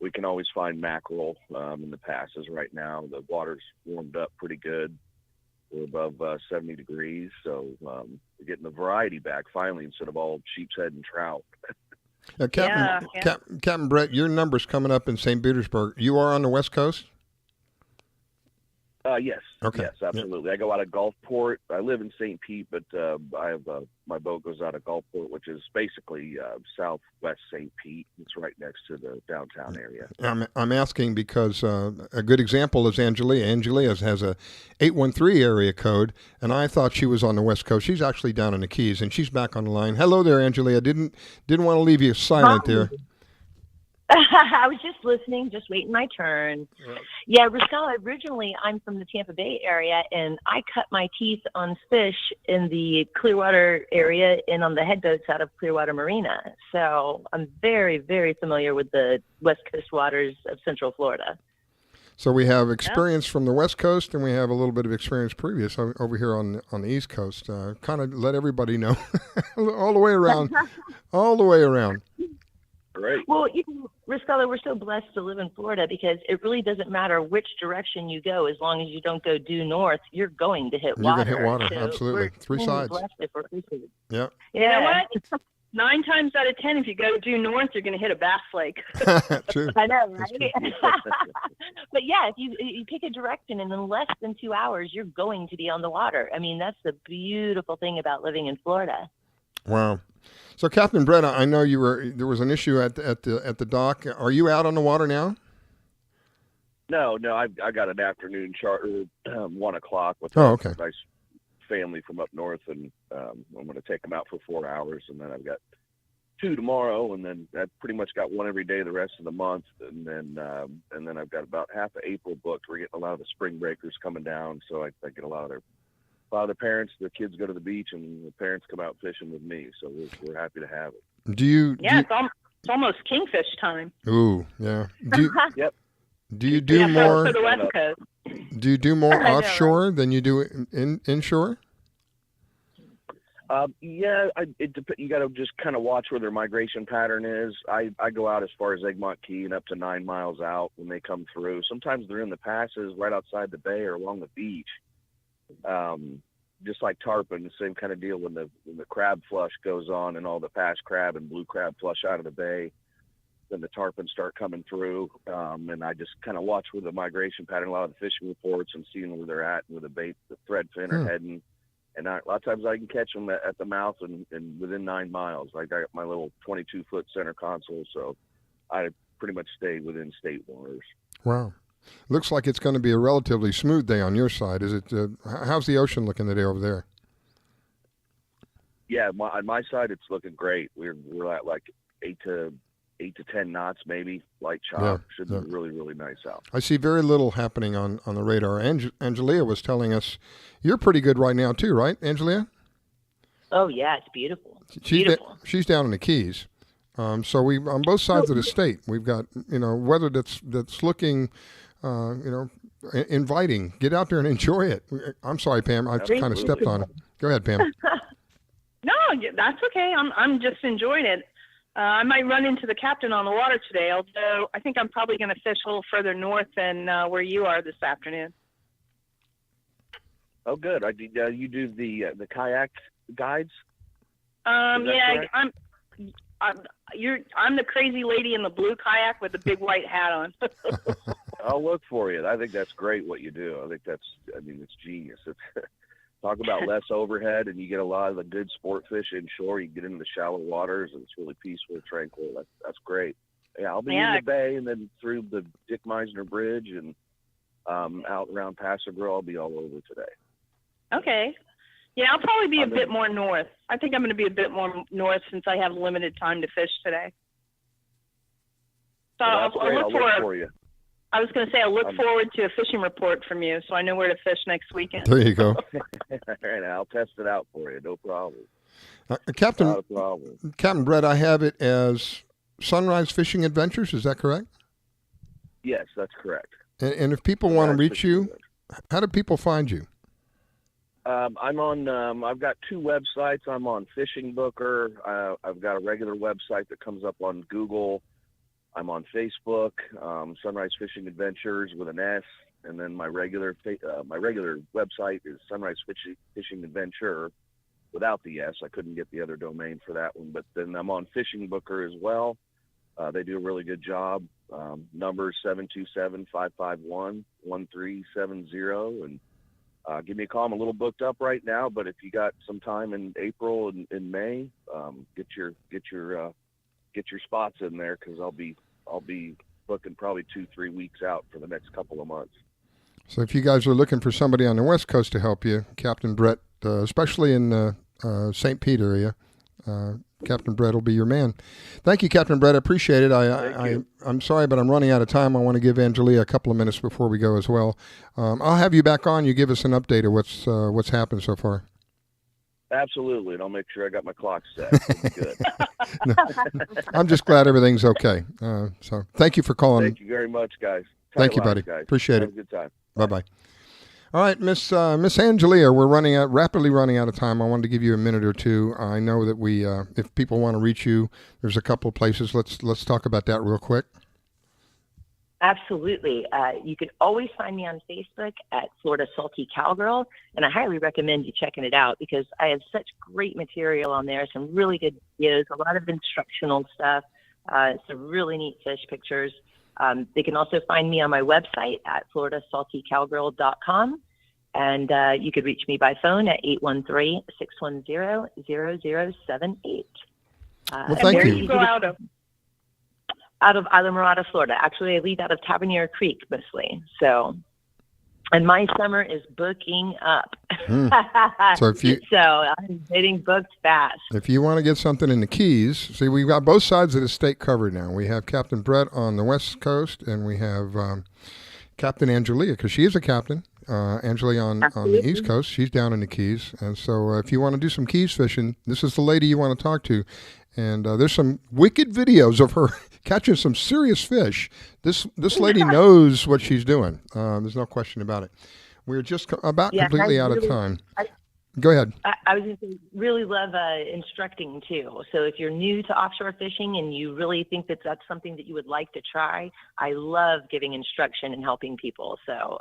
Speaker 4: we can always find mackerel in the passes right now. The water's warmed up pretty good. We're above 70 degrees, so we're getting the variety back finally instead of all sheep's head and trout.
Speaker 2: Captain Brett, your number's coming up in St. Petersburg. You are on the West Coast?
Speaker 4: Yes.
Speaker 2: Okay.
Speaker 4: Yes, absolutely. I go out of Gulfport. I live in St. Pete, but I have my boat goes out of Gulfport, which is basically southwest St. Pete. It's right next to the downtown area.
Speaker 2: I'm asking because a good example is Angelia. Angelia has a 813 area code, and I thought she was on the West Coast. She's actually down in the Keys, and she's back on the line. Hello there, Angelia. Didn't want to leave you silent there.
Speaker 14: I was just listening, just waiting my turn. Yeah, Riscala, originally I'm from the Tampa Bay area, and I cut my teeth on fish in the Clearwater area and on the head boats out of Clearwater Marina. So I'm very, very familiar with the West Coast waters of Central Florida.
Speaker 2: So we have experience from the West Coast, and we have a little bit of experience previous over here on the East Coast. Kind of let everybody know all the way around, all the way around.
Speaker 4: Great.
Speaker 14: Well, Riscala, we're so blessed to live in Florida because it really doesn't matter which direction you go. As long as you don't go due north, you're going to hit water.
Speaker 2: You're going to hit water,
Speaker 14: so
Speaker 2: absolutely. Three sides.
Speaker 14: Yeah.
Speaker 3: You know what? 9 times out of 10, if you go due north, you're going to hit a bass lake.
Speaker 2: True.
Speaker 14: I know, right? But yeah, if you pick a direction and in less than 2 hours, you're going to be on the water. I mean, that's the beautiful thing about living in Florida.
Speaker 2: Wow. So, Captain Brett, I know there was an issue at the dock. Are you out on the water now?
Speaker 4: No, I got an afternoon charter, 1 o'clock with
Speaker 2: a
Speaker 4: nice family from up north, and I'm going to take them out for 4 hours, and then I've got 2 tomorrow, and then I've pretty much got 1 every day the rest of the month, and then I've got about half of April booked. We're getting a lot of the spring breakers coming down, so I get a lot of the parents, their kids go to the beach, and the parents come out fishing with me. So we're happy to have it.
Speaker 3: It's almost kingfish time.
Speaker 2: Ooh, yeah.
Speaker 4: Yep.
Speaker 2: Do you do more?
Speaker 3: For the West Coast.
Speaker 2: Do you do more offshore than you do inshore?
Speaker 4: Yeah, you got to just kind of watch where their migration pattern is. I go out as far as Egmont Key and up to 9 miles out when they come through. Sometimes they're in the passes right outside the bay or along the beach. Just like tarpon, the same kind of deal when the crab flush goes on and all the pass crab and blue crab flush out of the bay, then the tarpon start coming through. And I just kind of watch where the migration pattern, a lot of the fishing reports, and seeing where they're at, where the bait, the thread fin are heading. And a lot of times I can catch them at the mouth and within 9 miles. Like I got my little 22-foot center console, so I pretty much stay within state waters.
Speaker 2: Wow. Looks like it's going to be a relatively smooth day on your side. Is it? How's the ocean looking today over there?
Speaker 4: Yeah, on my side, it's looking great. We're at like 8 to 10 knots, maybe light chop.
Speaker 2: Yeah,
Speaker 4: Should be really, really nice out.
Speaker 2: I see very little happening on the radar. Angelia was telling us you're pretty good right now too, right, Angelia?
Speaker 14: Oh yeah, it's beautiful.
Speaker 2: She's down in the Keys. So we on both sides of the state, we've got weather that's looking, inviting. Get out there and enjoy it. I'm sorry, Pam. I kind of stepped on it. Go ahead, Pam.
Speaker 3: No, that's okay. I'm just enjoying it. I might run into the captain on the water today, although I think I'm probably going to fish a little further north than where you are this afternoon.
Speaker 4: Oh, good. You do the kayak guides?
Speaker 3: Yeah, I'm the crazy lady in the blue kayak with the big white hat on.
Speaker 4: I'll look for you. I think that's great what you do. I think it's genius. Talk about less overhead, and you get a lot of the good sport fish inshore. You get into the shallow waters, and it's really peaceful, tranquil. That's great. Yeah, I'll be in the bay, and then through the Dick Meisner Bridge, and out around Paso Grill. I'll be all over today.
Speaker 3: Okay. Yeah, I'll probably be a bit more north. I think I'm going to be a bit more north since I have limited time to fish today. So
Speaker 4: I'll look for you.
Speaker 3: I was going to say, I look forward to a fishing report from you, so I know where to fish next weekend.
Speaker 2: There you go.
Speaker 4: All right, I'll test it out for you. No problem.
Speaker 2: Captain,
Speaker 4: Not a problem.
Speaker 2: Captain Brett, I have it as Sunrise Fishing Adventures. Is that correct?
Speaker 4: Yes, that's correct.
Speaker 2: And if people want to reach you, how do people find you?
Speaker 4: I'm on. I've got 2 websites. I'm on Fishing Booker. I've got a regular website that comes up on Google. I'm on Facebook, Sunrise Fishing Adventures with an S, and then my regular website is Sunrise Fishing Adventure without the S. I couldn't get the other domain for that one, but then I'm on Fishing Booker as well. They do a really good job. Number 727-551-1370, and give me a call. I'm a little booked up right now, but if you got some time in April and in May, get your spots in there, because I'll be booking probably 2-3 weeks out for the next couple of months.
Speaker 2: So if you guys are looking for somebody on the West Coast to help you, Captain Brett, especially in the St. Pete area, Captain Brett will be your man. Thank you, Captain Brett. I appreciate it. I'm sorry, but I'm running out of time. I want to give Angelia a couple of minutes before we go as well. I'll have you back on. You give us an update of what's happened so far.
Speaker 4: Absolutely, and I'll make sure I got my clock set. Good.
Speaker 2: No, I'm just glad everything's okay. So thank you for calling.
Speaker 4: Thank you very much, guys.
Speaker 2: Thank you, buddy.
Speaker 4: Guys.
Speaker 2: Appreciate
Speaker 4: Have
Speaker 2: it.
Speaker 4: a good time.
Speaker 2: Bye-bye. All right, Miss Angelia, we're rapidly running out of time. I wanted to give you a minute or two. I know that we, if people want to reach you, there's a couple of places. Let's talk about that real quick.
Speaker 14: Absolutely. You can always find me on Facebook at Florida Salty Cowgirl, and I highly recommend you checking it out because I have such great material on there, some really good videos, a lot of instructional stuff, some really neat fish pictures. They can also find me on my website at floridasaltycowgirl.com, and you could reach me by phone at 813-610-0078.
Speaker 2: Well, thank
Speaker 14: you.
Speaker 3: You go out of
Speaker 14: Islamorada, Florida. Actually, I leave out of Tavernier Creek mostly. So, and my summer is booking up. So I'm getting booked fast.
Speaker 2: If you want to get something in the Keys, see, we've got both sides of the state covered now. We have Captain Brett on the West Coast, and we have Captain Angelia, because she is a captain. Angelia on the East Coast. She's down in the Keys. And so if you want to do some Keys fishing, this is the lady you want to talk to. And there's some wicked videos of her catching some serious fish. This lady knows what she's doing. There's no question about it. We're just about completely out of time. Go ahead.
Speaker 14: I was going to say, really love instructing too. So if you're new to offshore fishing and you really think that that's something that you would like to try, I love giving instruction and helping people. So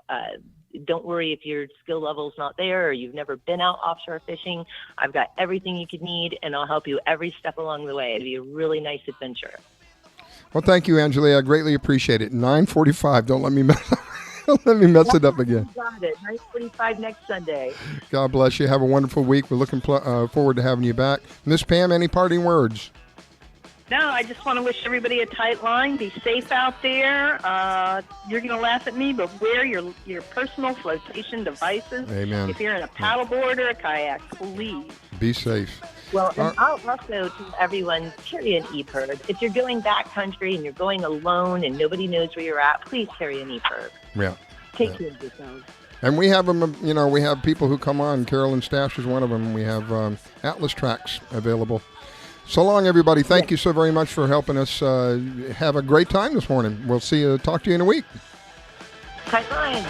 Speaker 14: don't worry if your skill level is not there or you've never been out offshore fishing. I've got everything you could need, and I'll help you every step along the way. It'll be a really nice adventure.
Speaker 2: Well, thank you, Angelia. I greatly appreciate it. 9:45. Don't let me mess it up again.
Speaker 14: Got it. 9:45 next Sunday.
Speaker 2: God bless you. Have a wonderful week. We're looking forward to having you back. Miss Pam, any parting words?
Speaker 3: No, I just want to wish everybody a tight line. Be safe out there. You're going to laugh at me, but wear your personal flotation devices.
Speaker 2: Amen.
Speaker 3: If you're in a paddleboard or a kayak, please.
Speaker 2: Be safe.
Speaker 14: Well, and I'll also tell everyone, carry an EPIRB. If you're going backcountry and you're going alone and nobody knows where you're at, please carry an EPIRB.
Speaker 2: Yeah.
Speaker 14: Take care of yourselves.
Speaker 2: And we have them, we have people who come on. Carolyn Stash is one of them. We have Atlas tracks available. So long, everybody. Thank you so very much for helping us have a great time this morning. We'll talk to you in a week.
Speaker 14: Tight line.